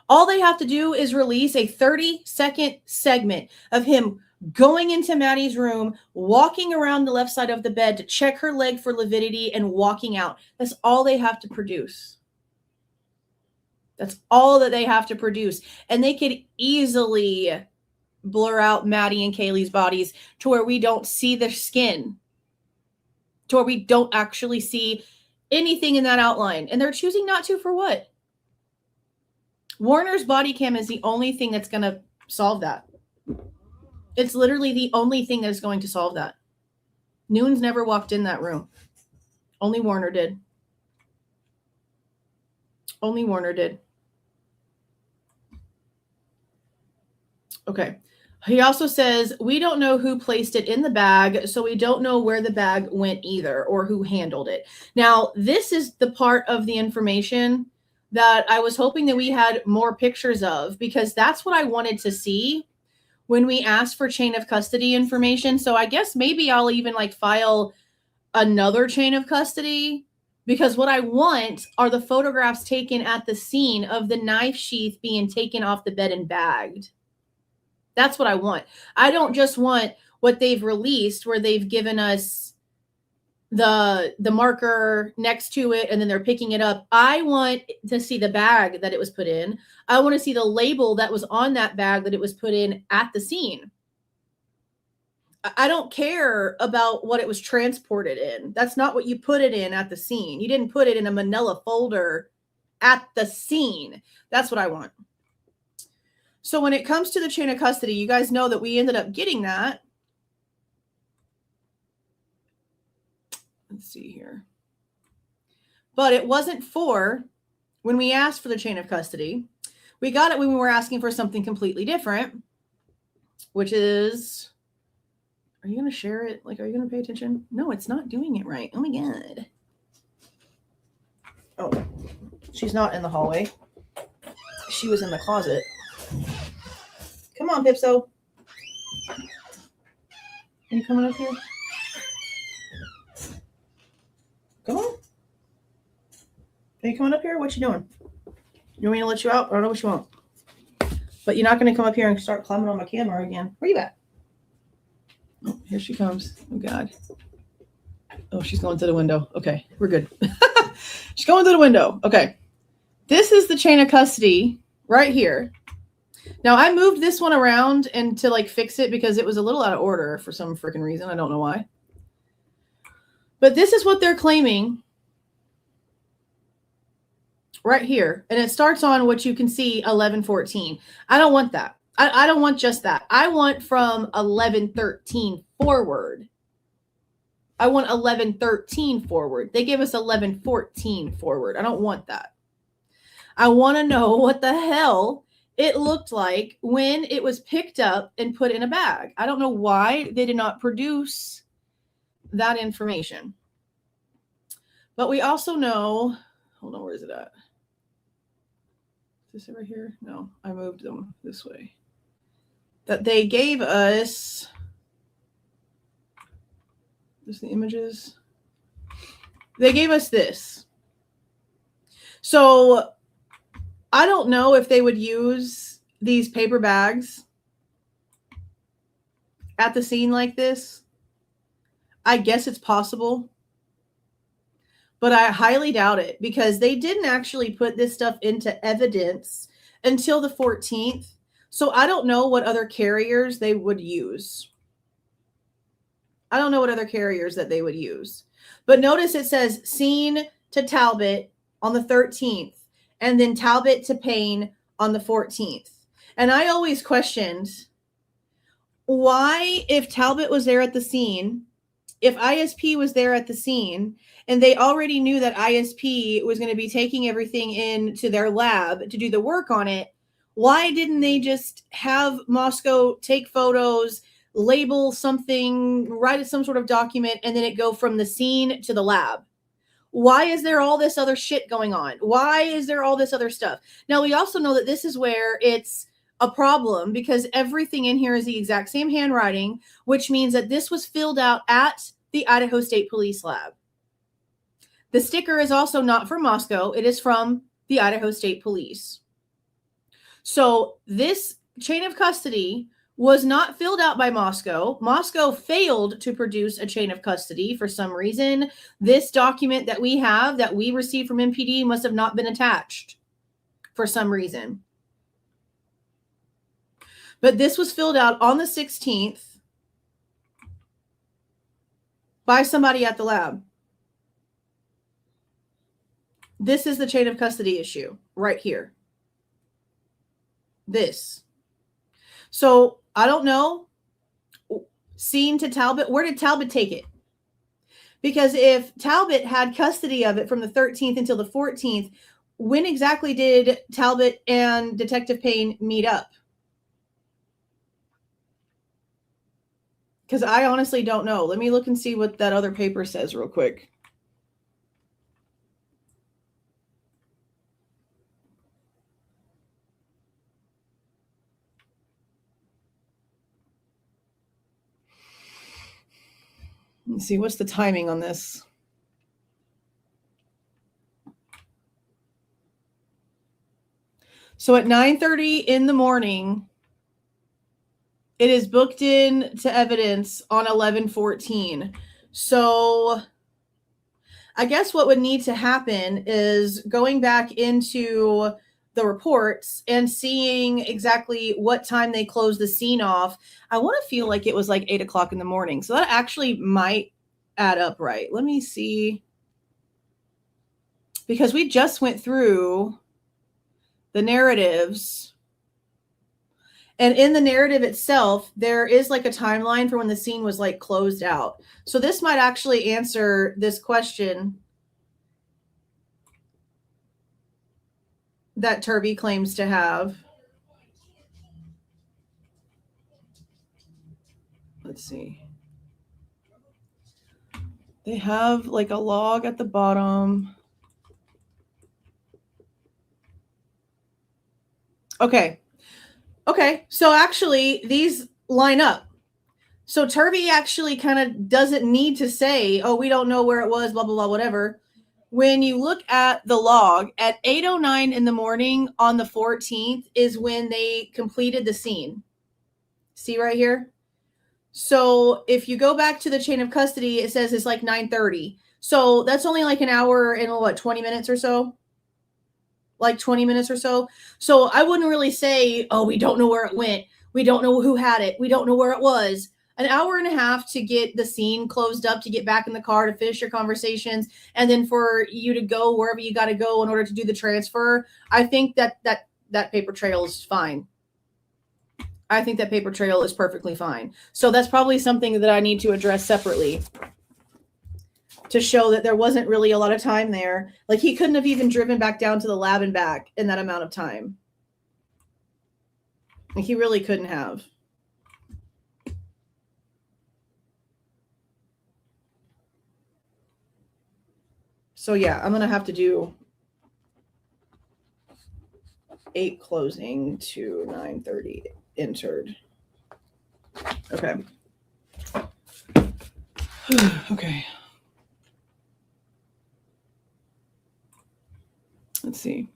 All they have to do is release a 30-second segment of him going into Maddie's room, walking around the left side of the bed to check her leg for lividity and walking out. That's all they have to produce. That's all that they have to produce. And they could easily blur out Maddie and Kaylee's bodies to where we don't see their skin, to where we don't actually see anything in that outline. And they're choosing not to for what? Warner's body cam is the only thing that's going to solve that. It's literally the only thing that is going to solve that. Nunes never walked in that room. Only Warner did. Only Warner did. Okay. He also says, we don't know who placed it in the bag, so we don't know where the bag went either or who handled it. Now, this is the part of the information that I was hoping that we had more pictures of, because that's what I wanted to see when we asked for chain of custody information. So I guess maybe I'll even file another chain of custody, because what I want are the photographs taken at the scene of the knife sheath being taken off the bed and bagged. That's what I want. I don't just want what they've released where they've given us the marker next to it and then they're picking it up. I want to see the bag that it was put in. I want to see the label that was on that bag that it was put in at the scene. I don't care about what it was transported in. That's not what you put it in at the scene. You didn't put it in a manila folder at the scene. That's what I want. So when it comes to the chain of custody, you guys know that we ended up getting that. Let's see here. But it wasn't for when we asked for the chain of custody. We got it when we were asking for something completely different, which is, are you going to share it? Are you going to pay attention? No, it's not doing it right. Oh my God. Oh, she's not in the hallway. She was in the closet. Come on, Pipso. Are you coming up here? Come on. Are you coming up here? What you doing? You want me to let you out? I don't know what you want. But you're not going to come up here and start climbing on my camera again. Where you at? Oh, here she comes. Oh, God. Oh, she's going to the window. Okay, we're good. She's going to the window. Okay. This is the chain of custody right here. Now, I moved this one around and to fix it because it was a little out of order for some freaking reason. I don't know why. But this is what they're claiming right here. And it starts on what you can see, 1114. I don't want that. I don't want just that. I want from 1113 forward. I want 1113 forward. They gave us 1114 forward. I don't want that. I want to know what the hell it looked like when it was picked up and put in a bag. I don't know why they did not produce that information. But we also know, hold on, where is it at? Is this over here? No, I moved them this way. That they gave us, just the images. They gave us this. So I don't know if they would use these paper bags at the scene like this. I guess it's possible, but I highly doubt it because they didn't actually put this stuff into evidence until the 14th. So I don't know what other carriers they would use. I don't know what other carriers that they would use. But notice it says scene to Talbot on the 13th and then Talbot to Payne on the 14th. And I always questioned why, if Talbot was there at the scene if ISP was there at the scene and they already knew that ISP was going to be taking everything into their lab to do the work on it, why didn't they just have Moscow take photos, label something, write some sort of document, and then it go from the scene to the lab? Why is there all this other shit going on? Why is there all this other stuff? Now, we also know that this is where it's a problem because everything in here is the exact same handwriting, which means that this was filled out at the Idaho State Police Lab. The sticker is also not from Moscow. It is from the Idaho State Police. So this chain of custody was not filled out by Moscow. Moscow failed to produce a chain of custody for some reason. This document that we have that we received from MPD must have not been attached for some reason. But this was filled out on the 16th by somebody at the lab. This is the chain of custody issue right here. This. So I don't know. Scene to Talbot. Where did Talbot take it? Because if Talbot had custody of it from the 13th until the 14th, when exactly did Talbot and Detective Payne meet up? Because I honestly don't know. Let me look and see what that other paper says real quick. Let's see, what's the timing on this? So at 9:30 in the morning, it is booked in to evidence on 11/14. So I guess what would need to happen is going back into the reports and seeing exactly what time they closed the scene off. I want to feel like it was like 8 o'clock in the morning. So that actually might add up right. Let me see. Because we just went through the narratives. And in the narrative itself, there is like a timeline for when the scene was like closed out. So this might actually answer this question that Turby claims to have. Let's see. They have like a log at the bottom. Okay. Okay, so actually these line up. So Turby actually kind of doesn't need to say, oh, we don't know where it was, blah, blah, blah, whatever. When you look at the log, at 8:09 in the morning on the 14th is when they completed the scene. See right here? So if you go back to the chain of custody, it says it's like 9:30. So that's only like an hour and what, 20 minutes or so? Like 20 minutes or so. So I wouldn't really say, oh, we don't know where it went. We don't know who had it. We don't know where it was. An hour and a half to get the scene closed up, to get back in the car, to finish your conversations, and then for you to go wherever you got to go in order to do the transfer. I think that paper trail is fine. I think that paper trail is perfectly fine. So that's probably something that I need to address separately to show that there wasn't really a lot of time there. Like he couldn't have even driven back down to the lab and back in that amount of time. Like he really couldn't have. So yeah, I'm going to have to do 8 closing to 9:30 entered. Okay. Okay. Let's see.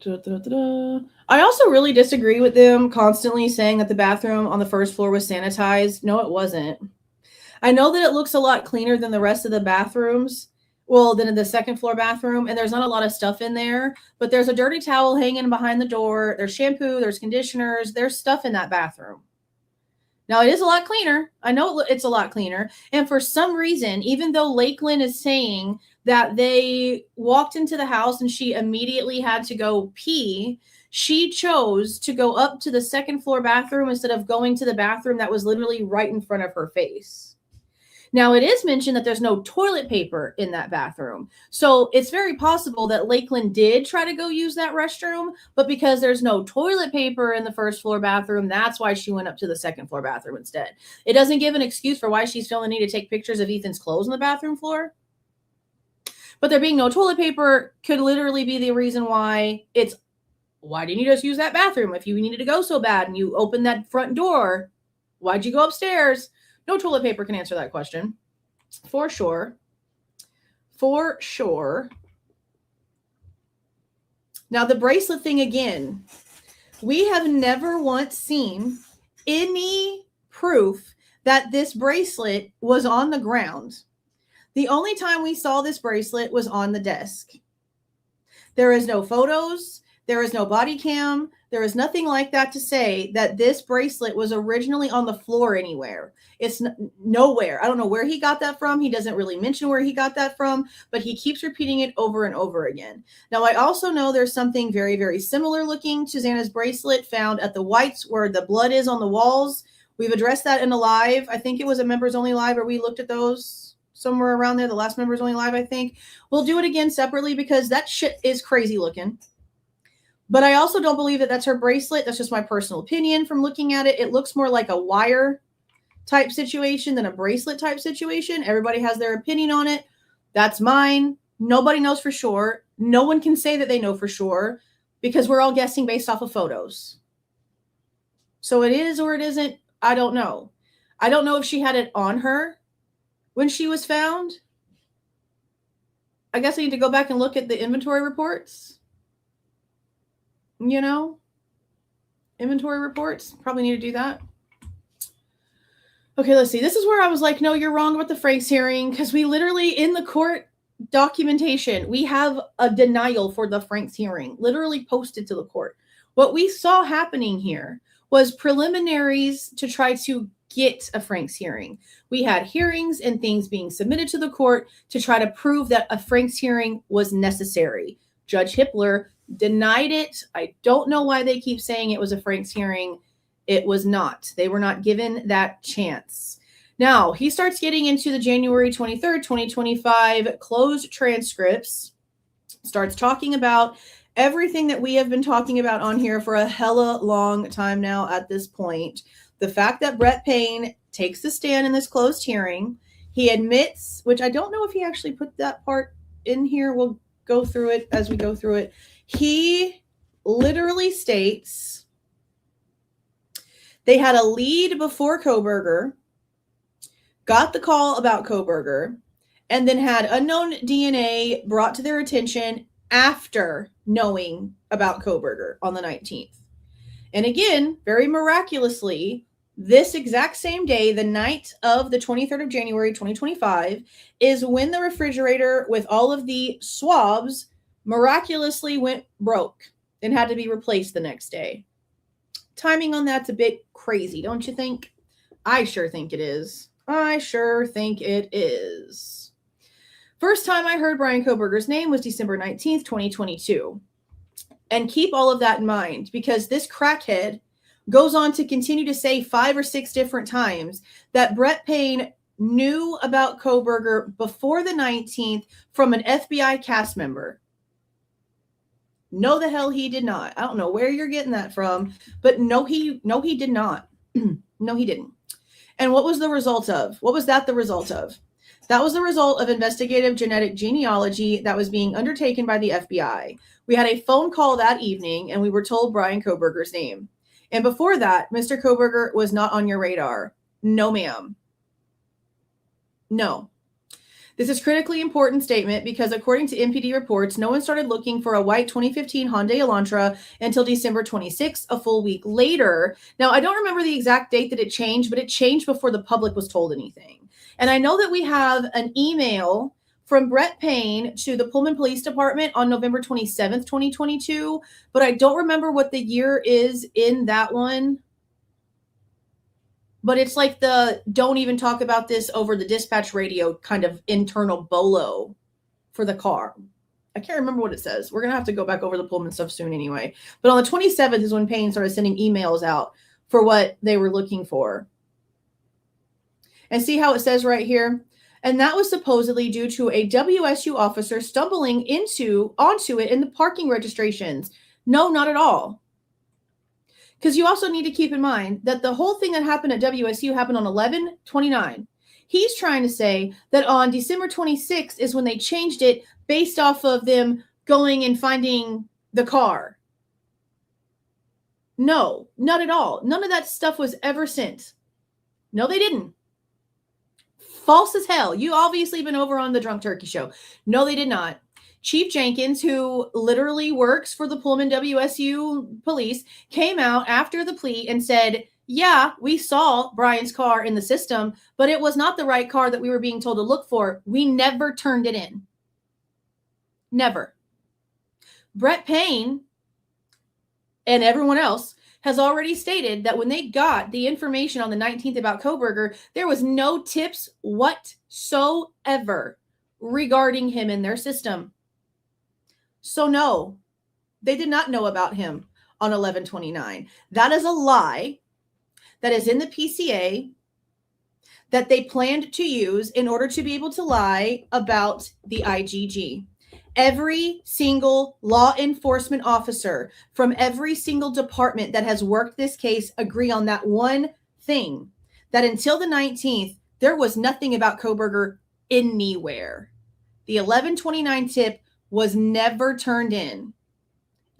I also really disagree with them constantly saying that the bathroom on the first floor was sanitized. No, it wasn't. I know that it looks a lot cleaner than the rest of the bathrooms. Well, than in the second floor bathroom. And there's not a lot of stuff in there. But there's a dirty towel hanging behind the door. There's shampoo. There's conditioners. There's stuff in that bathroom. Now, it is a lot cleaner. I know it's a lot cleaner. And for some reason, even though Lakeland is saying that they walked into the house and she immediately had to go pee, she chose to go up to the second floor bathroom instead of going to the bathroom that was literally right in front of her face. Now, it is mentioned that there's no toilet paper in that bathroom. So it's very possible that Lakeland did try to go use that restroom, but because there's no toilet paper in the first floor bathroom, that's why she went up to the second floor bathroom instead. It doesn't give an excuse for why she's feeling the need to take pictures of Ethan's clothes on the bathroom floor. But there being no toilet paper could literally be the reason why didn't you just use that bathroom? If you needed to go so bad and you opened that front door, why'd you go upstairs? No toilet paper can answer that question. For sure. For sure. Now, the bracelet thing again. We have never once seen any proof that this bracelet was on the ground. The only time we saw this bracelet was on the desk. There is no photos. There is no body cam. There is nothing like that to say that this bracelet was originally on the floor anywhere. It's nowhere. I don't know where he got that from. He doesn't really mention where he got that from, but he keeps repeating it over and over again. Now, I also know there's something very, very similar looking to Xana's bracelet found at the Whites where the blood is on the walls. We've addressed that in a live. I think it was a members only live where we looked at those somewhere around there. The last members only live, I think. We'll do it again separately because that shit is crazy looking. But I also don't believe that that's her bracelet. That's just my personal opinion from looking at it. It looks more like a wire type situation than a bracelet type situation. Everybody has their opinion on it. That's mine. Nobody knows for sure. No one can say that they know for sure because we're all guessing based off of photos. So it is or it isn't. I don't know. I don't know if she had it on her when she was found. I guess I need to go back and look at the inventory reports. You know, inventory reports. Probably need to do that. Okay, let's see. This is where I was like, no, you're wrong about the Franks hearing because we literally, in the court documentation, we have a denial for the Franks hearing literally posted to the court. What we saw happening here was preliminaries to try to get a Franks hearing. We had hearings and things being submitted to the court to try to prove that a Franks hearing was necessary. Judge Hippler denied it. I don't know why they keep saying it was a Franks hearing. It was not. They were not given that chance. Now, he starts getting into the January 23rd, 2025 closed transcripts, starts talking about everything that we have been talking about on here for a hella long time now at this point. The fact that Brett Payne takes the stand in this closed hearing. He admits, which I don't know if he actually put that part in here. We'll go through it as we go through it. He literally states they had a lead before Kohberger, got the call about Kohberger, and then had unknown DNA brought to their attention after knowing about Kohberger on the 19th. And again, very miraculously, this exact same day, the night of the 23rd of January, 2025, is when the refrigerator with all of the swabs miraculously went broke and had to be replaced the next day. Timing on that's a bit crazy, don't you think? I sure think it is. I sure think it is. First time I heard Bryan Kohberger's name was December 19th, 2022. And keep all of that in mind because this crackhead goes on to continue to say 5 or 6 different times that Brett Payne knew about Kohberger before the 19th from an FBI cast member. No, the hell he did not. I don't know where you're getting that from, but no, he did not. No, he didn't. And what was the result of? What was that the result of? That was the result of investigative genetic genealogy that was being undertaken by the FBI. We had a phone call that evening, and we were told Bryan Kohberger's name. And before that, Mr. Kohberger was not on your radar. No, ma'am. No. This is a critically important statement because according to MPD reports, no one started looking for a white 2015 Hyundai Elantra until December 26th, a full week later. Now, I don't remember the exact date that it changed, but it changed before the public was told anything. And I know that we have an email from Brett Payne to the Pullman Police Department on November 27th, 2022, but I don't remember what the year is in that one. But it's like the don't even talk about this over the dispatch radio kind of internal bolo for the car. I can't remember what it says. We're going to have to go back over the Pullman stuff soon anyway. But on the 27th is when Payne started sending emails out for what they were looking for. And see how it says right here? And that was supposedly due to a WSU officer stumbling onto it in the parking registrations. No, not at all. Because you also need to keep in mind that the whole thing that happened at WSU happened on 11/29. He's trying to say that on December 26th is when they changed it based off of them going and finding the car. No, not at all. None of that stuff was ever sent. No, they didn't. False as hell. You obviously been over on the Drunk Turkey show. No, they did not. Chief Jenkins, who literally works for the Pullman WSU police, came out after the plea and said, yeah, we saw Bryan's car in the system, but it was not the right car that we were being told to look for. We never turned it in. Never. Brett Payne and everyone else has already stated that when they got the information on the 19th about Kohberger, there was no tips whatsoever regarding him in their system. So no, they did not know about him on 11/29. That is a lie that is in the PCA that they planned to use in order to be able to lie about the IGG. Every single law enforcement officer from every single department that has worked this case agree on that one thing, that until the 19th, there was nothing about Kohberger anywhere. The 11/29 tip was never turned in.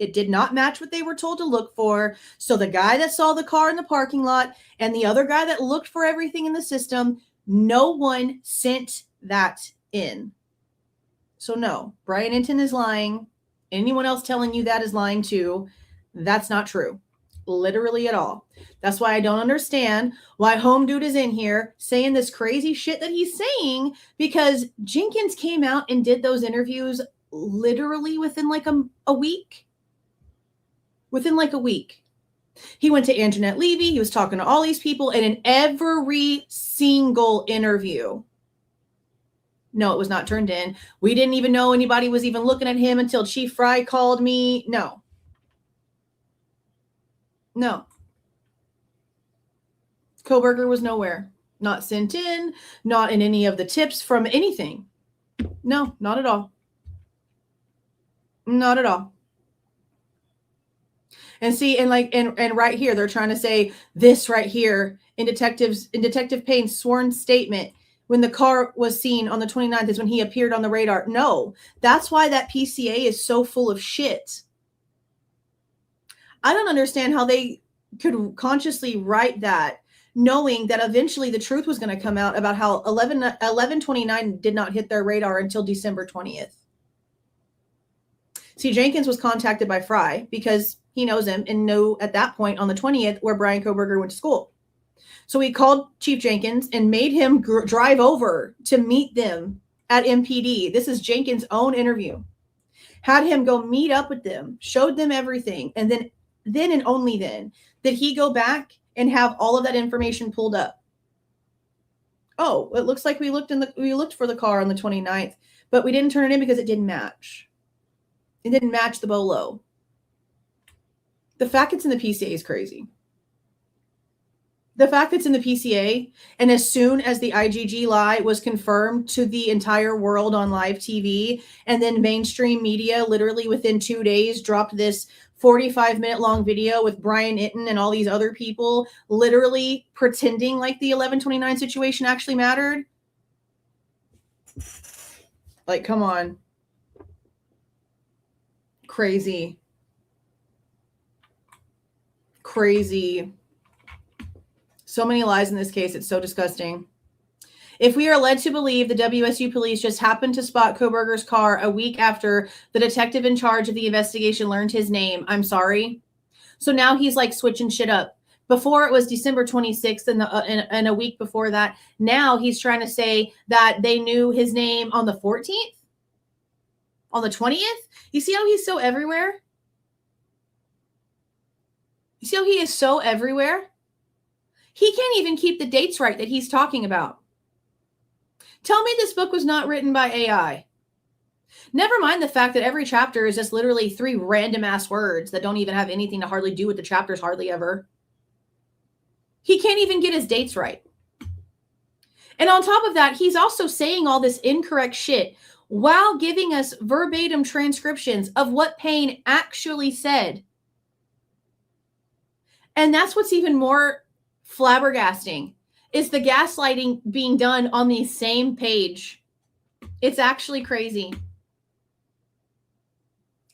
It did not match what they were told to look for. So the guy that saw the car in the parking lot and the other guy that looked for everything in the system, no one sent that in. So no, Bryan Inton is lying. Anyone else telling you that is lying too. That's not true. Literally at all. That's why I don't understand why Home Dude is in here saying this crazy shit that he's saying, because Jenkins came out and did those interviews literally within like a week. Within like a week. He went to Anjanette Levy. He was talking to all these people, and in every single interview, no, it was not turned in. We didn't even know anybody was even looking at him until Chief Fry called me. No. No. Kohberger was nowhere. Not sent in, not in any of the tips from anything. No, not at all. Not at all. And see, and like, and right here, they're trying to say this right here in Detective Payne's sworn statement, when the car was seen on the 29th is when he appeared on the radar. No, that's why that PCA is so full of shit. I don't understand how they could consciously write that, knowing that eventually the truth was going to come out about how 11/29 did not hit their radar until December 20th. See, Jenkins was contacted by Fry because he knows him and knew at that point on the 20th where Bryan Kohberger went to school. So he called Chief Jenkins and made him drive over to meet them at MPD. This is Jenkins' own interview. Had him go meet up with them, showed them everything, and then and only then did he go back and have all of that information pulled up. Oh, it looks like we looked for the car on the 29th, but we didn't turn it in because it didn't match. It didn't match the BOLO. The fact it's in the PCA is crazy. The fact it's in the PCA, and as soon as the IGG lie was confirmed to the entire world on live TV, and then mainstream media literally within 2 days dropped this 45-minute long video with Bryan Inton and all these other people literally pretending like the 11/29 situation actually mattered. Like, come on. Crazy. Crazy. So many lies in this case. It's so disgusting. If we are led to believe the WSU police just happened to spot Kohberger's car a week after the detective in charge of the investigation learned his name, I'm sorry. So now he's like switching shit up. Before it was December 26th and a week before that. Now he's trying to say that they knew his name on the 14th? On the 20th? You see how he's so everywhere? You see how he is so everywhere? He can't even keep the dates right that he's talking about. Tell me this book was not written by AI. Never mind the fact that every chapter is just literally 3 random ass words that don't even have anything to hardly do with the chapters hardly ever. He can't even get his dates right. And on top of that, he's also saying all this incorrect shit while giving us verbatim transcriptions of what Payne actually said. And that's what's even more flabbergasting, is the gaslighting being done on the same page. It's actually crazy.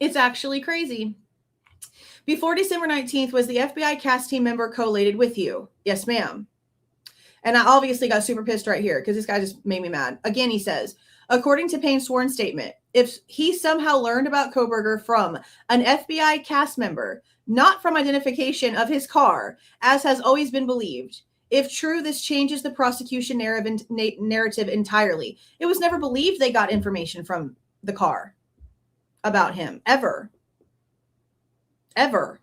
It's actually crazy. Before December 19th, was the FBI cast team member collated with you? Yes, ma'am. And I obviously got super pissed right here because this guy just made me mad. Again, he says, according to Payne's sworn statement, if he somehow learned about Kohberger from an FBI cast member, not from identification of his car, as has always been believed, if true, this changes the prosecution narrative entirely. It was never believed they got information from the car about him, ever. Ever.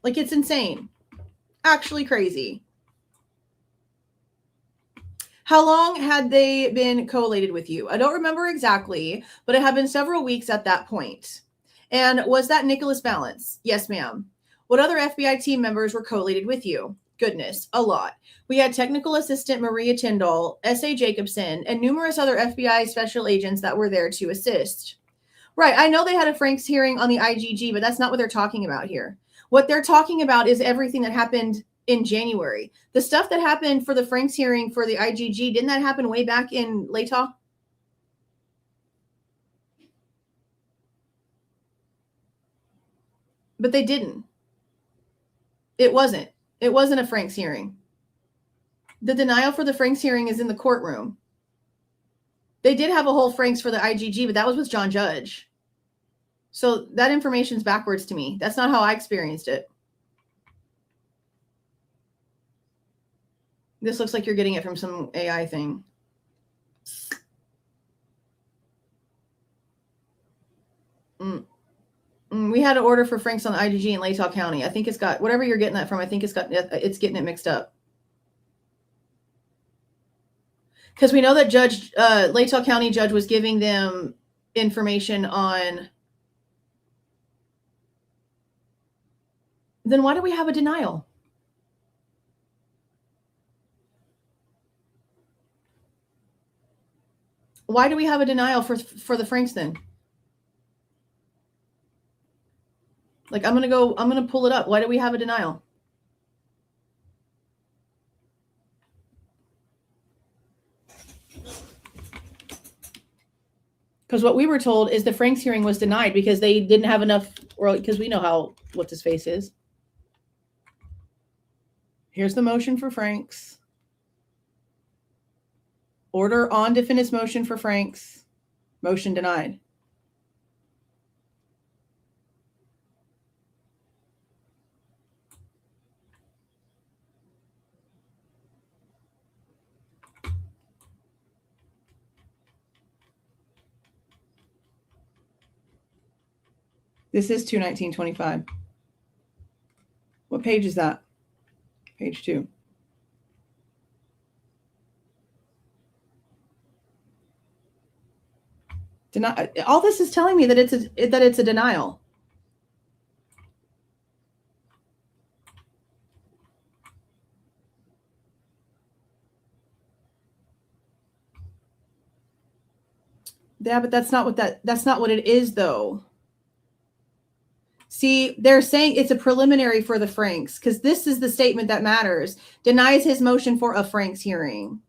Like, it's insane. Actually crazy. How long had they been collated with you? I don't remember exactly, but it had been several weeks at that point. And was that Nicholas Balance? Yes, ma'am. What other FBI team members were collated with you? Goodness, a lot. We had technical assistant Maria Tyndall, S.A. Jacobson, and numerous other FBI special agents that were there to assist. Right, I know they had a Franks hearing on the IGG, but that's not what they're talking about here. What they're talking about is everything that happened in January. The stuff that happened for the Franks hearing for the IGG, didn't that happen way back in Latah? But they didn't. It wasn't. It wasn't a Franks hearing. The denial for the Franks hearing is in the courtroom. They did have a whole Franks for the IGG, but that was with John Judge. So that information's backwards to me. That's not how I experienced it. This looks like you're getting it from some AI thing. We had an order for Franks on the IGG in Latah County. I think it's got, whatever you're getting that from, I think it's getting it mixed up. Because we know that Latah County judge was giving them information on. Then why do we have a denial? Why do we have a denial for the Franks then? Like, I'm going to pull it up. Why do we have a denial? Because what we were told is the Franks hearing was denied because they didn't have enough, or because we know how, what his face is. Here's the motion for Franks. Order on defendant's motion for Franks. Motion denied. This is 21925. What page is that? Page 2. All this is telling me that it's a denial. Yeah, but that's not what it is though. See, they're saying it's a preliminary for the Franks because this is the statement that matters. Denies his motion for a Franks hearing.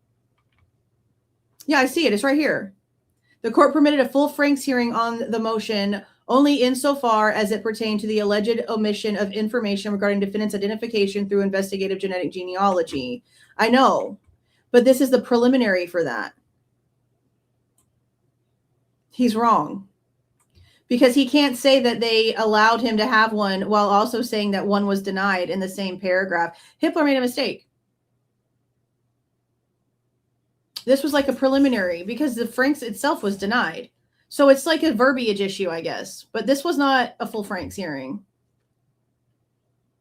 Yeah, I see it. It's right here. The court permitted a full Franks hearing on the motion only insofar as it pertained to the alleged omission of information regarding defendant's identification through investigative genetic genealogy. I know, but this is the preliminary for that. He's wrong. Because he can't say that they allowed him to have one while also saying that one was denied in the same paragraph. Hippler made a mistake. This was like a preliminary because the Franks itself was denied. So it's like a verbiage issue, I guess. But this was not a full Franks hearing.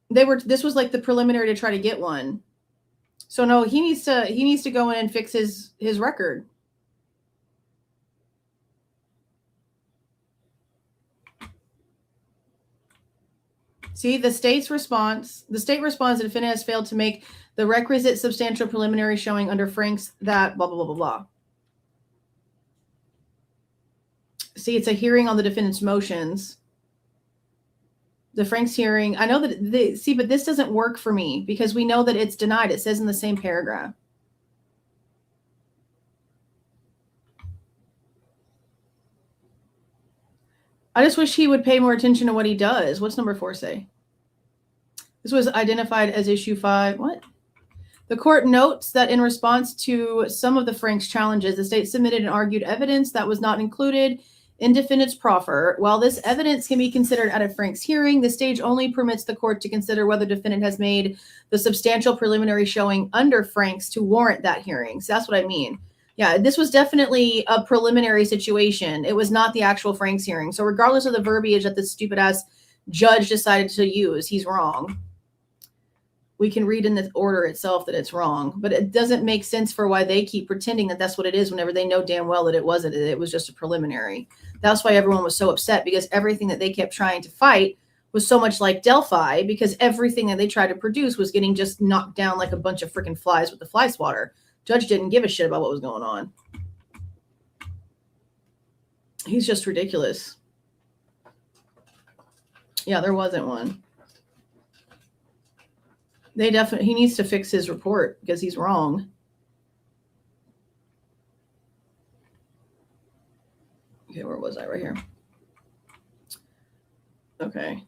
This was like the preliminary to try to get one. So no, he needs to go in and fix his record. See, the state responds, the defendant has failed to make the requisite substantial preliminary showing under Frank's that blah, blah, blah, blah, blah. See, it's a hearing on the defendant's motions. The Frank's hearing, I know that but this doesn't work for me because we know that it's denied. It says in the same paragraph. I just wish he would pay more attention to what he does. What's number 4 say? This was identified as issue 5. What? The court notes that in response to some of the Frank's challenges, the state submitted and argued evidence that was not included in defendant's proffer. While this evidence can be considered at a Frank's hearing, the stage only permits the court to consider whether defendant has made the substantial preliminary showing under Frank's to warrant that hearing. So that's what I mean. Yeah, this was definitely a preliminary situation. It was not the actual Frank's hearing. So regardless of the verbiage that this stupid ass judge decided to use, he's wrong. We can read in the order itself that it's wrong, but it doesn't make sense for why they keep pretending that that's what it is whenever they know damn well that it wasn't. It was just a preliminary. That's why everyone was so upset, because everything that they kept trying to fight was so much like Delphi, because everything that they tried to produce was getting just knocked down like a bunch of freaking flies with the fly swatter. Judge didn't give a shit about what was going on. He's just ridiculous. Yeah, there wasn't one. He needs to fix his report because he's wrong. Okay, where was I? Right here. Okay.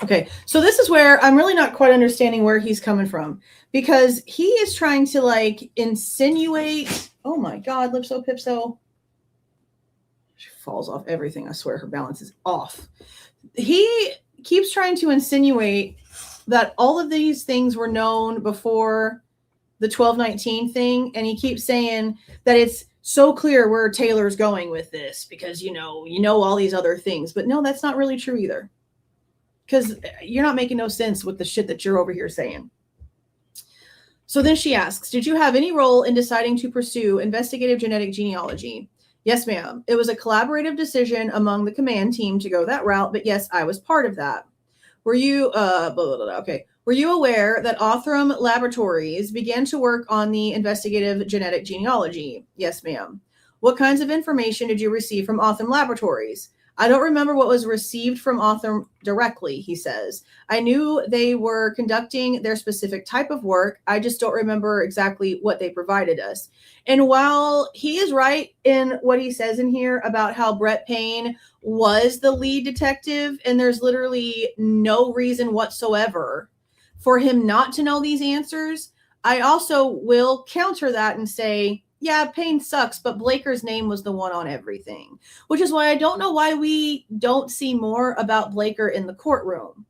Okay, so this is where I'm really not quite understanding where he's coming from, because he is trying to like insinuate. Oh my God, Lipso Pipso. She falls off everything. I swear her balance is off. He keeps trying to insinuate that all of these things were known before the 1219 thing, and he keeps saying that it's so clear where Taylor's going with this because you know all these other things. But no, that's not really true either, because you're not making no sense with the shit that you're over here saying. So then she asks, did you have any role in deciding to pursue investigative genetic genealogy? Yes, ma'am. It was a collaborative decision among the command team to go that route, but yes, I was part of that. Were you okay? Were you aware that Othram Laboratories began to work on the investigative genetic genealogy? Yes, ma'am. What kinds of information did you receive from Othram Laboratories? I don't remember what was received from Othram directly, he says. I knew they were conducting their specific type of work. I just don't remember exactly what they provided us. And while he is right in what he says in here about how Brett Payne was the lead detective, and there's literally no reason whatsoever for him not to know these answers, I also will counter that and say, yeah, Payne sucks, but Blaker's name was the one on everything, which is why I don't know why we don't see more about Blaker in the courtroom.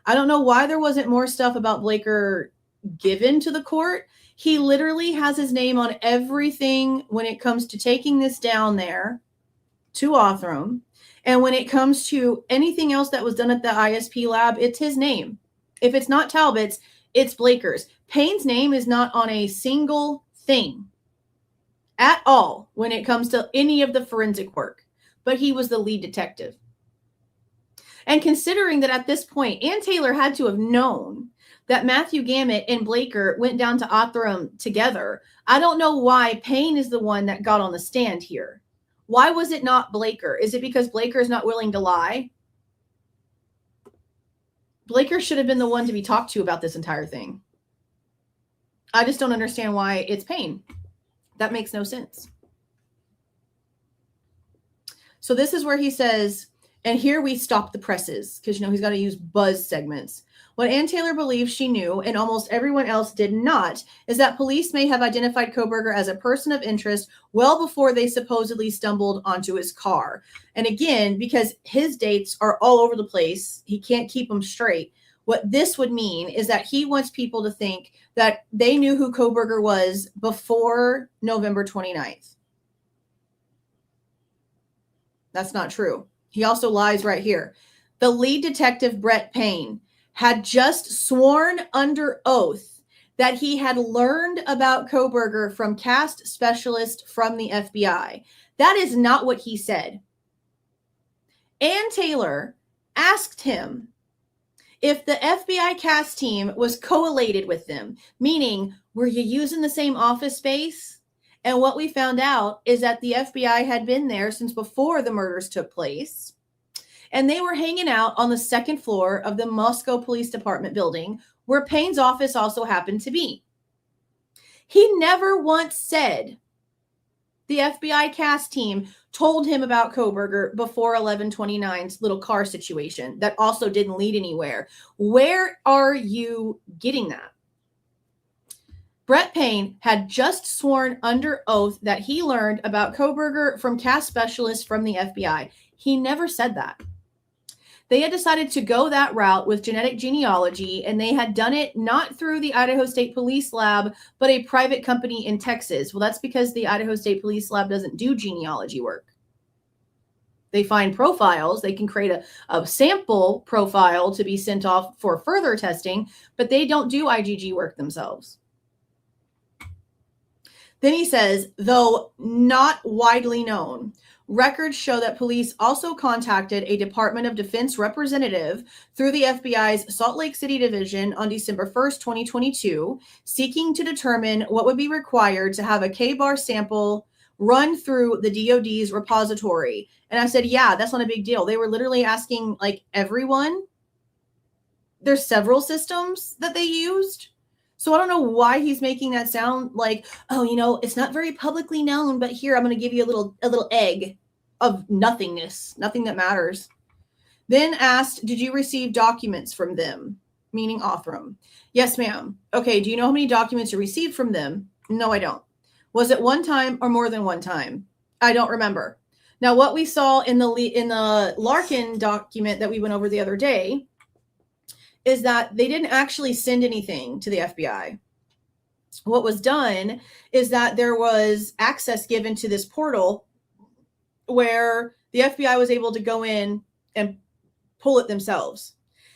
I don't know why there wasn't more stuff about Blaker given to the court. He literally has his name on everything when it comes to taking this down there to Othram. And when it comes to anything else that was done at the ISP lab, it's his name. If it's not Talbot's, it's Blaker's. Payne's name is not on a single thing at all when it comes to any of the forensic work, but he was the lead detective. And considering that at this point, Ann Taylor had to have known that Matthew Gamet and Blaker went down to Othram together, I don't know why Payne is the one that got on the stand here. Why was it not Blaker? Is it because Blaker is not willing to lie? Blaker should have been the one to be talked to about this entire thing. I just don't understand why it's Payne. That makes no sense. So this is where he says, and here we stop the presses, because he's got to use buzz segments. What Ann Taylor believes she knew, and almost everyone else did not, is that police may have identified Kohberger as a person of interest well before they supposedly stumbled onto his car. And again, because his dates are all over the place, he can't keep them straight. What this would mean is that he wants people to think that they knew who Kohberger was before November 29th. That's not true. He also lies right here. The lead detective, Brett Payne, had just sworn under oath that he had learned about Kohberger from cast specialist from the FBI. That is not what he said. Ann Taylor asked him if the FBI cast team was collated with them, meaning, were you using the same office space? And what we found out is that the FBI had been there since before the murders took place. And they were hanging out on the second floor of the Moscow Police Department building, where Payne's office also happened to be. He never once said the FBI cast team told him about Kohberger before 1129's little car situation that also didn't lead anywhere. Where are you getting that? Brett Payne had just sworn under oath that he learned about Kohberger from cast specialists from the FBI. He never said that. They had decided to go that route with genetic genealogy, and they had done it not through the Idaho State Police Lab, but a private company in Texas. Well, that's because the Idaho State Police Lab doesn't do genealogy work. They find profiles. They can create a sample profile to be sent off for further testing, but they don't do IGG work themselves. Then he says, though not widely known, records show that police also contacted a Department of Defense representative through the FBI's Salt Lake City division on December 1st, 2022, seeking to determine what would be required to have a K-bar sample run through the DOD's repository. And I said, yeah, that's not a big deal. They were literally asking like everyone. There's several systems that they used. So I don't know why he's making that sound like, oh, you know, it's not very publicly known, but here I'm going to give you a little egg of nothingness, nothing that matters. Then asked, did you receive documents from them? Meaning Othram. Yes, ma'am. Okay, do you know how many documents you received from them? No, I don't. Was it one time or more than one time? I don't remember. Now, what we saw in the Larkin document that we went over the other day is that they didn't actually send anything to the FBI. What was done is that there was access given to this portal where the FBI was able to go in and pull it themselves.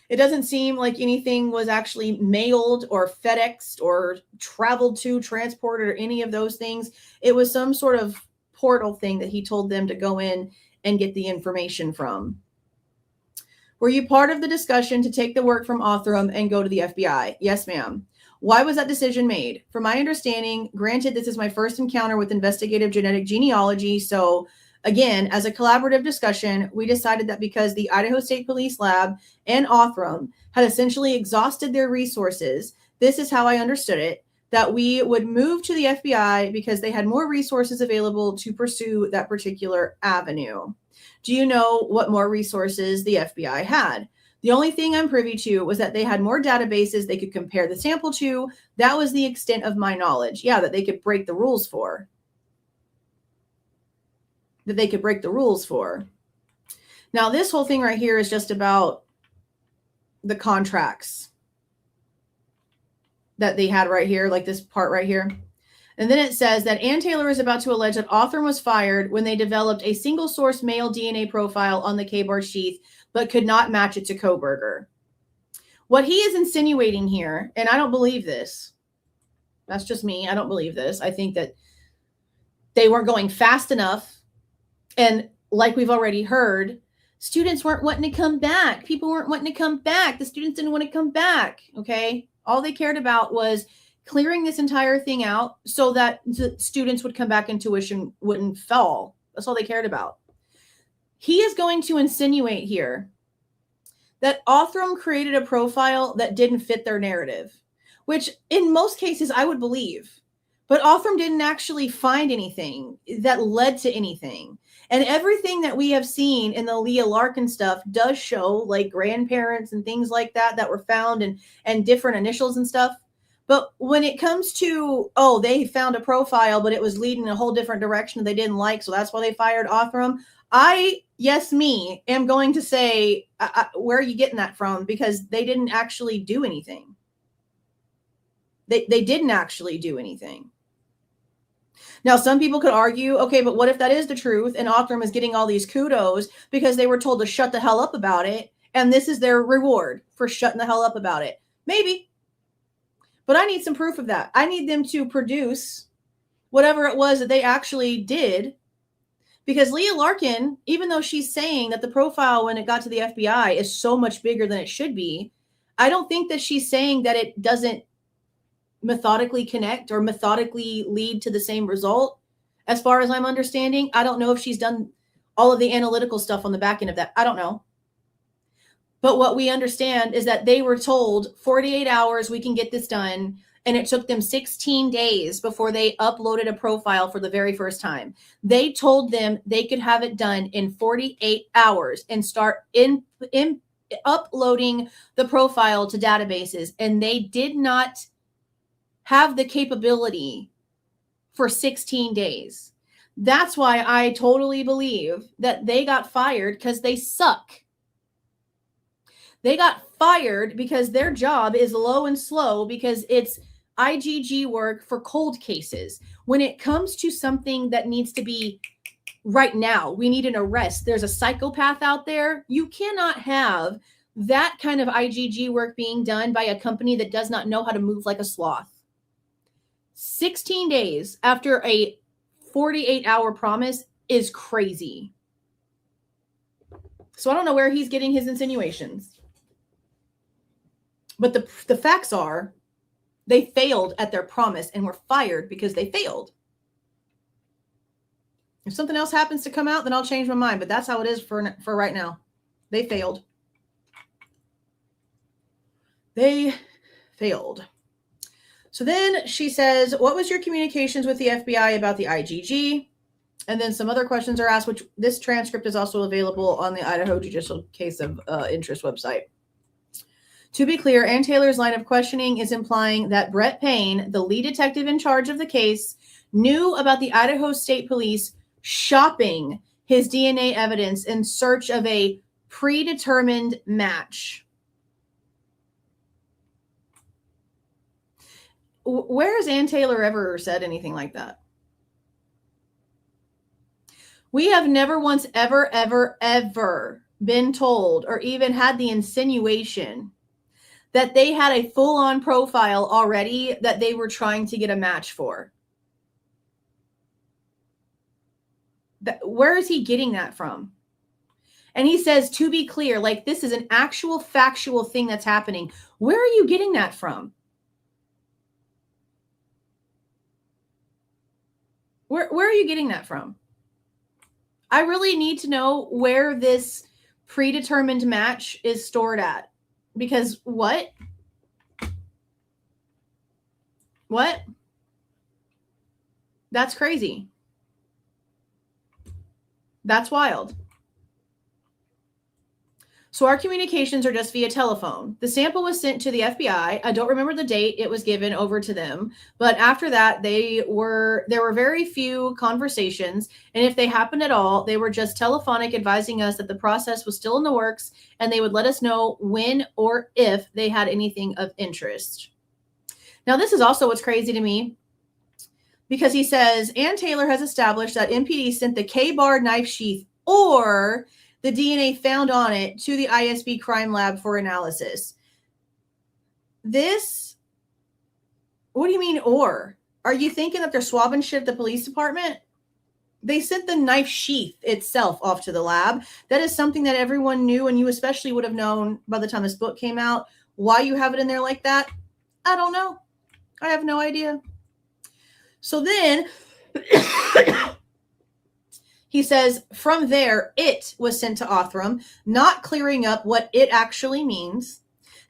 It doesn't seem like anything was actually mailed or FedExed or traveled to, transported, or any of those things. It was some sort of portal thing that he told them to go in and get the information from. Were you part of the discussion to take the work from Othram and go to the FBI? Yes, ma'am. Why was that decision made? From my understanding, granted, this is my first encounter with investigative genetic genealogy. So again, as a collaborative discussion, we decided that because the Idaho State Police Lab and Othram had essentially exhausted their resources, this is how I understood it, that we would move to the FBI because they had more resources available to pursue that particular avenue. Do you know what more resources the FBI had? The only thing I'm privy to was that they had more databases they could compare the sample to. That was the extent of my knowledge. Yeah, that they could break the rules for. Now, this whole thing right here is just about the contracts that they had right here, like this part right here. And then it says that Ann Taylor is about to allege that Othram was fired when they developed a single source male DNA profile on the K-bar sheath, but could not match it to Kohberger. What he is insinuating here, and I don't believe this, that's just me, I don't believe this. I think that they weren't going fast enough. And like we've already heard, students weren't wanting to come back. People weren't wanting to come back. The students didn't want to come back, okay? All they cared about was clearing this entire thing out so that the students would come back and tuition wouldn't fall. That's all they cared about. He is going to insinuate here that Othram created a profile that didn't fit their narrative, which in most cases I would believe. But Othram didn't actually find anything that led to anything. And everything that we have seen in the Leah Larkin stuff does show like grandparents and things like that that were found and different initials and stuff. But when it comes to, oh, they found a profile, but it was leading in a whole different direction they didn't like, so that's why they fired Othram. Am going to say, where are you getting that from? Because they didn't actually do anything. They didn't actually do anything. Now, some people could argue, okay, but what if that is the truth and Othram is getting all these kudos because they were told to shut the hell up about it, and this is their reward for shutting the hell up about it? Maybe. But I need some proof of that. I need them to produce whatever it was that they actually did. Because Leah Larkin, even though she's saying that the profile when it got to the FBI is so much bigger than it should be, I don't think that she's saying that it doesn't methodically connect or methodically lead to the same result. As far as I'm understanding, I don't know if she's done all of the analytical stuff on the back end of that. I don't know. But what we understand is that they were told 48 hours, we can get this done. And it took them 16 days before they uploaded a profile for the very first time. They told them they could have it done in 48 hours and start uploading the profile to databases. And they did not have the capability for 16 days. That's why I totally believe that they got fired because they suck. They got fired because their job is low and slow because it's IGG work for cold cases. When it comes to something that needs to be right now, we need an arrest. There's a psychopath out there. You cannot have that kind of IGG work being done by a company that does not know how to move like a sloth. 16 days after a 48-hour promise is crazy. So I don't know where he's getting his insinuations. But the facts are they failed at their promise and were fired because they failed. If something else happens to come out, then I'll change my mind. But that's how it is for right now. They failed. They failed. So then she says, what was your communications with the FBI about the IGG? And then some other questions are asked, which this transcript is also available on the Idaho Judicial Case of Interest website. To be clear, Ann Taylor's line of questioning is implying that Brett Payne, the lead detective in charge of the case, knew about the Idaho State Police shopping his DNA evidence in search of a predetermined match. Where has Ann Taylor ever said anything like that? We have never once ever been told or even had the insinuation that they had a full-on profile already that they were trying to get a match for. Where is he getting that from? And he says, to be clear, like this is an actual factual thing that's happening. Where are you getting that from? Where are you getting that from? I really need to know where this predetermined match is stored at. Because what? What? That's crazy. That's wild. So our communications are just via telephone. The sample was sent to the FBI. I don't remember the date it was given over to them, but after that, there were very few conversations, and if they happened at all, they were just telephonic advising us that the process was still in the works, and they would let us know when or if they had anything of interest. Now, this is also what's crazy to me, because he says, Ann Taylor has established that MPD sent the K-bar knife sheath or the DNA found on it to the ISB crime lab for analysis. What do you mean, or? Are you thinking that they're swabbing shit at the police department? They sent the knife sheath itself off to the lab. That is something that everyone knew, and you especially would have known by the time this book came out. Why you have it in there like that, I don't know. I have no idea. So then he says, from there, it was sent to Othram, not clearing up what it actually means.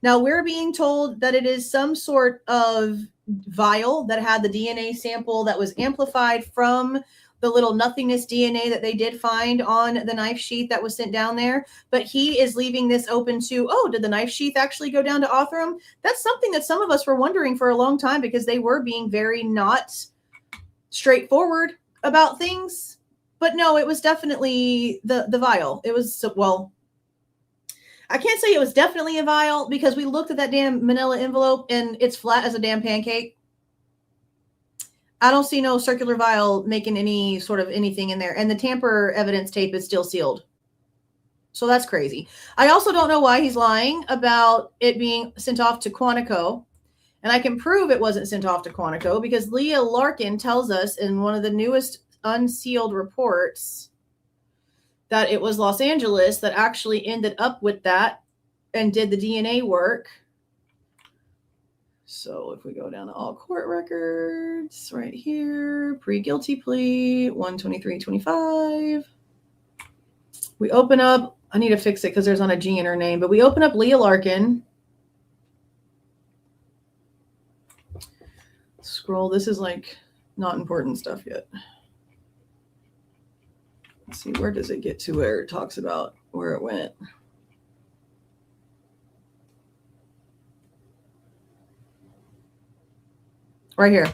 Now, we're being told that it is some sort of vial that had the DNA sample that was amplified from the little nothingness DNA that they did find on the knife sheath that was sent down there. But he is leaving this open to, oh, did the knife sheath actually go down to Othram? That's something that some of us were wondering for a long time because they were being very not straightforward about things. But no, it was definitely the vial. It was, well, I can't say it was definitely a vial because we looked at that damn manila envelope and it's flat as a damn pancake. I don't see no circular vial making any sort of anything in there. And the tamper evidence tape is still sealed. So that's crazy. I also don't know why he's lying about it being sent off to Quantico And I can prove it wasn't sent off to Quantico because Leah Larkin tells us in one of the newest unsealed reports that it was Los Angeles that actually ended up with that and did the DNA work. So if we go down to all court records right here, pre-guilty plea, 12325. We open up, I need to fix it because there's not a G in her name, but we open up Leah Larkin. Scroll, this is like not important stuff yet. Let's see, where does it get to where it talks about where it went? Right here.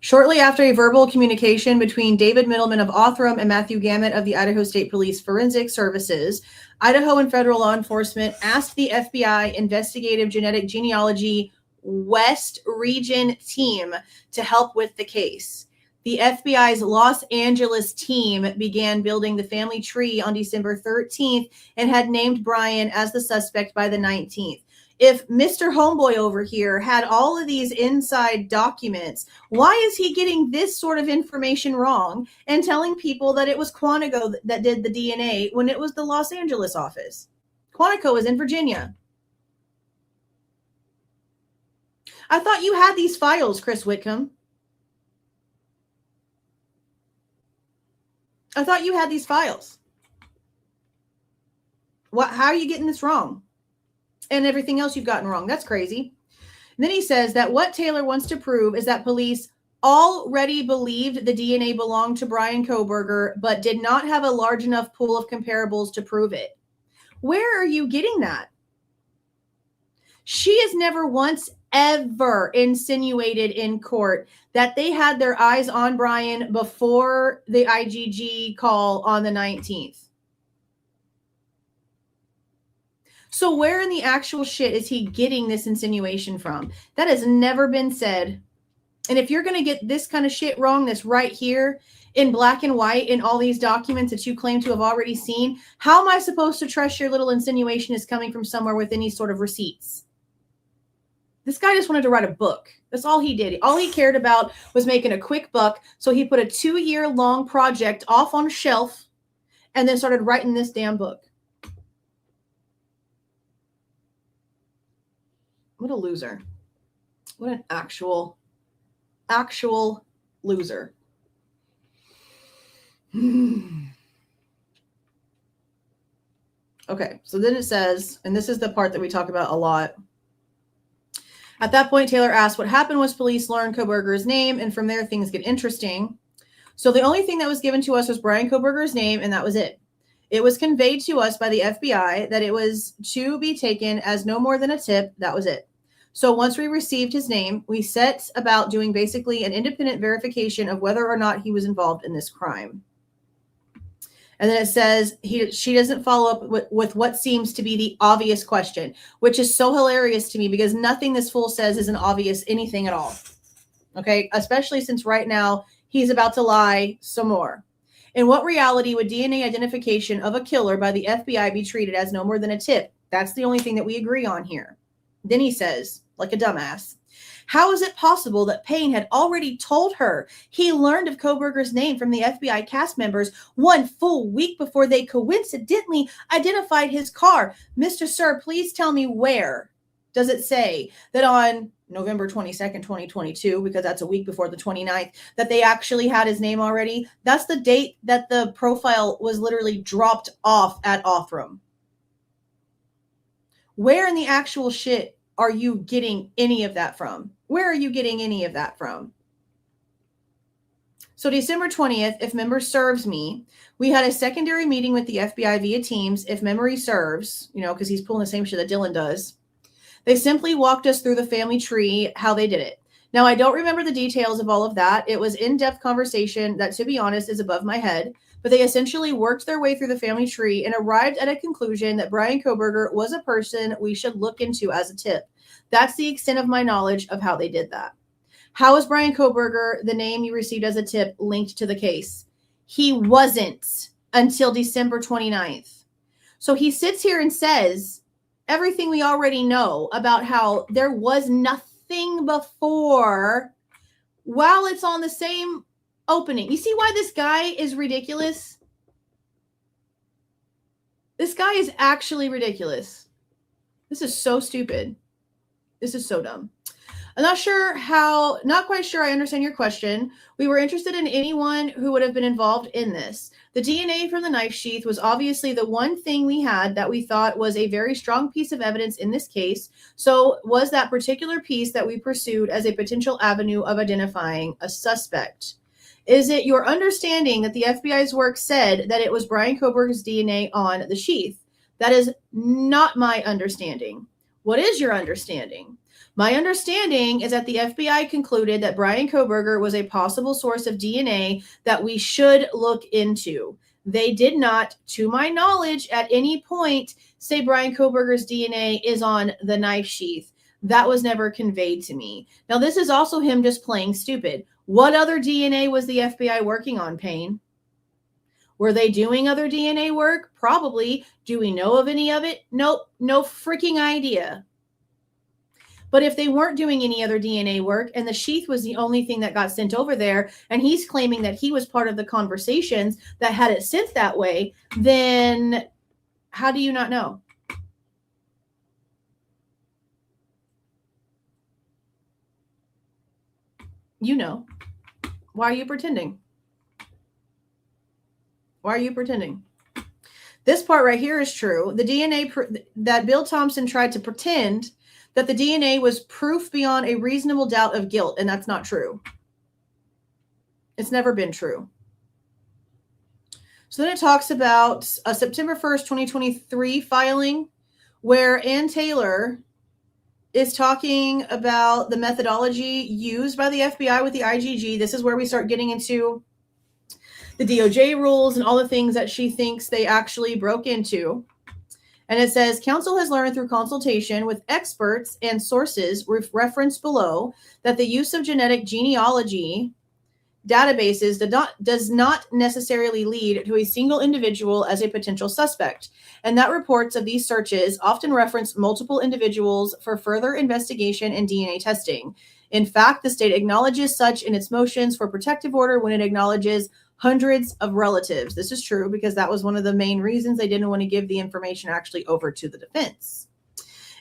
Shortly after a verbal communication between David Middleman of Othram and Matthew Gammett of the Idaho State Police Forensic Services, Idaho and federal law enforcement asked the FBI Investigative Genetic Genealogy West Region team to help with the case. The FBI's Los Angeles team began building the family tree on December 13th and had named Bryan as the suspect by the 19th. If Mr. Homeboy over here had all of these inside documents, why is he getting this sort of information wrong and telling people that it was Quantico that did the DNA when it was the Los Angeles office? Quantico is in Virginia. I thought you had these files, Chris Whitcomb. I thought you had these files. How are you getting this wrong? And everything else you've gotten wrong. That's crazy. And then he says that what Taylor wants to prove is that police already believed the DNA belonged to Bryan Kohberger, but did not have a large enough pool of comparables to prove it. Where are you getting that? She has never once ever insinuated in court that they had their eyes on Bryan before the IGG call on the 19th. So where in the actual shit is he getting this insinuation from? That has never been said. And if you're going to get this kind of shit wrong, this right here in black and white in all these documents that you claim to have already seen, how am I supposed to trust your little insinuation is coming from somewhere with any sort of receipts? This guy just wanted to write a book. That's all he did. All he cared about was making a quick buck. So he put a 2-year-long project off on a shelf and then started writing this damn book. What a loser. What an actual loser. Okay, so then it says, and this is the part that we talk about a lot. At that point, Taylor asked, what happened was police learned Kohberger's name, and from there, things get interesting. So the only thing that was given to us was Bryan Kohberger's name, and that was it. It was conveyed to us by the FBI that it was to be taken as no more than a tip. That was it. So once we received his name, we set about doing basically an independent verification of whether or not he was involved in this crime. And then it says she doesn't follow up with what seems to be the obvious question, which is so hilarious to me because nothing this fool says is an obvious anything at all. Okay, especially since right now he's about to lie some more. In what reality would DNA identification of a killer by the FBI be treated as no more than a tip? That's the only thing that we agree on here. Then he says, like a dumbass, how is it possible that Payne had already told her he learned of Kohberger's name from the FBI cast members 1 full week before they coincidentally identified his car? Mr. Sir, please tell me where does it say that on November 22nd, 2022, because that's a week before the 29th, that they actually had his name already? That's the date that the profile was literally dropped off at Othram. Where in the actual shit are you getting any of that from? Where are you getting any of that from? So December 20th, if memory serves me, we had a secondary meeting with the FBI via Teams, if memory serves, because he's pulling the same shit that Dylan does. They simply walked us through the family tree, how they did it. Now, I don't remember the details of all of that. It was in-depth conversation that, to be honest, is above my head. But they essentially worked their way through the family tree and arrived at a conclusion that Bryan Kohberger was a person we should look into as a tip. That's the extent of my knowledge of how they did that. How is Bryan Kohberger, the name you received as a tip, linked to the case? He wasn't until December 29th. So he sits here and says everything we already know about how there was nothing thing before while it's on the same opening. You see why this guy is ridiculous? This guy is actually ridiculous. This is so stupid. This is so dumb. I'm not quite sure I understand your question. We were interested in anyone who would have been involved in this. The DNA from the knife sheath was obviously the one thing we had that we thought was a very strong piece of evidence in this case. So was that particular piece that we pursued as a potential avenue of identifying a suspect. Is it your understanding that the FBI's work said that it was Bryan Kohberger's DNA on the sheath? That is not my understanding. What is your understanding? My understanding is that the FBI concluded that Bryan Kohberger was a possible source of DNA that we should look into. They did not, to my knowledge, at any point say Bryan Kohberger's DNA is on the knife sheath. That was never conveyed to me. Now, this is also him just playing stupid. What other DNA was the FBI working on, Payne? Were they doing other DNA work? Probably. Do we know of any of it? Nope. No freaking idea. But if they weren't doing any other DNA work and the sheath was the only thing that got sent over there, and he's claiming that he was part of the conversations that had it sent that way, then how do you not know? You know. Why are you pretending? Why are you pretending? This part right here is true. The DNA that Bill Thompson tried to pretend that the DNA was proof beyond a reasonable doubt of guilt, and that's not true. It's never been true. So then it talks about a September 1st, 2023 filing where Ann Taylor is talking about the methodology used by the FBI with the IGG. This is where we start getting into the DOJ rules and all the things that she thinks they actually broke into. And it says, counsel has learned through consultation with experts and sources referenced below that the use of genetic genealogy databases does not necessarily lead to a single individual as a potential suspect, and that reports of these searches often reference multiple individuals for further investigation and DNA testing. In fact, the state acknowledges such in its motions for protective order when it acknowledges hundreds of relatives. This is true because that was one of the main reasons they didn't want to give the information actually over to the defense.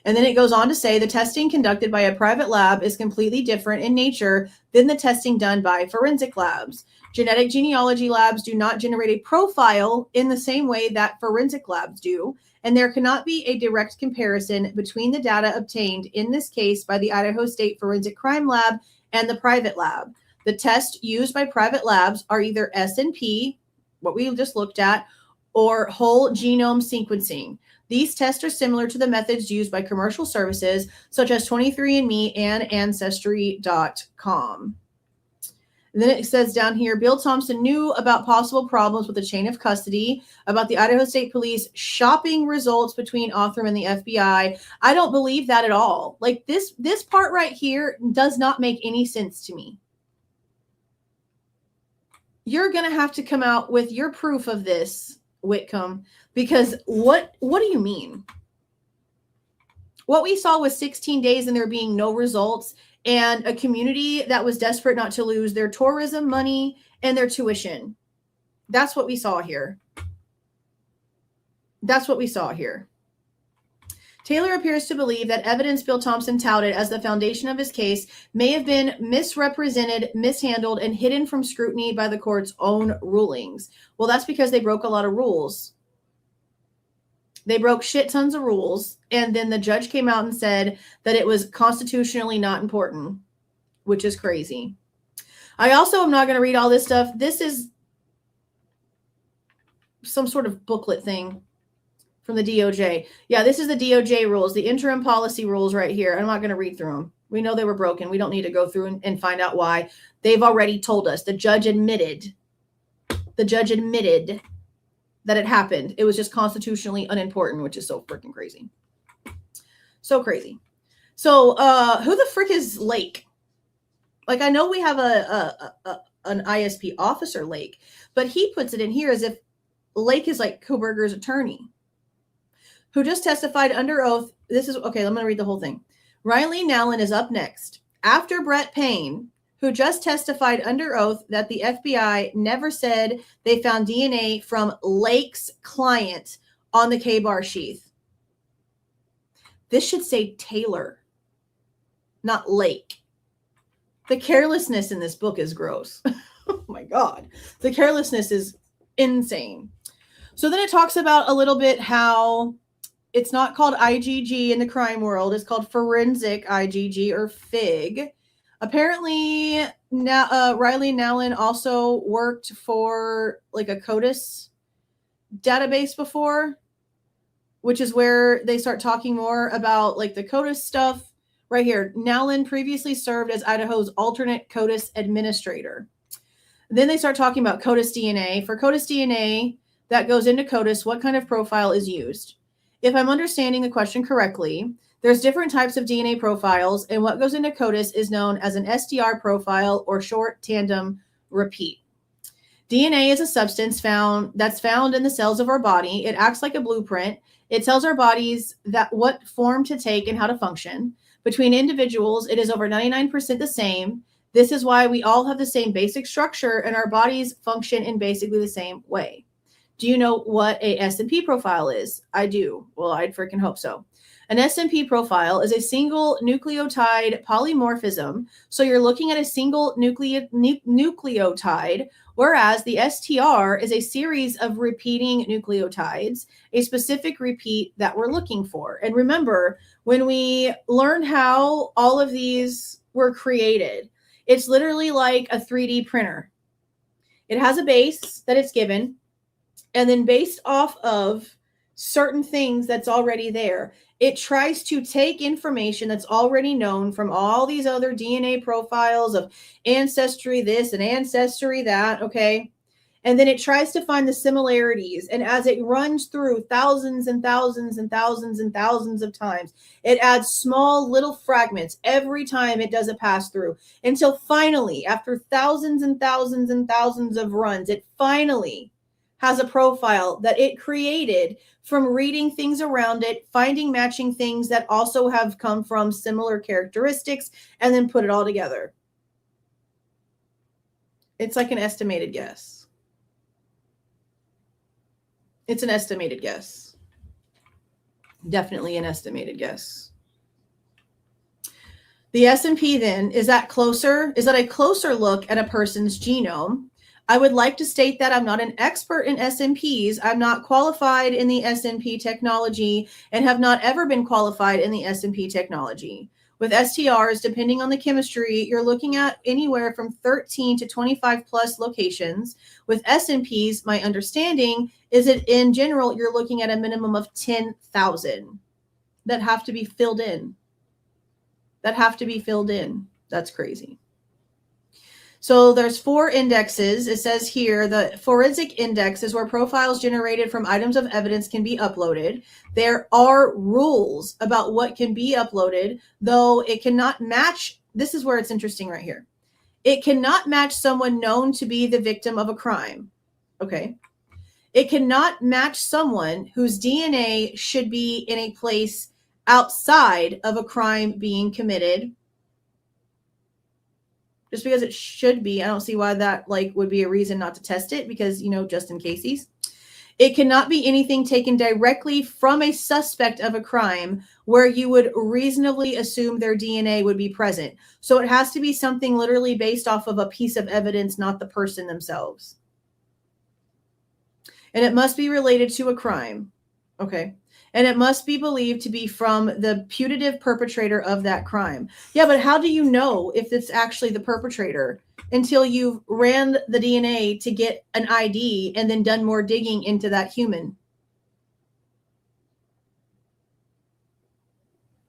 And then it goes on to say the testing conducted by a private lab is completely different in nature than the testing done by forensic labs. Genetic genealogy labs do not generate a profile in the same way that forensic labs do, and there cannot be a direct comparison between the data obtained in this case by the Idaho State Forensic Crime Lab and the private lab. The tests used by private labs are either SNP, what we just looked at, or whole genome sequencing. These tests are similar to the methods used by commercial services such as 23andMe and Ancestry.com. And then it says down here, Bill Thompson knew about possible problems with the chain of custody, about the Idaho State Police shopping results between Othram and the FBI. I don't believe that at all. Like this part right here does not make any sense to me. You're going to have to come out with your proof of this, Whitcomb, because what do you mean? What we saw was 16 days and there being no results and a community that was desperate not to lose their tourism money and their tuition. That's what we saw here. That's what we saw here. Taylor appears to believe that evidence Bill Thompson touted as the foundation of his case may have been misrepresented, mishandled, and hidden from scrutiny by the court's own rulings. Well, that's because they broke a lot of rules. They broke shit tons of rules, and then the judge came out and said that it was constitutionally not important, which is crazy. I also am not going to read all this stuff. This is some sort of booklet thing from the DOJ. Yeah, this is the DOJ rules, the interim policy rules right here. I'm not going to read through them. We know they were broken. We don't need to go through and find out why. They've already told us. The judge admitted that it happened. It was just constitutionally unimportant, which is so freaking crazy. So crazy. So who the frick is Lake? Like, I know we have an ISP officer, Lake, but he puts it in here as if Lake is like Kohberger's attorney, who just testified under oath. This is, okay, I'm going to read the whole thing. Riley Nallin is up next. After Brett Payne, who just testified under oath that the FBI never said they found DNA from Lake's client on the K-bar sheath. This should say Taylor, not Lake. The carelessness in this book is gross. Oh my God. The carelessness is insane. So then it talks about a little bit how it's not called IGG in the crime world. It's called forensic IGG or FIG. Apparently, Riley Nallin also worked for like a CODIS database before, which is where they start talking more about like the CODIS stuff. Right here, Nallin previously served as Idaho's alternate CODIS administrator. Then they start talking about CODIS DNA. For CODIS DNA that goes into CODIS, what kind of profile is used? If I'm understanding the question correctly, there's different types of DNA profiles, and what goes into CODIS is known as an STR profile or short tandem repeat. DNA is a substance that's found in the cells of our body. It acts like a blueprint. It tells our bodies that what form to take and how to function. Between individuals, it is over 99% the same. This is why we all have the same basic structure and our bodies function in basically the same way. Do you know what a S&P profile is? I do. Well, I'd freaking hope so. An S&P profile is a single nucleotide polymorphism. So you're looking at a single nucleotide, whereas the STR is a series of repeating nucleotides, a specific repeat that we're looking for. And remember, when we learned how all of these were created, it's literally like a 3D printer. It has a base that it's given, and then based off of certain things that's already there, it tries to take information that's already known from all these other DNA profiles of ancestry this and ancestry that, okay? And then it tries to find the similarities. And as it runs through thousands and thousands and thousands and thousands of times, it adds small little fragments every time it does a pass through until finally, after thousands and thousands and thousands of runs, it finally has a profile that it created from reading things around it, finding matching things that also have come from similar characteristics, and then put it all together. It's like an estimated guess. It's an estimated guess. Definitely an estimated guess. The S&P then, is that closer? Is that a closer look at a person's genome? I would like to state that I'm not an expert in SNPs. I'm not qualified in the SNP technology and have not ever been qualified in the SNP technology. With STRs, depending on the chemistry, you're looking at anywhere from 13 to 25 plus locations. With SNPs, my understanding is that in general, you're looking at a minimum of 10,000 that have to be filled in. That's crazy. So there's 4 indexes. It says here the forensic index is where profiles generated from items of evidence can be uploaded. There are rules about what can be uploaded, though it cannot match. This is where it's interesting right here. It cannot match someone known to be the victim of a crime. Okay. It cannot match someone whose DNA should be in a place outside of a crime being committed. Just because it should be, I don't see why that would be a reason not to test it, because, just in cases. It cannot be anything taken directly from a suspect of a crime where you would reasonably assume their DNA would be present. So it has to be something literally based off of a piece of evidence, not the person themselves. And it must be related to a crime. Okay. And it must be believed to be from the putative perpetrator of that crime. Yeah, but how do you know if it's actually the perpetrator until you've ran the DNA to get an ID and then done more digging into that human?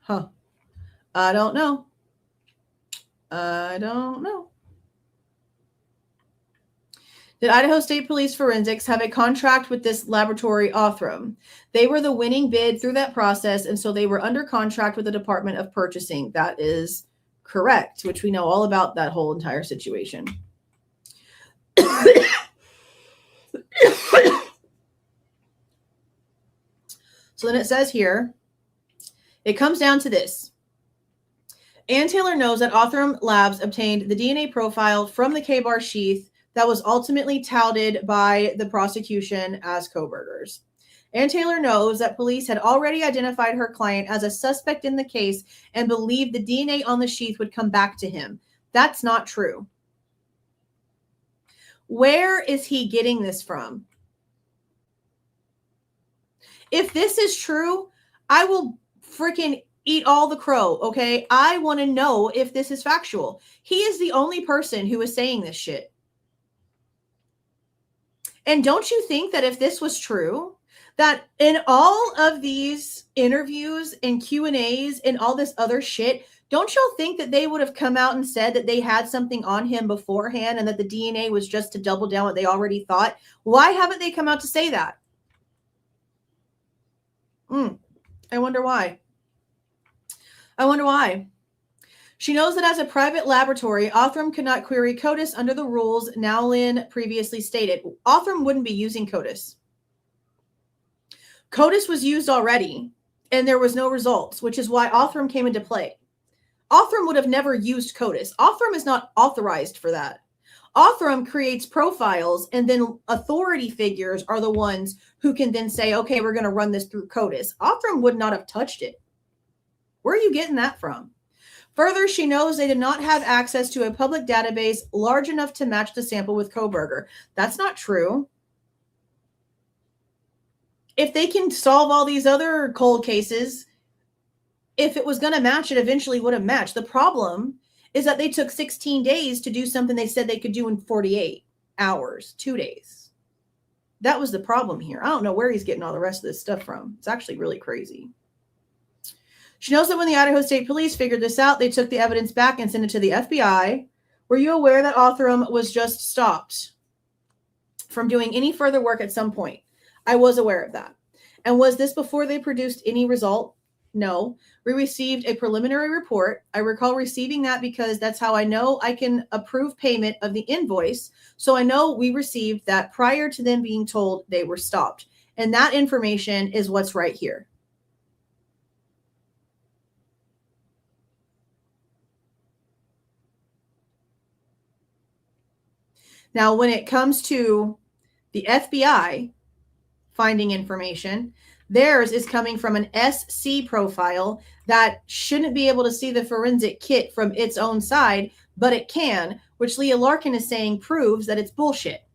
Huh. I don't know. Did Idaho State Police Forensics have a contract with this laboratory, Othram? They were the winning bid through that process, and so they were under contract with the Department of Purchasing. That is correct, which we know all about that whole entire situation. So then it says here, it comes down to this. Ann Taylor knows that Othram Labs obtained the DNA profile from the K-bar sheath that was ultimately touted by the prosecution as Kohberger's. Ann Taylor knows that police had already identified her client as a suspect in the case and believed the DNA on the sheath would come back to him. That's not true. Where is he getting this from? If this is true, I will freaking eat all the crow, okay? I want to know if this is factual. He is the only person who is saying this shit. And don't you think that if this was true, that in all of these interviews and Q&As and all this other shit, don't y'all think that they would have come out and said that they had something on him beforehand and that the DNA was just to double down what they already thought? Why haven't they come out to say that? I wonder why. I wonder why. She knows that as a private laboratory, Othram could not query CODIS under the rules Nowlin previously stated. Othram wouldn't be using CODIS. CODIS was used already, and there was no results, which is why Othram came into play. Othram would have never used CODIS. Othram is not authorized for that. Othram creates profiles, and then authority figures are the ones who can then say, okay, we're going to run this through CODIS. Othram would not have touched it. Where are you getting that from? Further, she knows they did not have access to a public database large enough to match the sample with Kohberger. That's not true. If they can solve all these other cold cases, if it was going to match, it eventually would have matched. The problem is that they took 16 days to do something they said they could do in 48 hours, 2 days. That was the problem here. I don't know where he's getting all the rest of this stuff from. It's actually really crazy. She knows that when the Idaho State Police figured this out, they took the evidence back and sent it to the FBI. Were you aware that Othram was just stopped from doing any further work at some point? I was aware of that. And was this before they produced any result? No. We received a preliminary report. I recall receiving that because that's how I know I can approve payment of the invoice. So I know we received that prior to them being told they were stopped. And that information is what's right here. Now, when it comes to the FBI finding information, theirs is coming from an SC profile that shouldn't be able to see the forensic kit from its own side, but it can, which Leah Larkin is saying proves that it's bullshit.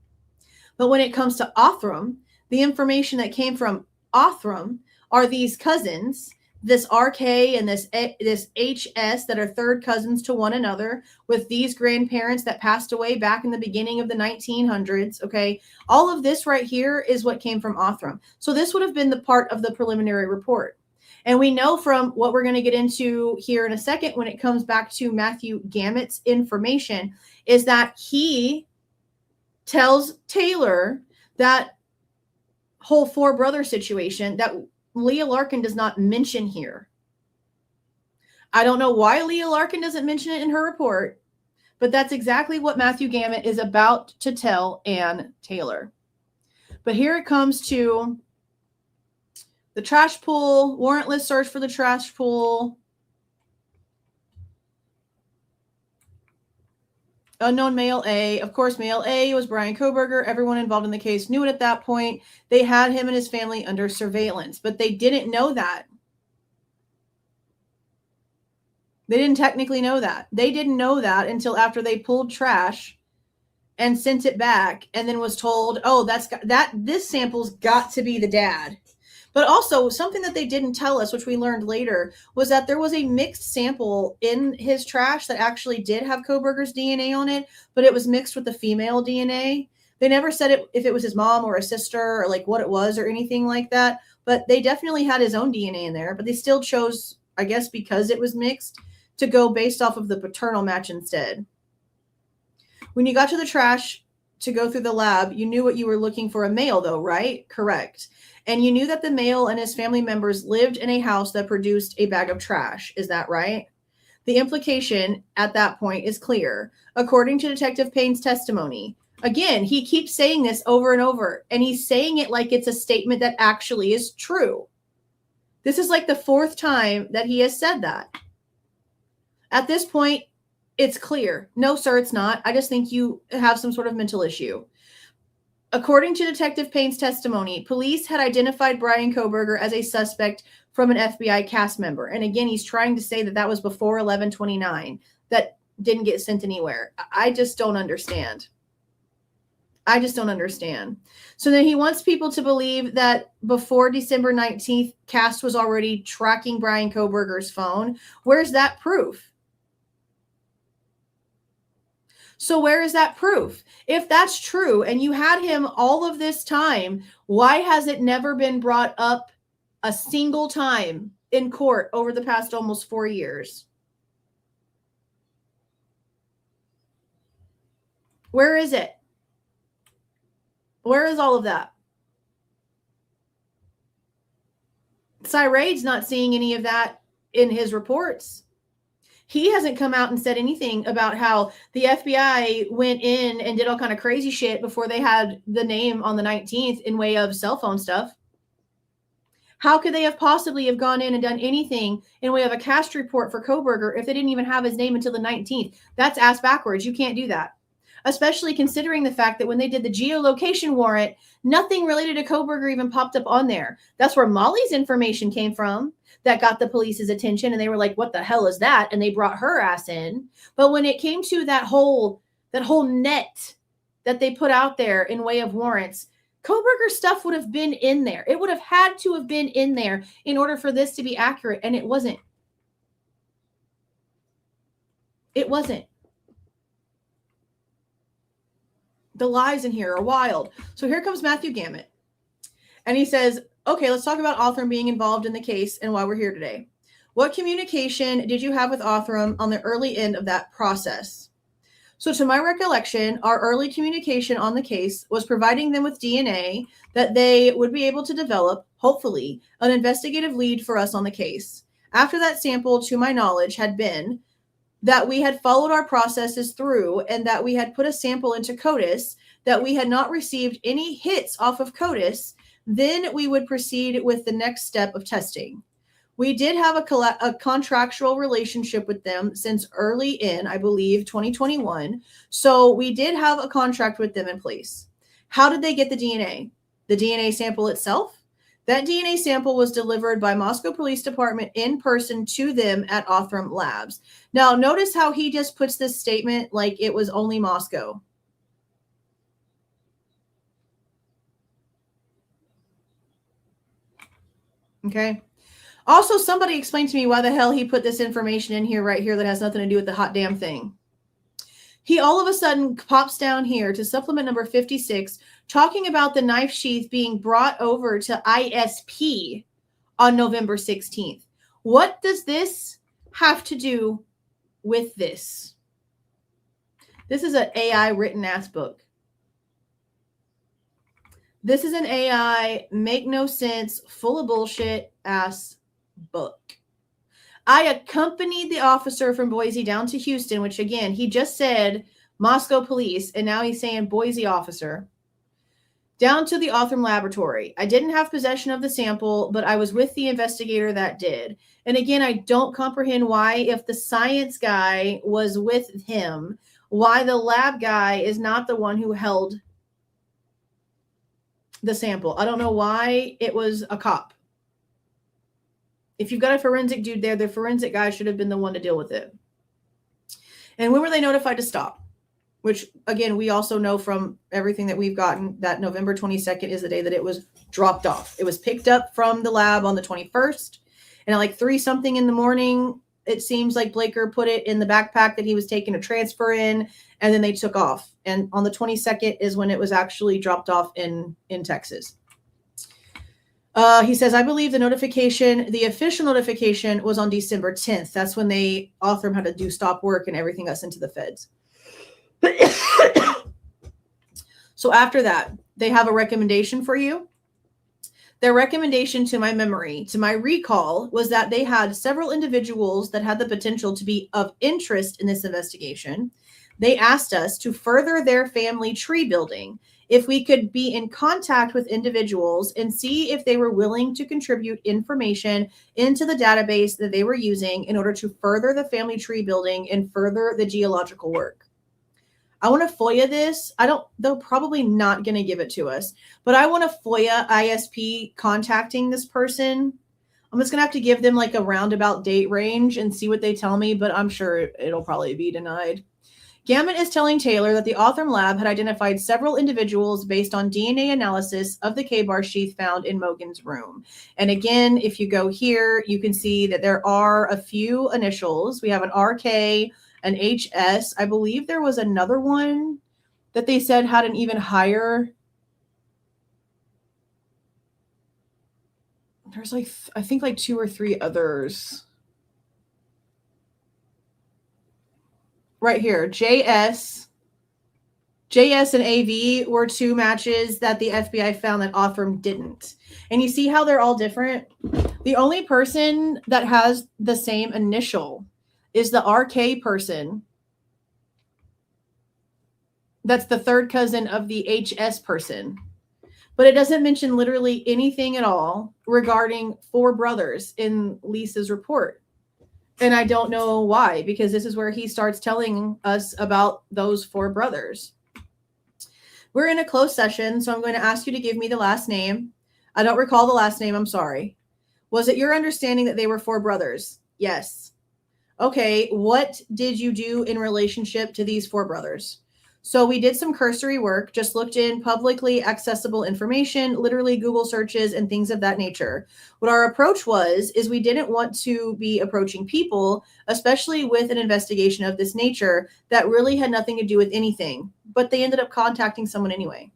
But when it comes to Othram, the information that came from Othram are these cousins, this RK and this HS that are third cousins to one another, with these grandparents that passed away back in the beginning of the 1900s. Okay, all of this right here is what came from Othram. So this would have been the part of the preliminary report. And we know from what we're going to get into here in a second, when it comes back to Matthew Gammett's information, is that he tells Taylor that whole four brother situation that Leah Larkin does not mention here. I don't know why Leah Larkin doesn't mention it in her report, but that's exactly what Matthew Gammett is about to tell Ann Taylor. But here it comes to the trash pool, warrantless search for the trash pool. Unknown male A. Of course, male A was Bryan Kohberger. Everyone involved in the case knew it at that point. They had him and his family under surveillance, but they didn't know that. They didn't technically know that. They didn't know that until after they pulled trash and sent it back and then was told, oh, this sample's got to be the dad. But also something that they didn't tell us, which we learned later, was that there was a mixed sample in his trash that actually did have Kohberger's DNA on it, but it was mixed with the female DNA. They never said if it was his mom or a sister or like what it was or anything like that, but they definitely had his own DNA in there, but they still chose, I guess because it was mixed, to go based off of the paternal match instead. When you got to the trash to go through the lab, you knew what you were looking for, a male though, right? Correct. And you knew that the male and his family members lived in a house that produced a bag of trash. Is that right? The implication at that point is clear. According to Detective Payne's testimony, again, he keeps saying this over and over, and he's saying it like it's a statement that actually is true. This is like the fourth time that he has said that. At this point, it's clear. No, sir, it's not. I just think you have some sort of mental issue. According to Detective Payne's testimony, police had identified Bryan Kohberger as a suspect from an FBI cast member. And again, he's trying to say that that was before 11/29. That didn't get sent anywhere. I just don't understand. I just don't understand. So then he wants people to believe that before December 19th, cast was already tracking Bryan Kohberger's phone. Where's that proof? So where is that proof? If that's true and you had him all of this time, why has it never been brought up a single time in court over the past almost 4 years? Where is it? Where is all of that? Cyrade's not seeing any of that in his reports. He hasn't come out and said anything about how the FBI went in and did all kind of crazy shit before they had the name on the 19th in way of cell phone stuff. How could they have possibly have gone in and done anything in way of a cast report for Kohberger if they didn't even have his name until the 19th? That's ass backwards. You can't do that. Especially considering the fact that when they did the geolocation warrant, nothing related to Kohberger even popped up on there. That's where Molly's information came from that got the police's attention. And they were like, what the hell is that? And they brought her ass in. But when it came to that whole net that they put out there in way of warrants, Kohberger stuff would have been in there. It would have had to have been in there in order for this to be accurate. And it wasn't. It wasn't. The lies in here are wild. So here comes Matthew Gamet. And he says, okay, let's talk about Othram being involved in the case and why we're here today. What communication did you have with Othram on the early end of that process? So to my recollection, our early communication on the case was providing them with DNA that they would be able to develop, hopefully, an investigative lead for us on the case. After that sample, to my knowledge, had been that we had followed our processes through and that we had put a sample into CODIS, that we had not received any hits off of CODIS, then we would proceed with the next step of testing. We did have a contractual relationship with them since early in, I believe, 2021. So we did have a contract with them in place. How did they get the DNA? The DNA sample itself? That DNA sample was delivered by Moscow Police Department in person to them at Othram Labs. Now, notice how he just puts this statement like it was only Moscow. Okay. Also, somebody explained to me why the hell he put this information in here right here that has nothing to do with the hot damn thing. He all of a sudden pops down here to supplement number 56, talking about the knife sheath being brought over to ISP on November 16th. What does this have to do with this? This is an AI written ass book. This is an AI make no sense, full of bullshit ass book. I accompanied the officer from Boise down to Houston, which again, he just said Moscow police, and now he's saying Boise officer, down to the Othram laboratory. I didn't have possession of the sample, but I was with the investigator that did. And again, I don't comprehend why, if the science guy was with him, why the lab guy is not the one who held the sample. I don't know why it was a cop. If you've got a forensic dude there, the forensic guy should have been the one to deal with it. And when were they notified to stop? Which, again, we also know from everything that we've gotten that November 22nd is the day that it was dropped off. It was picked up from the lab on the 21st. And at like 3-something in the morning, it seems like Blaker put it in the backpack that he was taking a transfer in, and then they took off. And on the 22nd is when it was actually dropped off in Texas. He says, I believe the notification, the official notification was on December 10th. That's when Othram had to do stop work and everything got sent to the feds. So after that, they have a recommendation for you. Their recommendation, to my memory, to my recall, was that they had several individuals that had the potential to be of interest in this investigation. They asked us to further their family tree building if we could be in contact with individuals and see if they were willing to contribute information into the database that they were using in order to further the family tree building and further the geological work. I want to FOIA this. They're probably not going to give it to us, but I want to FOIA ISP contacting this person. I'm just going to have to give them like a roundabout date range and see what they tell me, but I'm sure it'll probably be denied. Gammon is telling Taylor that the Othram lab had identified several individuals based on DNA analysis of the K-bar sheath found in Mogen's room. And again, if you go here, you can see that there are a few initials. We have an RK, an HS. I believe there was another one that they said had an even higher. There's like, I think like 2 or 3 others. Right here, JS and AV were 2 matches that the FBI found that Othram didn't. And you see how they're all different? The only person that has the same initial is the RK person. That's the third cousin of the HS person. But it doesn't mention literally anything at all regarding 4 brothers in Lisa's report. And I don't know why, because this is where he starts telling us about those 4 brothers. We're in a closed session, so I'm going to ask you to give me the last name. I don't recall the last name. I'm sorry. Was it your understanding that they were 4 brothers? Yes. Okay. What did you do in relationship to these 4 brothers? So we did some cursory work, just looked in publicly accessible information, literally Google searches and things of that nature. What our approach was, is we didn't want to be approaching people, especially with an investigation of this nature that really had nothing to do with anything, but they ended up contacting someone anyway.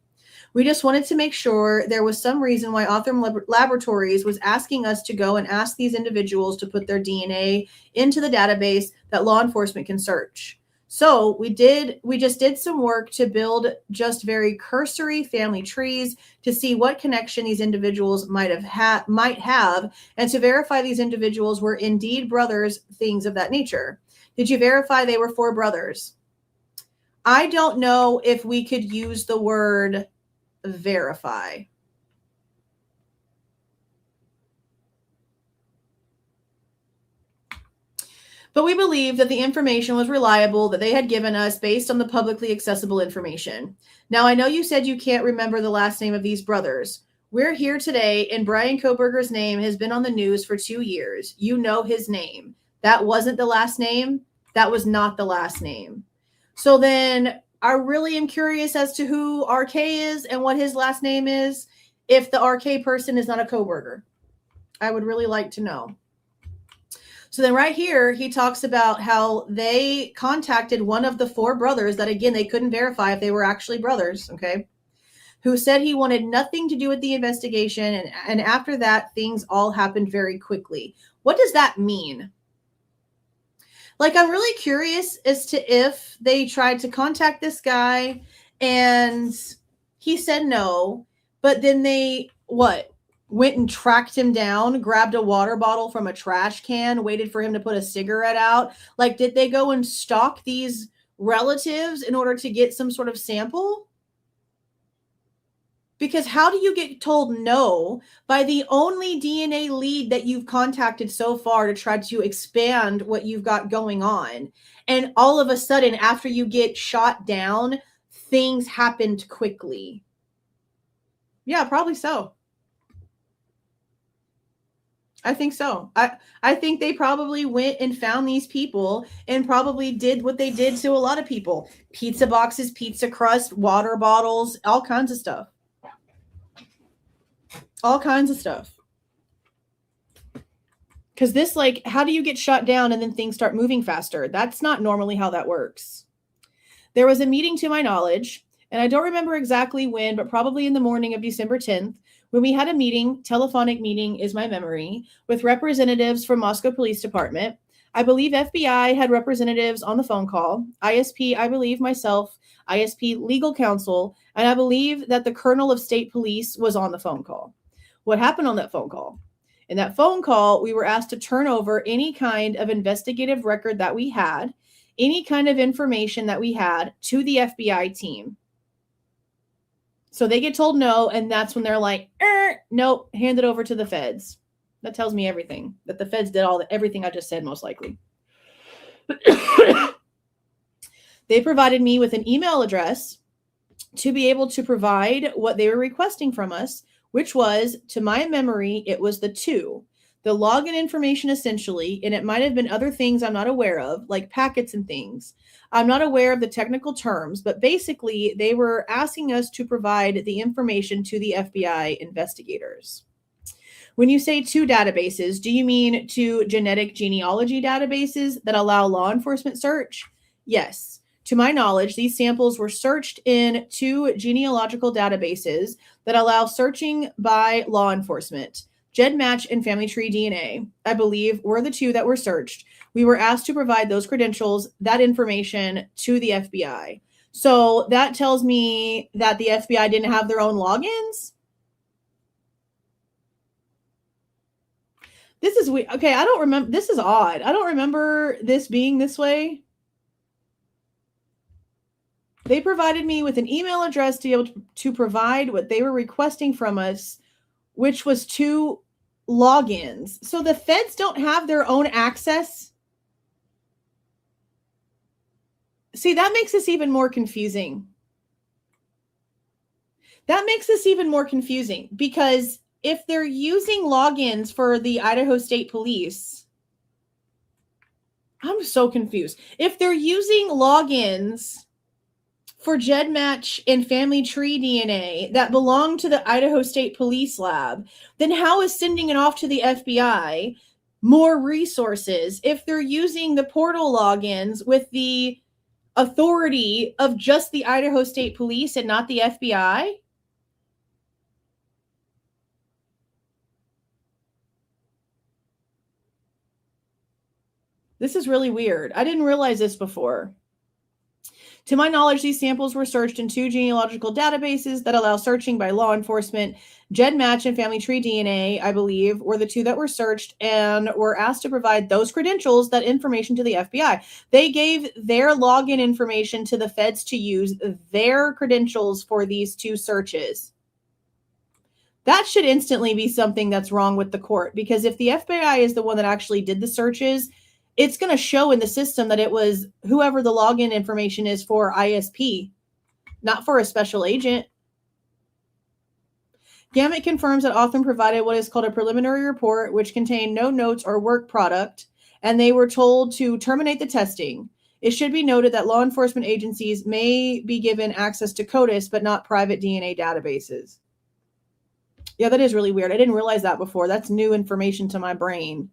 We just wanted to make sure there was some reason why Othram Laboratories was asking us to go and ask these individuals to put their DNA into the database that law enforcement can search. So we just did some work to build just very cursory family trees to see what connection these individuals might have, and to verify these individuals were indeed brothers, things of that nature. Did you verify they were 4 brothers? I don't know if we could use the word verify. But we believe that the information was reliable that they had given us based on the publicly accessible information. Now, I know you said you can't remember the last name of these brothers. We're here today, and Bryan Kohberger's name has been on the news for 2 years. You know his name. That wasn't the last name. That was not the last name. So then I really am curious as to who RK is and what his last name is if the RK person is not a Kohberger. I would really like to know. So then right here, he talks about how they contacted one of the 4 brothers that, again, they couldn't verify if they were actually brothers, okay, who said he wanted nothing to do with the investigation. And after that, things all happened very quickly. What does that mean? Like, I'm really curious as to if they tried to contact this guy and he said no, but then they, went and tracked him down, grabbed a water bottle from a trash can, waited for him to put a cigarette out. Like, did they go and stalk these relatives in order to get some sort of sample? Because how do you get told no by the only DNA lead that you've contacted so far to try to expand what you've got going on? And all of a sudden, after you get shot down, things happened quickly. Yeah, probably so. I think so. I think they probably went and found these people and probably did what they did to a lot of people. Pizza boxes, pizza crust, water bottles, all kinds of stuff. All kinds of stuff. Because this, like, how do you get shut down and then things start moving faster? That's not normally how that works. There was a meeting, to my knowledge, and I don't remember exactly when, but probably in the morning of December 10th, when we had a meeting, telephonic meeting is my memory, with representatives from Moscow Police Department. I believe FBI had representatives on the phone call. ISP, I believe myself, ISP legal counsel, and I believe that the Colonel of State Police was on the phone call. What happened on that phone call? In that phone call, we were asked to turn over any kind of investigative record that we had, any kind of information that we had to the FBI team. So they get told no, and that's when they're like, nope, hand it over to the feds. That tells me everything. That the feds did everything I just said, most likely. They provided me with an email address to be able to provide what they were requesting from us, which was, to my memory, it was the login information essentially, and it might have been other things I'm not aware of, like packets and things. I'm not aware of the technical terms, but basically they were asking us to provide the information to the FBI investigators. When you say 2 databases, do you mean 2 genetic genealogy databases that allow law enforcement search? Yes. To my knowledge, these samples were searched in 2 genealogical databases that allow searching by law enforcement. GEDmatch and Family Tree DNA, I believe, were the 2 that were searched. We were asked to provide those credentials, that information, to the FBI. So that tells me that the FBI didn't have their own logins? This is weird. Okay, I don't remember. This is odd. I don't remember this being this way. They provided me with an email address to be able to provide what they were requesting from us, which was 2 logins. So the feds don't have their own access. See, that makes this even more confusing. Because if they're using logins for the Idaho State Police, I'm so confused. If they're using logins for GEDmatch and Family Tree DNA that belong to the Idaho State Police Lab, then how is sending it off to the FBI more resources if they're using the portal logins with the authority of just the Idaho State Police and not the FBI? This is really weird. I didn't realize this before. To my knowledge, these samples were searched in 2 genealogical databases that allow searching by law enforcement. GEDmatch and Family Tree DNA, I believe, were the 2 that were searched and were asked to provide those credentials, that information, to the FBI. They gave their login information to the feds to use their credentials for these 2 searches. That should instantly be something that's wrong with the court, because if the FBI is the one that actually did the searches, it's going to show in the system that it was whoever the login information is for ISP, not for a special agent. Gamut confirms that Othram provided what is called a preliminary report, which contained no notes or work product, and they were told to terminate the testing. It should be noted that law enforcement agencies may be given access to CODIS, but not private DNA databases. Yeah, that is really weird. I didn't realize that before. That's new information to my brain.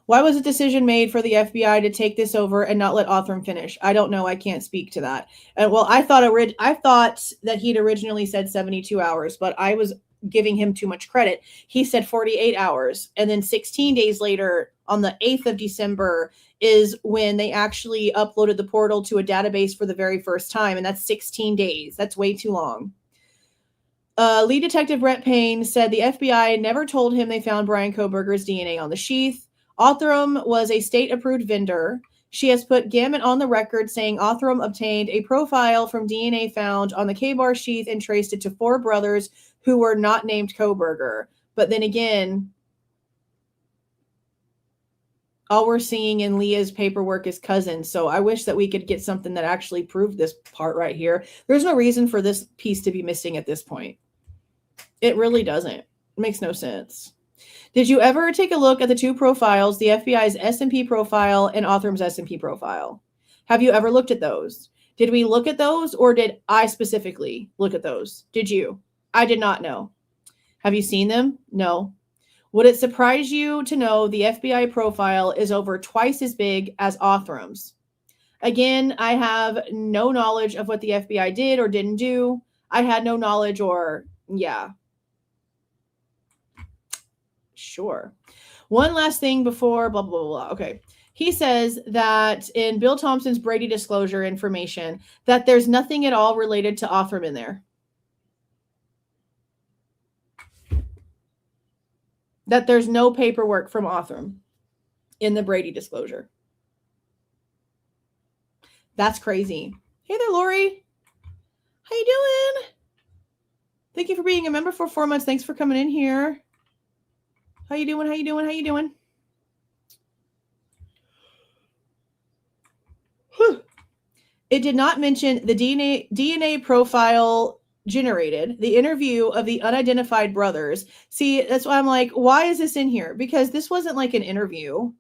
Why was a decision made for the FBI to take this over and not let Othram finish? I don't know. I can't speak to that. And well, I thought that he'd originally said 72 hours, but I was giving him too much credit. He said 48 hours. And then 16 days later, on the 8th of December, is when they actually uploaded the portal to a database for the very first time. And that's 16 days. That's way too long. Lead Detective Brett Payne said the FBI never told him they found Bryan Kohberger's DNA on the sheath. Othram was a state-approved vendor. She has put Gamut on the record saying Othram obtained a profile from DNA found on the K-bar sheath and traced it to 4 brothers who were not named Kohberger. But then again, all we're seeing in Leah's paperwork is cousins. So I wish that we could get something that actually proved this part right here. There's no reason for this piece to be missing at this point. It really doesn't. It makes no sense. Did you ever take a look at the 2 profiles, the FBI's S&P profile and Othram's S&P profile? Have you ever looked at those? Did we look at those, or did I specifically look at those? Did you? I did not know. Have you seen them? No. Would it surprise you to know the FBI profile is over twice as big as Othram's? Again, I have no knowledge of what the FBI did or didn't do. I had no knowledge, or yeah. Sure. One last thing before blah, blah, blah, blah. Okay. He says that in Bill Thompson's Brady disclosure information that there's nothing at all related to Othram in there. That there's no paperwork from Othram in the Brady disclosure. That's crazy. Hey there, Lori. How you doing? Thank you for being a member for 4 months. Thanks for coming in here. How you doing? How you doing? How you doing? Whew. It did not mention the DNA profile generated, the interview of the unidentified brothers. See, that's why I'm like, why is this in here? Because this wasn't like an interview.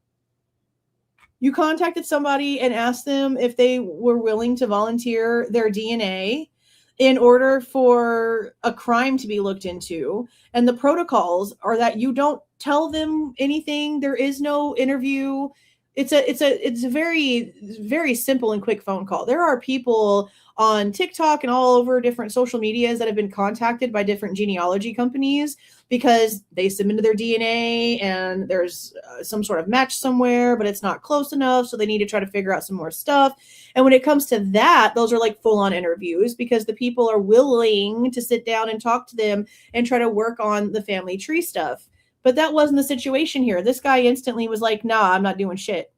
You contacted somebody and asked them if they were willing to volunteer their DNA in order for a crime to be looked into. And the protocols are that you don't tell them anything. There is no interview. It's a very, very simple and quick phone call. There are people on TikTok and all over different social medias that have been contacted by different genealogy companies because they submitted their DNA and there's some sort of match somewhere, but it's not close enough. So they need to try to figure out some more stuff. And when it comes to that, those are like full-on interviews because the people are willing to sit down and talk to them and try to work on the family tree stuff. But that wasn't the situation here. This guy instantly was like, nah, I'm not doing shit.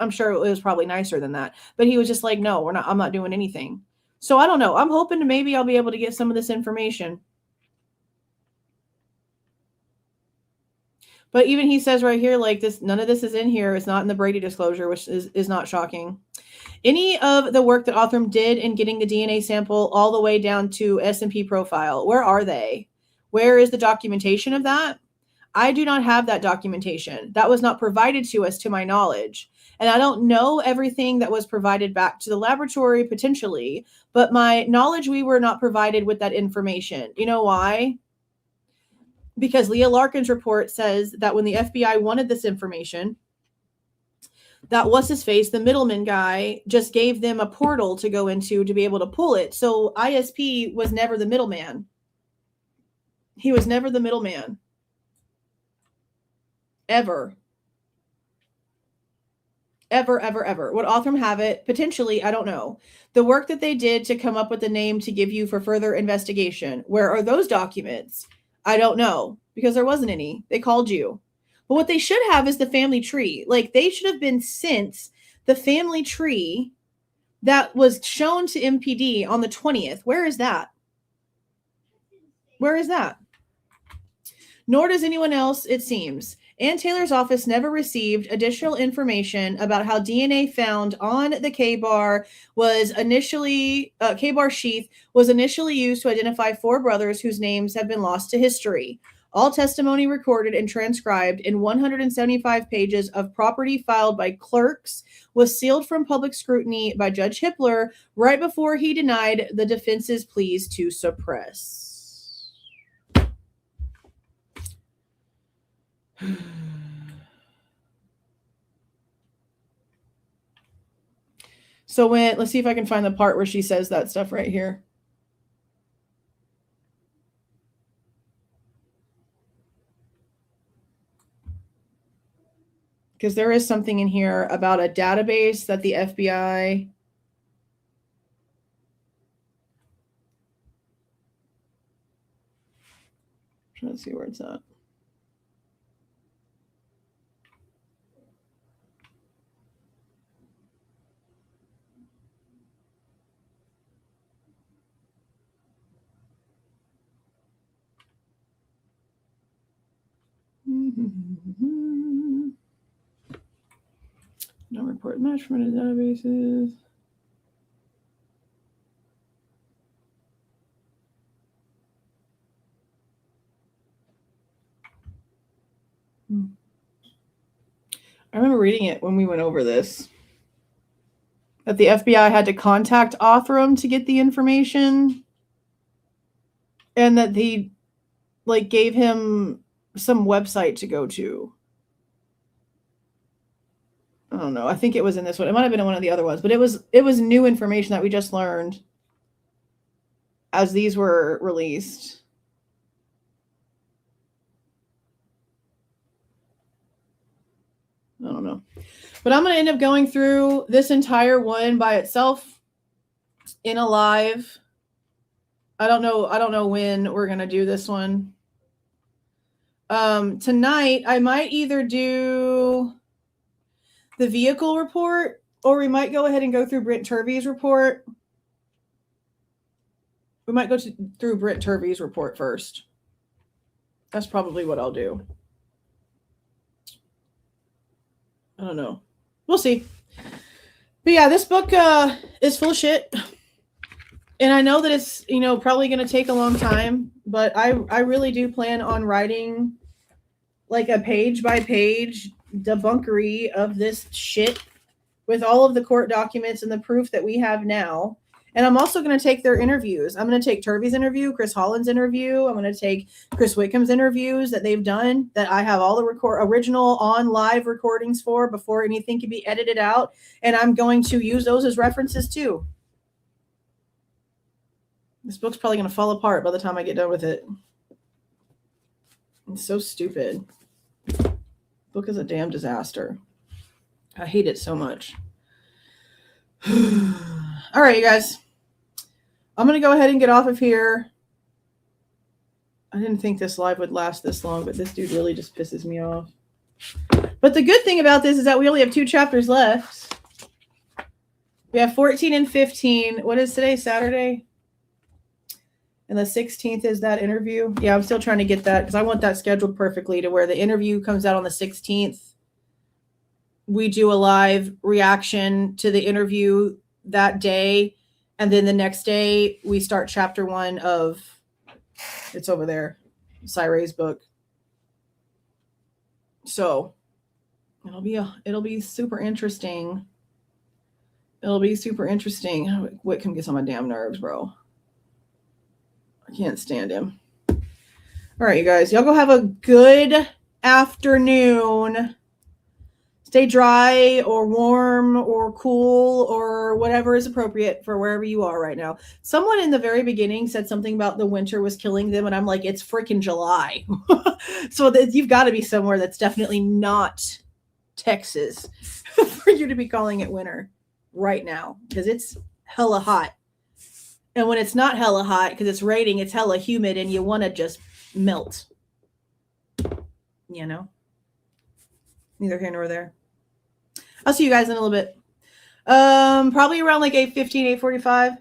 I'm sure it was probably nicer than that. But he was just like, no, I'm not doing anything. So I don't know. I'm hoping to maybe I'll be able to get some of this information. But even he says right here, like this, none of this is in here. It's not in the Brady disclosure, which is not shocking. Any of the work that Othram did in getting the DNA sample all the way down to S&P profile, where are they? Where is the documentation of that? I do not have that documentation. That was not provided to us to my knowledge. And I don't know everything that was provided back to the laboratory potentially, but my knowledge, we were not provided with that information. You know why? Because Leah Larkin's report says that when the FBI wanted this information, that what's his face, the middleman guy, just gave them a portal to go into to be able to pull it. So ISP was never the middleman. He was never the middleman. Ever. Ever, ever, ever. Would Othram have it? Potentially, I don't know. The work that they did to come up with a name to give you for further investigation, where are those documents? I don't know, because there wasn't any. They called you. But what they should have is the family tree. Like, they should have been sent the family tree that was shown to MPD on the 20th. Where is that? Where is that? Nor does anyone else, it seems. Ann Taylor's office never received additional information about how DNA found on the K-bar was initially, K-bar sheath was initially used to identify 4 brothers whose names have been lost to history. All testimony recorded and transcribed in 175 pages of property filed by clerks was sealed from public scrutiny by Judge Hippler right before he denied the defense's pleas to suppress. So let's see if I can find the part where she says that stuff right here. Because there is something in here about a database that the FBI... trying to see where it's at. No report match from the databases. I remember reading it when we went over this. That the FBI had to contact Othram to get the information. And that they gave him some website to go to. I don't know. I think it was in this one. It might have been in one of the other ones, but it was new information that we just learned as these were released. I don't know. But I'm going to end up going through this entire one by itself in a live. I don't know when we're going to do this one. Tonight, I might either do the vehicle report, or we might go ahead and go through Brent Turvey's report. We might go through Britt Turvey's report first. That's probably what I'll do. I don't know. We'll see. But yeah, this book is full of shit. And I know that it's, probably going to take a long time, but I really do plan on writing like a page by page debunkery of this shit with all of the court documents and the proof that we have now. And I'm also going to take their interviews. I'm going to take Turvey's interview, Chris Holland's interview. I'm going to take Chris Whitcomb's interviews that they've done, that I have all the original on live recordings for before anything can be edited out. And I'm going to use those as references too. This book's probably going to fall apart by the time I get done with it. It's so stupid. The book is a damn disaster. I hate it so much. All right, you guys. I'm going to go ahead and get off of here. I didn't think this live would last this long, but this dude really just pisses me off. But the good thing about this is that we only have 2 chapters left. We have 14 and 15. What is today? Saturday? And the 16th is that interview. Yeah, I'm still trying to get that because I want that scheduled perfectly to where the interview comes out on the 16th. We do a live reaction to the interview that day. And then the next day we start chapter 1 of, it's over there, Cyray's book. So it'll be super interesting. It'll be super interesting. Whitcomb gets on my damn nerves, bro. I can't stand him. All right, you guys. Y'all go have a good afternoon. Stay dry or warm or cool or whatever is appropriate for wherever you are right now. Someone in the very beginning said something about the winter was killing them, and I'm like, it's freaking July. So you've got to be somewhere that's definitely not Texas for you to be calling it winter right now, because it's hella hot. And when it's not hella hot, because it's raining, it's hella humid, and you want to just melt. Neither here nor there. I'll see you guys in a little bit. Probably around like 8:15, 8:45.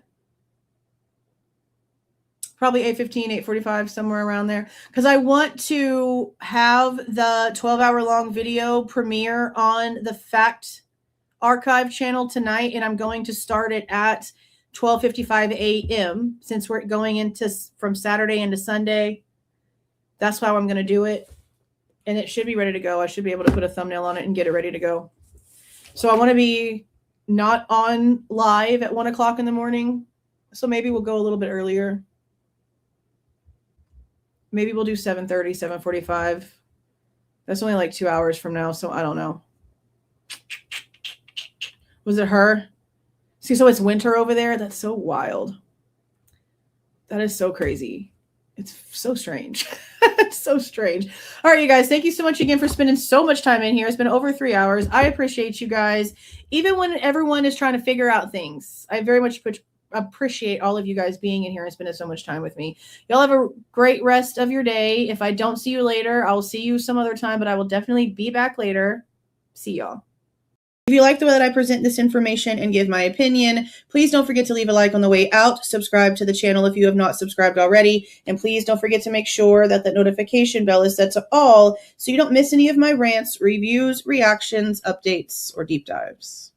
Probably 8:15, 8:45, somewhere around there. Because I want to have the 12-hour long video premiere on the Fact Archive channel tonight, and I'm going to start it at 12:55 a.m. since we're going into from Saturday into Sunday. That's how I'm going to do it. And it should be ready to go. I should be able to put a thumbnail on it and get it ready to go. So I want to be not on live at 1 o'clock in the morning. So maybe we'll go a little bit earlier. Maybe we'll do 7:30, 7:45. That's only like 2 hours from now. So I don't know. Was it her? See, so it's winter over there. That's so wild. That is so crazy. It's so strange. It's so strange. All right, you guys, thank you so much again for spending so much time in here. It's been over 3 hours. I appreciate you guys. Even when everyone is trying to figure out things, I very much appreciate all of you guys being in here and spending so much time with me. Y'all have a great rest of your day. If I don't see you later, I will see you some other time, but I will definitely be back later. See y'all. If you like the way that I present this information and give my opinion, please don't forget to leave a like on the way out. Subscribe to the channel if you have not subscribed already. And please don't forget to make sure that the notification bell is set to all so you don't miss any of my rants, reviews, reactions, updates, or deep dives.